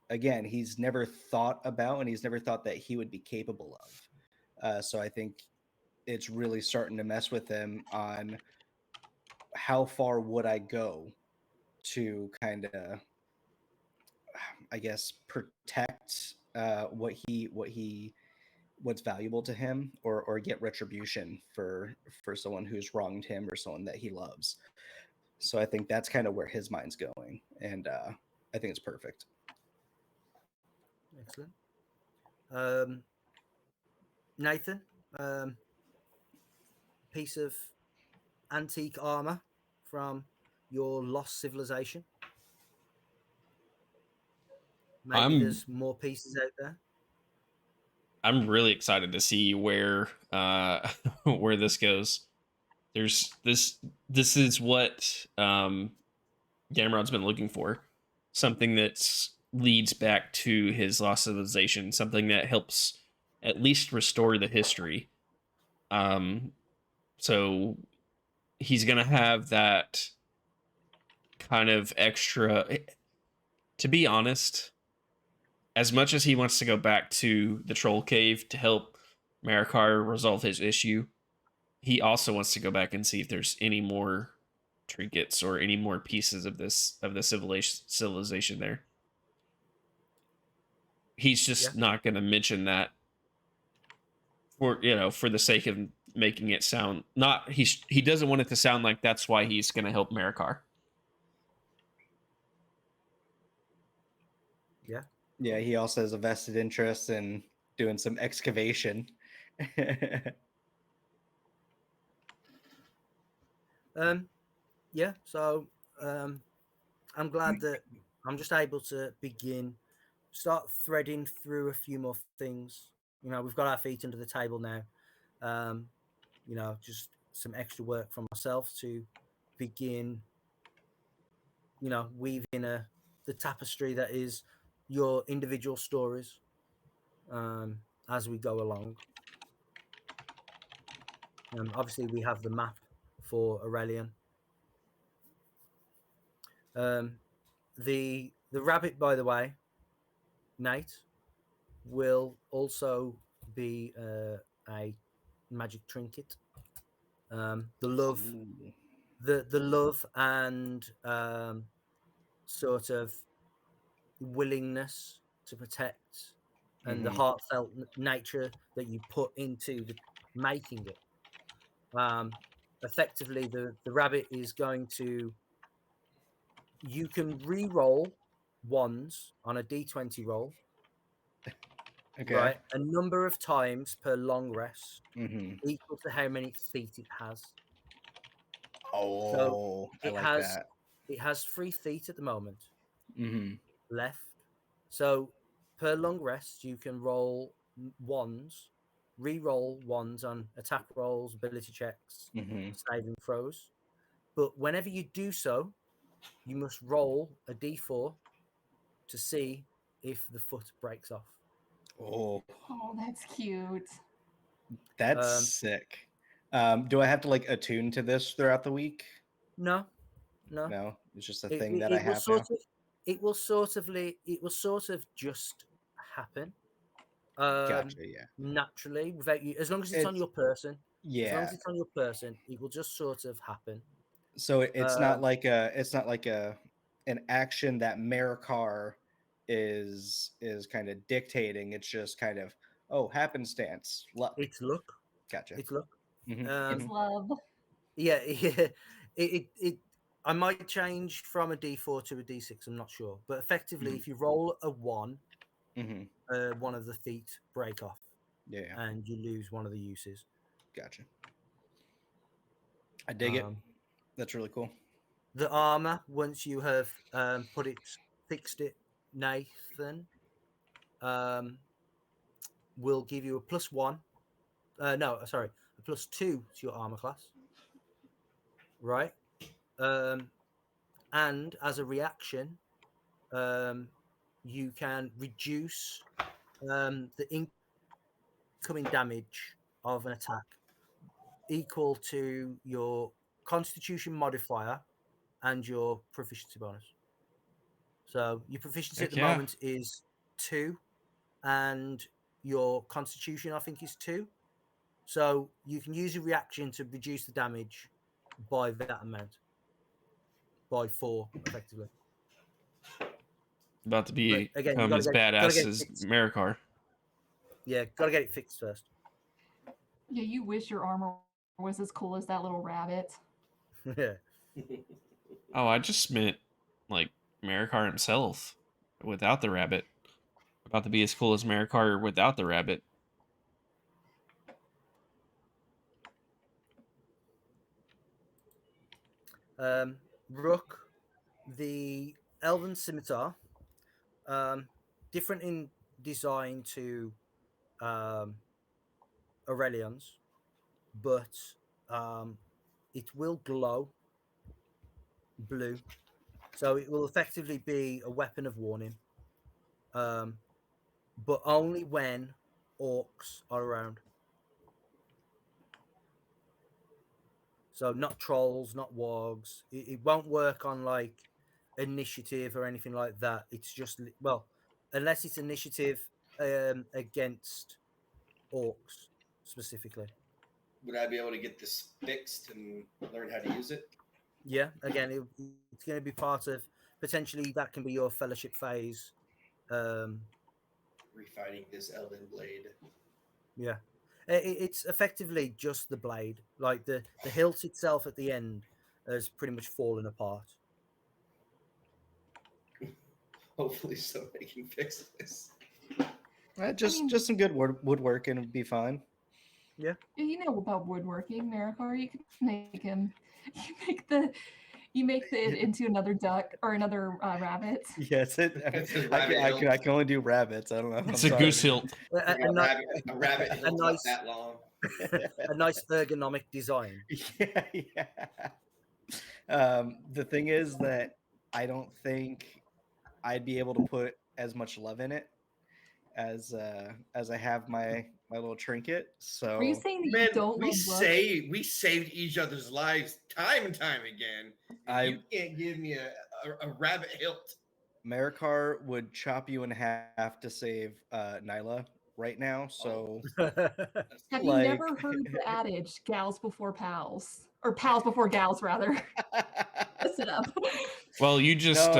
again, he's never thought about and he's never thought that he would be capable of. So I think it's really starting to mess with him on how far would I go to kind of, I guess, protect what's valuable to him, or get retribution for someone who's wronged him or someone that he loves. So I think that's kind of where his mind's going, and I think it's perfect. Excellent. Nathan, piece of antique armor from your lost civilization. Maybe there's more pieces out there. I'm really excited to see where where this goes. There's this is what Gamrod's been looking for. Something that leads back to his lost civilization, something that helps at least restore the history. So he's gonna have that kind of extra. To be honest, as much as he wants to go back to the troll cave to help Maracar resolve his issue, he also wants to go back and see if there's any more trinkets or any more pieces of the civilization there. He's just not going to mention that for the sake of making it sound not he doesn't want it to sound like that's why he's going to help Maracar. Yeah, he also has a vested interest in doing some excavation. So I'm glad that I'm just able to start threading through a few more things. We've got our feet under the table now. Just some extra work from myself to begin, weaving the tapestry that is your individual stories as we go along. Obviously, we have the map for Aurelian. The rabbit, by the way, Nate, will also be a magic trinket. The love, the love and sort of willingness to protect, and the heartfelt nature that you put into making it. Effectively, the rabbit is going to. You can re-roll ones on a d20 roll. Okay. Right, a number of times per long rest, equal to how many feet it has. Oh, so I like that. It has 3 feet at the moment left. So per long rest, you can roll ones, re-roll ones on attack rolls, ability checks, saving throws. But whenever you do so, you must roll a d4 to see if the foot breaks off. Oh, that's cute. That's sick. Do I have to like attune to this throughout the week? No. It's just a thing that I have now. It will sort of just happen. Gotcha. Yeah. Naturally, without you, as long as it's on your person. Yeah. As long as it's on your person, it will just sort of happen. So it's not like an action that Maracar is kind of dictating. It's just kind of happenstance, luck. It's luck. Gotcha. It's luck. It's love. Yeah. It I might change from a D4 to a D6. I'm not sure, but effectively, if you roll a 1, one of the feet break off. Yeah. And you lose one of the uses. Gotcha. I dig it. That's really cool. The armor, once you have fixed it, Nathan, will give you a +1. A +2 to your armor class. Right. And as a reaction, you can reduce the incoming damage of an attack equal to your Constitution modifier and your proficiency bonus. So your proficiency at the moment is 2, and your Constitution, I think, is 2. So you can use a reaction to reduce the damage by that amount, by 4, effectively. About to be again, as badass as Maracar. Yeah, gotta get it fixed first. Yeah, you wish your armor was as cool as that little rabbit. Yeah. Oh, I just meant like Maracar himself without the rabbit. About to be as cool as Maracar without the rabbit. Rook, the Elven Scimitar, different in design to Aurelion's, but it will glow blue, so it will effectively be a weapon of warning, but only when orcs are around. So not trolls, not wargs. It won't work on like initiative or anything like that. It's just, well, unless it's initiative against orcs specifically. Would I be able to get this fixed and learn how to use it? Yeah, again, it's going to be part of, potentially that can be your fellowship phase. Refining this elven blade. Yeah, it's effectively just the blade. Like the hilt itself at the end has pretty much fallen apart. Hopefully somebody can fix this. Just some good woodworking would be fine. Yeah. You know about woodworking, Maracar. You can make him. You make it into another duck or another rabbit. Yes, I can only do rabbits. I don't know. It's a goose hilt. A rabbit hilt not that long. A nice ergonomic design. Yeah. The thing is that I don't think I'd be able to put as much love in it as I have my little trinket. So are you saying that you don't we saved each other's lives time and time again. You can't give me a rabbit hilt. Maracar would chop you in half to save Nyla right now. So have you never heard the adage "gals before pals" or "pals before gals"? Rather, listen up. Well, you just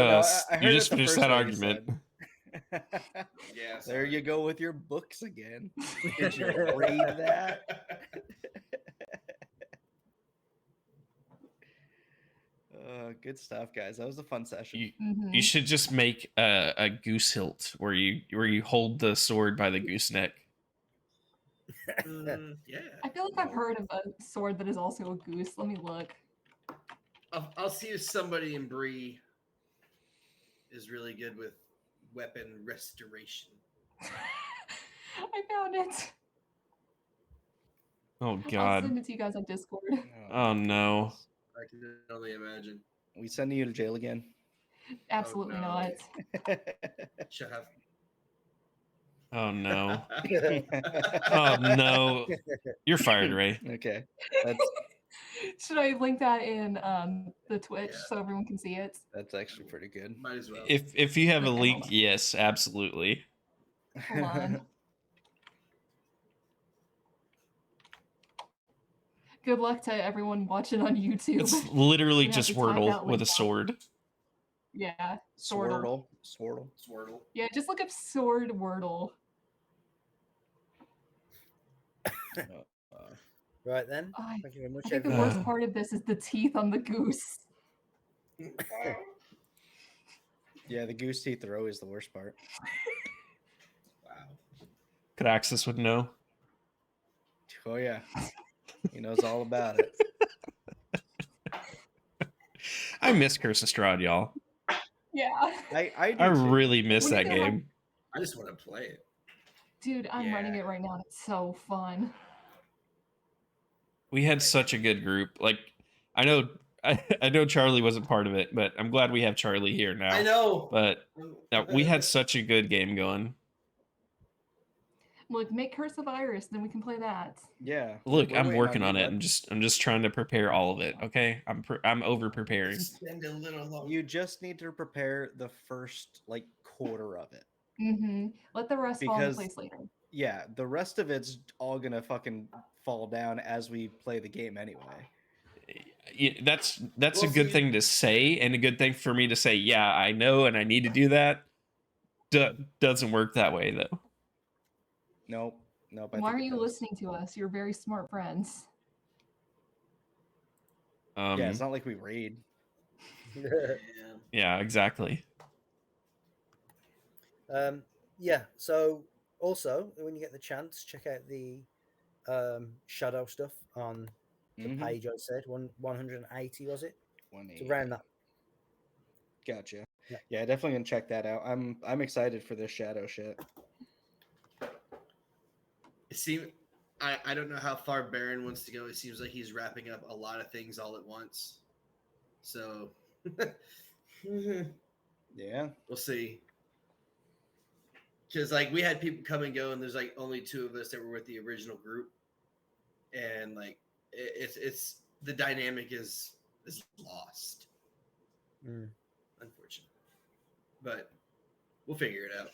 you just finished that argument. Yeah, there you go with your books again. Did you read that? Good stuff, guys. That was a fun session. You should just make a goose hilt where you hold the sword by the gooseneck. Yeah. I feel like I've heard of a sword that is also a goose. Let me look. I'll see if somebody in Bree is really good with weapon restoration. I found it. Oh I'll God. send it to you guys on Discord. Oh no. I can only imagine. We sending you to jail again? Absolutely not. Shut up. Oh no. Oh no. You're fired, Ray. Okay. Should I link that in the Twitch so everyone can see it? That's actually pretty good. Might as well. If you have a link, yes, absolutely. Hold on. Good luck to everyone watching on YouTube. It's literally just Wordle with a sword. Yeah. Swordle. Yeah, just look up sword Wordle. Right then. Thank you very much. I think the worst part of this is the teeth on the goose. Yeah, the goose teeth are always the worst part. Wow. Caraxus would know. Oh yeah. He knows all about it. I miss Curse of Strahd, y'all. Yeah. I really miss that game. I just want to play it. Dude, I'm running it right now. And it's so fun. We had such a good group. Like, I know Charlie wasn't part of it, but I'm glad we have Charlie here now. I know. But we had such a good game going. Look, make Curse of Iris, then we can play that. Yeah. Look, we're I'm waiting working you, on it. bud. I'm just trying to prepare all of it. Okay, I'm over preparing. Spend a little longer. You just need to prepare the first like quarter of it. Mm-hmm. Let the rest fall into Because- place later. Yeah, the rest of it's all gonna fucking fall down as we play the game anyway. That's We'll a good see. thing to say, and a good thing for me to say. Yeah, I know, and I need to do that. Doesn't work that way though. Nope. I Why think are it you does. listening to us? You're very smart friends. Yeah, it's not like we read. Yeah, exactly. Yeah. So also, when you get the chance, check out the shadow stuff on the Mhm. page. I said 180 was it? To 180. round that. Gotcha. Yeah. Yeah, definitely gonna check that out. I'm excited for this shadow shit. It seems I don't know how far Baron wants to go. It seems like he's wrapping up a lot of things all at once. So Yeah. we'll see. Because like we had people come and go, and there's like only 2 of us that were with the original group, and like it's the dynamic is lost, unfortunately. But we'll figure it out.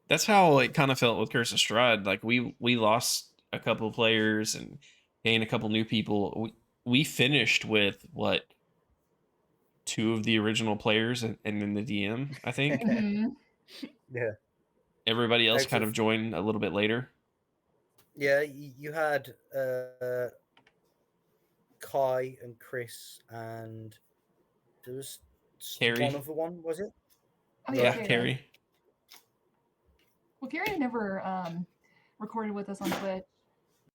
That's how it kind of felt with Curse of Strahd. Like we lost a couple players and gained a couple new people. We finished with what, 2 of the original players and then the DM, I think. Mm-hmm. Yeah. Everybody else Out kind of- of joined a little bit later. Yeah, you had Kai and Chris, and there was Carrie. one other one, was it? Oh Yeah, Carrie. Carrie. Well, Carrie never recorded with us on Twitch.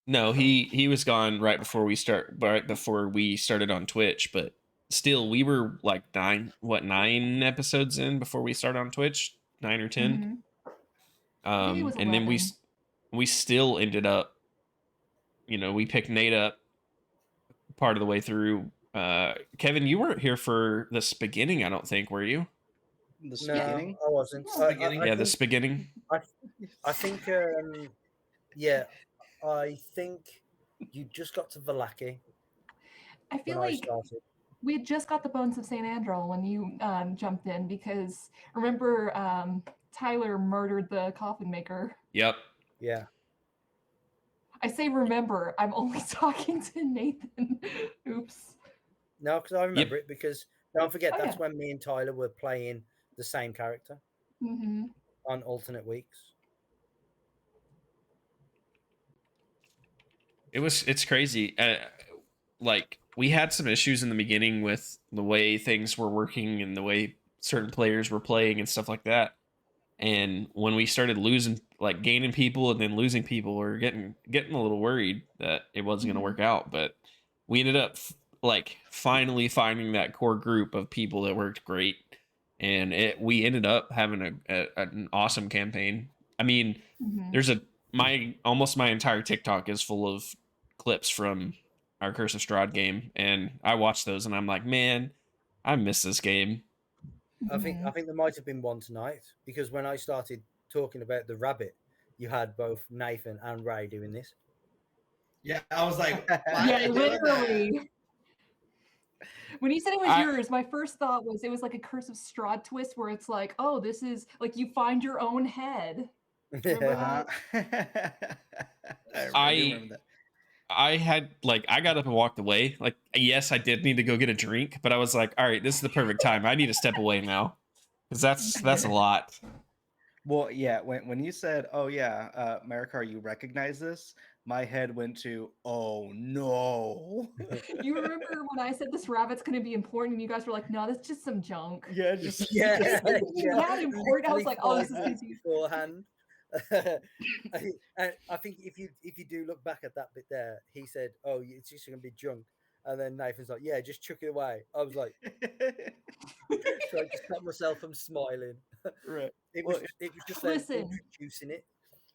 No, he was gone right before we started on Twitch, but still we were like 9 episodes in before we started on Twitch, 9 or 10. I think it was And then 11. we still ended up, we picked Nate up part of the way through. Kevin, you weren't here for this beginning, I don't think, were you? The No, beginning. I wasn't. Yeah. Beginning? Yeah, I this beginning. I think yeah, I think you just got to Valaki I feel when I like started. we had just got the Bones of St. Andral when you jumped in, because remember Tyler murdered the coffin maker. Yep. Yeah. I say remember, I'm only talking to Nathan. Oops. No, because I remember it, because don't forget Oh, that's yeah. when me and Tyler were playing the same character Mm-hmm. on alternate weeks. It's crazy. Like we had some issues in the beginning with the way things were working and the way certain players were playing and stuff like that. And when we started gaining people and then losing people, we were getting a little worried that it wasn't going to work out. But we ended up finally finding that core group of people that worked great, and we ended up having an awesome campaign. I mean, there's almost my entire TikTok is full of clips from our Curse of Strahd game, and I watch those and I'm like, man, I miss this game. I think there might have been one tonight, because when I started talking about the rabbit, you had both Nathan and Ray doing this. Yeah, I was like, why Yeah, are they doing that? literally. When you said it was I- yours, my first thought was it was like a Curse of Strahd twist where it's like, oh, this is like you find your own head. Remember that? I do remember that. I had I got up and walked away. Like, yes, I did need to go get a drink, but I was like, all right, this is the perfect time. I need to step away now, because that's a lot. Well, yeah, when you said, "Oh yeah, Maracar, you recognize this?" My head went to, "Oh no." You remember when I said this rabbit's going to be important, and you guys were like, "No, that's just some junk." Yeah, just Yeah, That important. I was like, "Oh, this is Literally 5 going to minutes be." beforehand. I think if you do look back at that bit there, he said, "Oh, it's just going to be junk," and then Nathan's like, "Yeah, just chuck it away." I was like, trying to stop myself from smiling. right. It was just them Listen. introducing it.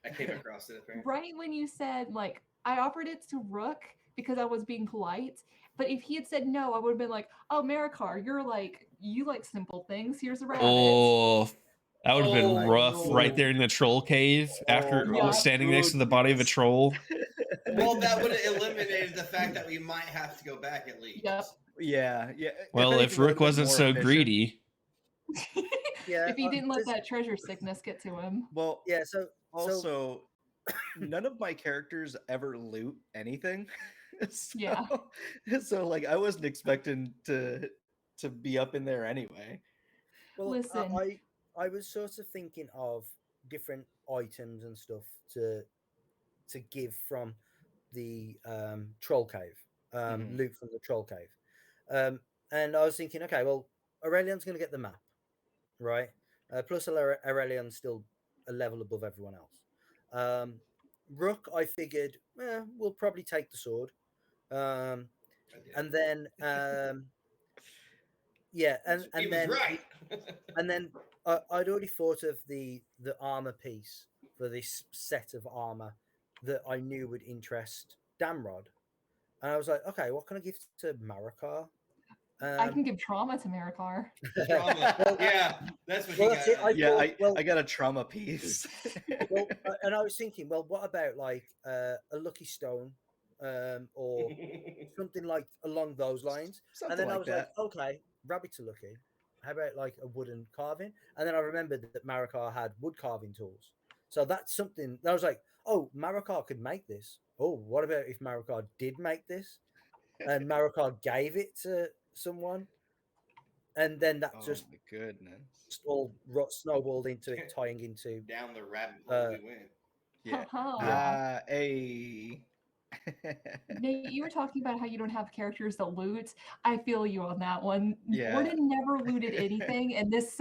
I came across it apparently. Right when you said, like, I offered it to Rook because I was being polite, but if he had said no, I would have been like, "Oh, Maracar, you like simple things. Here's a rabbit." Oh, That would have been Oh, rough right no. there in the troll cave after Yeah. standing next to the body of a troll. Well, that would have eliminated the fact that we might have to go back at least. Yep. Yeah. Well, if anything, that Rook would've been wasn't more so efficient. greedy. Yeah, If he didn't let there's- that treasure sickness get to him. Well, yeah. So also, none of my characters ever loot anything. So, Yeah. So like, I wasn't expecting to be up in there anyway. well, Listen. I was sort of thinking of different items and stuff to give from the troll cave, Mhm. loot from the troll cave, and I was thinking, okay, well, Aurelion's going to get the map, right? Plus, Aurelion's still a level above everyone else. Rook, I figured, we'll probably take the sword, and then yeah, and he was then right. and then I'd already thought of the armor piece for this set of armor that I knew would interest Damrod, and I was like, okay, what can I give to Maracar? I can give trauma to Maracar. Trauma. Yeah, that's what he Well, that's it. got. I got a trauma piece. Well, and I was thinking, well, what about like a lucky stone, or something like along those lines? Something And then I like was that. like, okay, rabbits are lucky. How about like a wooden carving? And then I remembered that Maracar had wood carving tools. So that's something that I was like, oh, Maracar could make this. Oh, what about if Maracar did make this and Maracar gave it to someone? And then that Oh just my goodness. all snowballed into it, tying into Down the rabbit hole we went. Yeah. Haha. Hey. Nate, you were talking about how you don't have characters that loot. I feel you on that one. Yeah. Gordon never looted anything, and this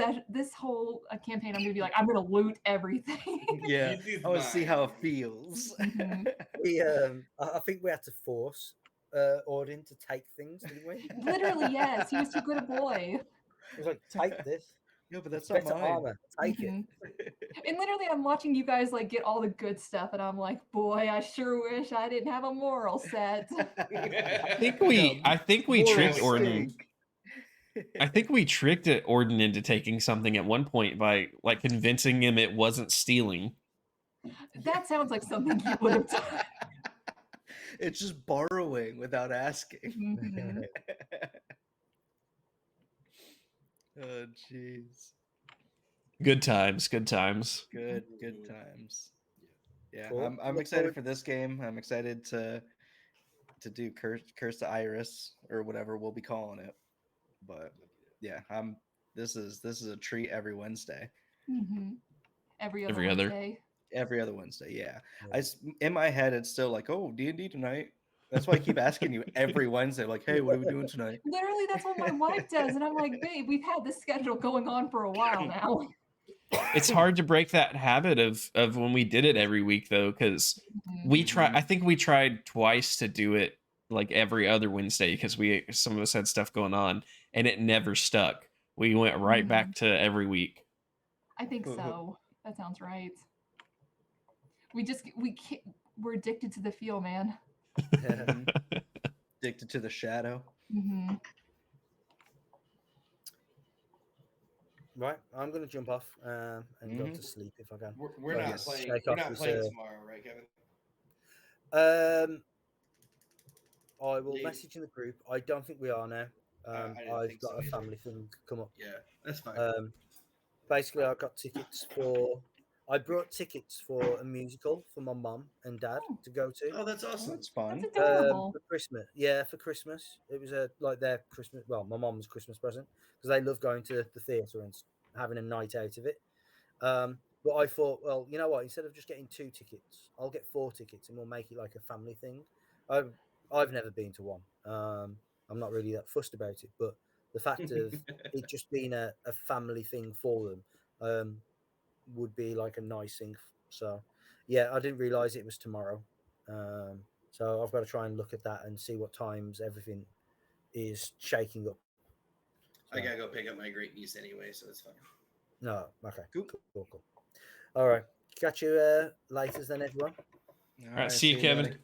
whole campaign, I'm gonna be like, I'm gonna loot everything. Yeah. This is I want to see how it mine. feels. Mhm. we I think we had to force Odin to take things, didn't we? Literally, yes. He was too good a boy. He was like, take this. No, but that's It's not better mine. armor. Take it. Mhm. And literally, I'm watching you guys like get all the good stuff, and I'm like, boy, I sure wish I didn't have a moral set. I think we tricked Orden. I think we tricked Orden into taking something at one point by like convincing him it wasn't stealing. That sounds like something you would have done. It's just borrowing without asking. Mhm. Oh, jeez. Good times, good times. Good times. Yeah, Cool. I'm Look excited forward- for this game. I'm excited to do Curse to Iris or whatever we'll be calling it. But yeah, this is a treat every Wednesday. Mhm. Every Every other. Wednesday. Every other Wednesday, yeah. Yeah. In my head it's still like, oh, D&D tonight. That's why I keep asking you every Wednesday, like, hey, what are we doing tonight? Literally, that's what my wife does, and I'm like, babe, we've had this schedule going on for a while now. It's hard to break that habit of when we did it every week though, because I think we tried twice to do it like every other Wednesday because some of us had stuff going on and it never stuck. We went right back to every week. I think so. That sounds right. We're addicted to the feel, man. Mhm. Addicted to the shadow. Mhm. Right, I'm going to jump off and go to sleep if I can. We're not Yes. playing. Shake We're off not this, playing tomorrow, right, Kevin? I will Leave. message in the group. I don't think we are now. I didn't I've think got so a either. family thing come up. Yeah, that's fine. Basically, I got tickets for. I brought tickets for a musical for my mum and dad to go to. Oh, that's Oh, awesome. that's fun. That's adorable. For Christmas. Yeah, for Christmas. It was like their Christmas. Well, my mom's Christmas present because they love going to the theatre and having a night out of it. But I thought, well, you know what? Instead of just getting 2 tickets, I'll get 4 tickets and we'll make it like a family thing. I've never been to one. I'm not really that fussed about it, but the fact of it just being a family thing for them would be like a nice thing. So, yeah, I didn't realize it was tomorrow. So I've got to try and look at that and see what times everything is shaking up. I gotta go pick up my great niece anyway, so it's fine. No, okay, Cool. cool. All right, catch you later then, everyone. All right, see you, Kevin. buddy.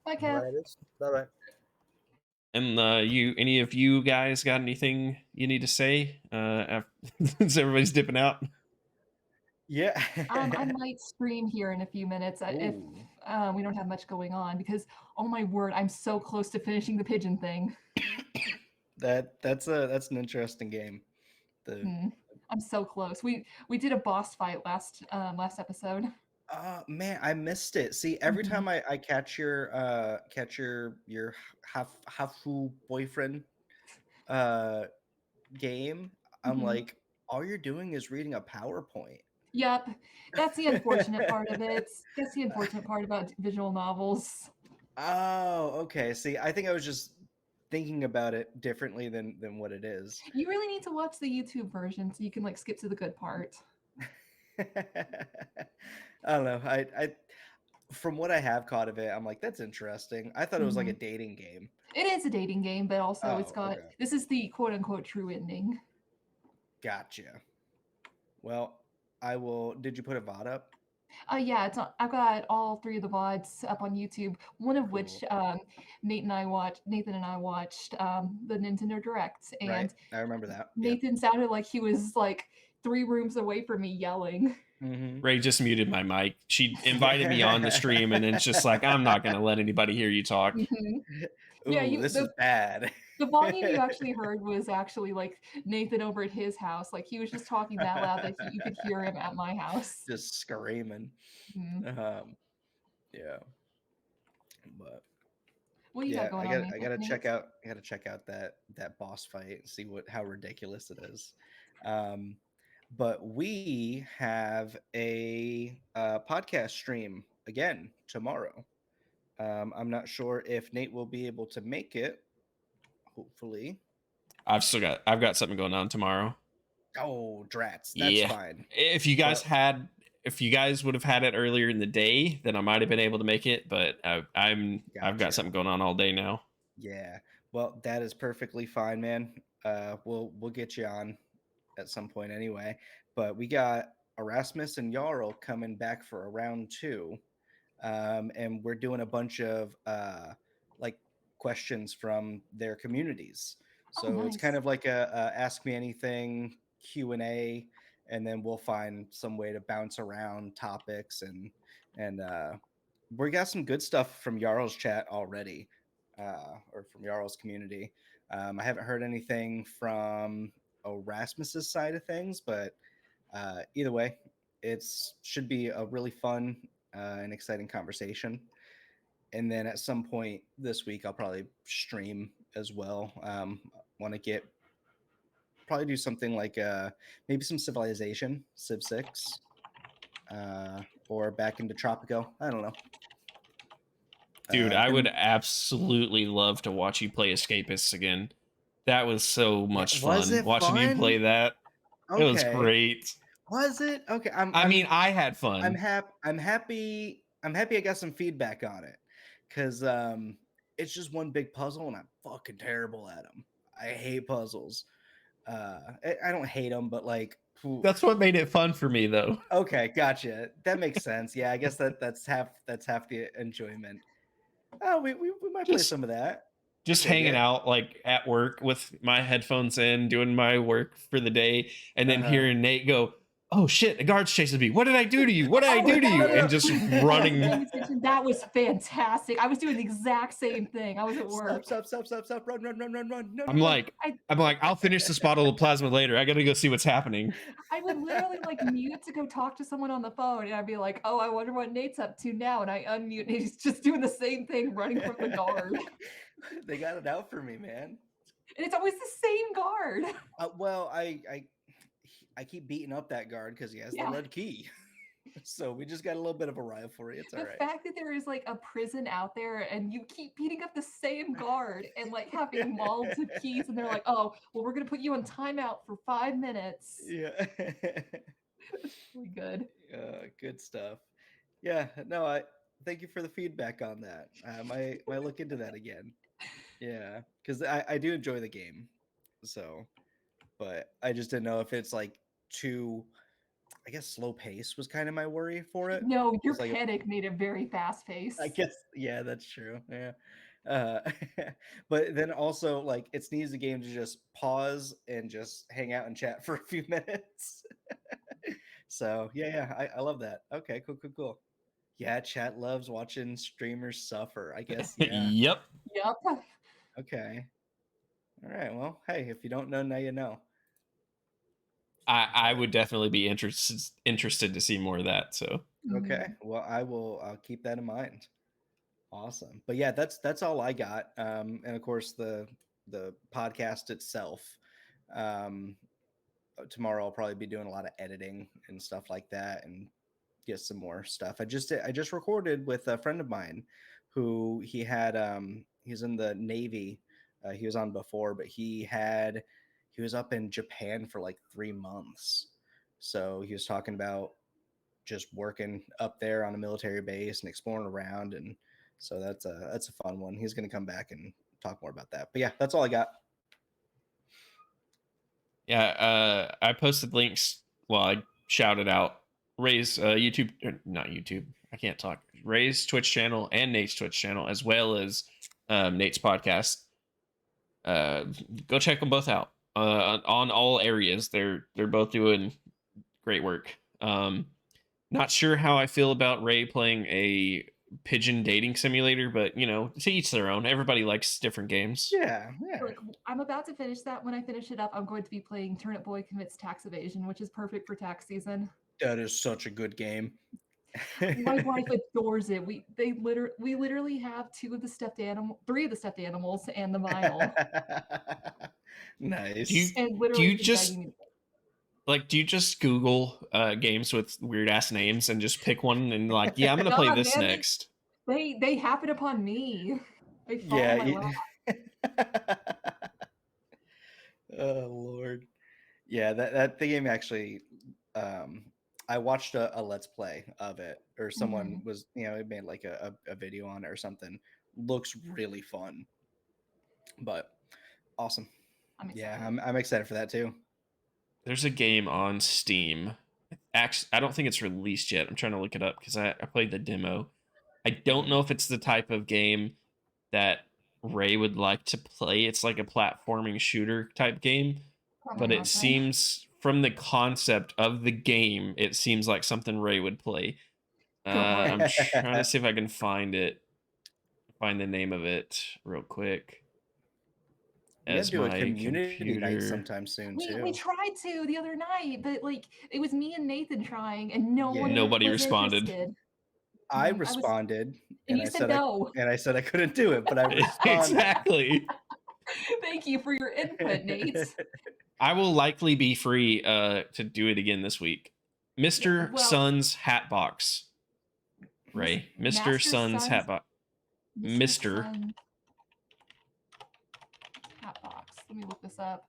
Bye, Kev. Bye bye. And any of you guys got anything you need to say? Since everybody's dipping out. Yeah. I might stream here in a few minutes if Ooh. we don't have much going on, because oh my word, I'm so close to finishing the pigeon thing. That's an interesting game. I'm so close. We did a boss fight last episode. Man, I missed it. See, every time I catch your hafu boyfriend game, I'm like, all you're doing is reading a PowerPoint. Yep, that's the unfortunate part of it. That's the unfortunate part about visual novels. Oh, okay. See, I think I was just thinking about it differently than what it is. You really need to watch the YouTube version so you can like skip to the good part. I don't know. I from what I have caught of it, I'm like, that's interesting. I thought it was like a dating game. It is a dating game, but also it's got okay. this is the quote unquote true ending. Gotcha. Well, I will. Did you put a VOD up? Yeah, I've got all 3 of the VoDs up on YouTube. One of which Nathan and I watched the Nintendo Direct, and right. I remember that. Nathan sounded like he was like 3 rooms away from me yelling. Ray just muted my mic. She invited me on the stream, and then it's just like, I'm not going to let anybody hear you talk. Ooh, yeah, this is bad. The volume you actually heard was actually like Nathan over at his house. Like he was just talking that loud that you could hear him at my house. Just screaming. Yeah. But what you got going on? I gotta check out that boss fight and see how ridiculous it is. But we have a podcast stream again tomorrow. I'm not sure if Nate will be able to make it. Hopefully, I've got something going on tomorrow. Oh, drats! That's fine. If you guys would have had it earlier in the day, then I might have been able to make it. But I've got something going on all day now. Yeah, well, that is perfectly fine, man. We'll get you on at some point anyway. But we got Erasmus and Jarl coming back for a round 2, and we're doing a bunch of like questions from their communities. So nice. It's kind of like a ask me anything Q&A, and then we'll find some way to bounce around topics, and we got some good stuff from Jarl's chat already, or from Jarl's community. I haven't heard anything from Erasmus's side of things, but either way, should be a really fun and exciting conversation. And then at some point this week, I'll probably stream as well. Want to probably do something like maybe some Civilization, Civ 6, or back into Tropico. I don't know. Dude, I would absolutely love to watch you play Escapists again. That was so much fun watching you play that. Okay. It was great. Was it? Okay. I mean, I had fun. I'm happy I got some feedback on it, because it's just one big puzzle and I'm fucking terrible at them. I hate puzzles. I don't hate them, but like, that's what made it fun for me, though. Okay, gotcha. That makes sense. Yeah, I guess that's half the enjoyment. Oh, we might play some of that. Just hanging out like at work with my headphones in, doing my work for the day, and then hearing Nate go, "Oh shit, a guard's chasing me. What did I do to you? What did I do to you?" And just running. That was fantastic. I was doing the exact same thing. I was at work. Stop, run. No, I'm like, I'll finish this bottle of plasma later. I gotta go see what's happening. I would literally like mute to go talk to someone on the phone, and I'd be like, "Oh, I wonder what Nate's up to now," and I unmute, and he's just doing the same thing, running from the guard. They got it out for me, man. And it's always the same guard. Well, I keep beating up that guard because he has the red key. So we just got a little bit of a rivalry. It's all right. The fact that there is like a prison out there and you keep beating up the same guard and like having mauled to keys, and they're like, "Oh, well, we're gonna put you on timeout for 5 minutes." Yeah. That's really good. Good stuff. Yeah. No, I thank you for the feedback on that. I might look into that again. Yeah, because I do enjoy the game. So, but I just didn't know if it's like too, I guess, slow pace was kind of my worry for it. No, your panic made it very fast paced. I guess, yeah, that's true. Yeah. But then also, like, it needs the game to just pause and just hang out and chat for a few minutes. So yeah, I love that. Okay, cool. Yeah, chat loves watching streamers suffer. I guess, yeah. Yep. Yep. Okay. All right. Well, hey, if you don't know, now you know. I would definitely be interested to see more of that. So Okay. Well, I'll keep that in mind. Awesome. But yeah, that's all I got. And of course the podcast itself. Tomorrow I'll probably be doing a lot of editing and stuff like that and get some more stuff. I just recorded with a friend of mine who he's in the Navy. He was on before, but he was up in Japan for like 3 months. So he was talking about just working up there on a military base and exploring around, and so that's a fun one. He's going to come back and talk more about that. But yeah, that's all I got. yeah, I posted links. Well, I shouted out Ray's YouTube, not YouTube. I can't talk. Ray's Twitch channel and Nate's Twitch channel, as well as Nate's podcast. Go check them both out. On all areas, they're both doing great work. Not sure how I feel about Ray playing a pigeon dating simulator, but to each their own. Everybody likes different games. Yeah. Look, I'm about to finish that. When I finish it up, I'm going to be playing Turnip Boy Commits Tax Evasion, which is perfect for tax season. That is such a good game. My wife adores it. We literally have three of the stuffed animals and the vinyl. Nice. Do you just Google games with weird ass names and just pick one and I'm gonna play this next? They happen upon me. They fall on my lap. Oh Lord. Yeah, that the game actually I watched a let's play of it, or someone was it made like a video on it or something. Looks really fun. But awesome. I'm excited for that too. There's a game on Steam. Actually, I don't think it's released yet. I'm trying to look it up because I played the demo. I don't know if it's the type of game that Ray would like to play. It's like a platforming shooter type game, but it seems from the concept of the game, it seems like something Ray would play. I'm trying to see if I can find the name of it real quick. We gotta do a community night sometime soon too. We tried to the other night, but it was me and Nathan trying, and nobody responded. Interested. I responded, and I said no. I said I couldn't do it, but I responded. Exactly. Thank you for your input, Nate. I will likely be free to do it again this week. Mr. Sun's Hatbox. Ray. Mr. Sun's Hatbox. Mr. Hatbox. Let me look this up.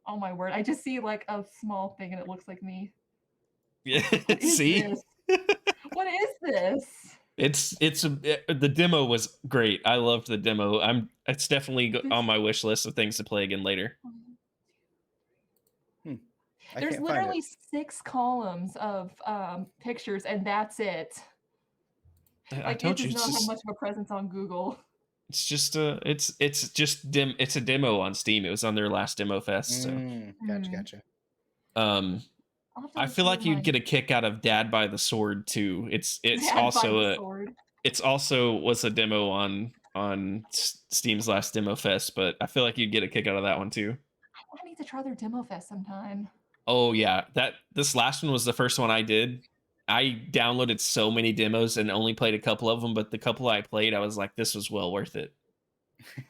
Oh my word. I just see like a small thing and it looks like me. Yeah. See? What is this? The demo was great. I loved the demo. It's definitely on my wish list of things to play again later. There's literally 6 columns of pictures, and that's it. I told you, it does not have much of a presence on Google. It's just it's a demo on Steam. It was on their last demo fest. So. Gotcha. I feel like you'd get a kick out of Dad by the Sword too. It's also was a demo on Steam's last demo fest, but I feel like you'd get a kick out of that one too. I need to try their demo fest sometime. Oh yeah, this last one was the first one I did. I downloaded so many demos and only played a couple of them, but the couple I played, I was like, this was well worth it.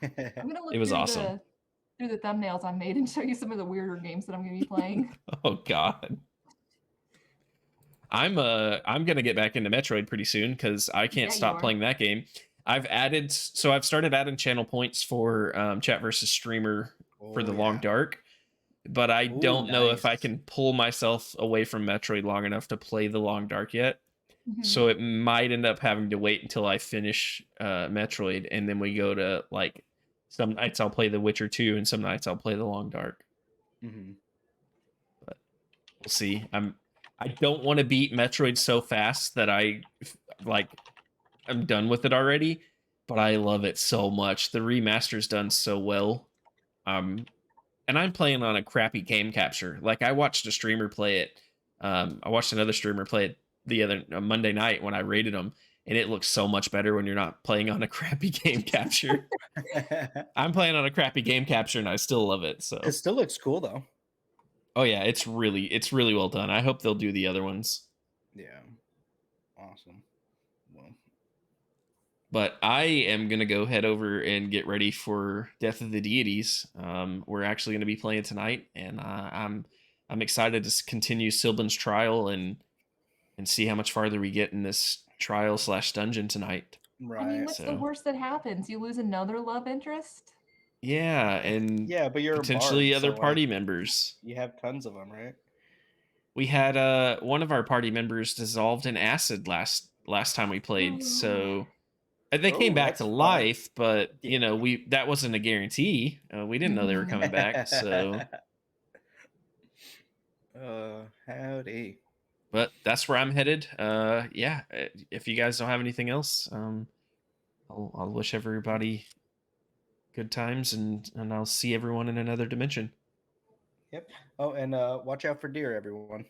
I'm gonna look it was awesome. Through the thumbnails I made and show you some of the weirder games that I'm gonna be playing. Oh God. I'm gonna get back into Metroid pretty soon because I can't stop playing that game. I've started adding channel points for chat versus streamer for the Long Dark, but I don't know if I can pull myself away from Metroid long enough to play the Long Dark yet. So it might end up having to wait until I finish Metroid, and then we go to like some nights I'll play The Witcher 2 and some nights I'll play the Long Dark. But we'll see. I don't want to beat Metroid so fast that I'm done with it already, but I love it so much. The remaster's done so well. And I'm playing on a crappy game capture. Like I watched a streamer play it I watched another streamer play it the other Monday night when I rated them, and it looks so much better when you're not playing on a crappy game capture. I'm playing on a crappy game capture, and I still love it. So It still looks cool though. oh yeah, it's really well done. I hope they'll do the other ones. Yeah. Awesome. Well, but I am gonna go head over and get ready for Death of the Deities. We're actually gonna be playing tonight, and I'm excited to continue Sylvan's trial and see how much farther we get in this trial / dungeon tonight. right. I mean, what's the worst that happens? You lose another love interest? Yeah, and yeah, but you're potentially a bard, other so, party like, members. you have tons of them, right? We had one of our party members dissolved in acid last time we played, so they came back to life, but you know, that wasn't a guarantee. We didn't know they were coming back, so howdy. but that's where I'm headed. Yeah, if you guys don't have anything else, I'll wish everybody good times, and I'll see everyone in another dimension. Yep. Oh, and watch out for deer, everyone.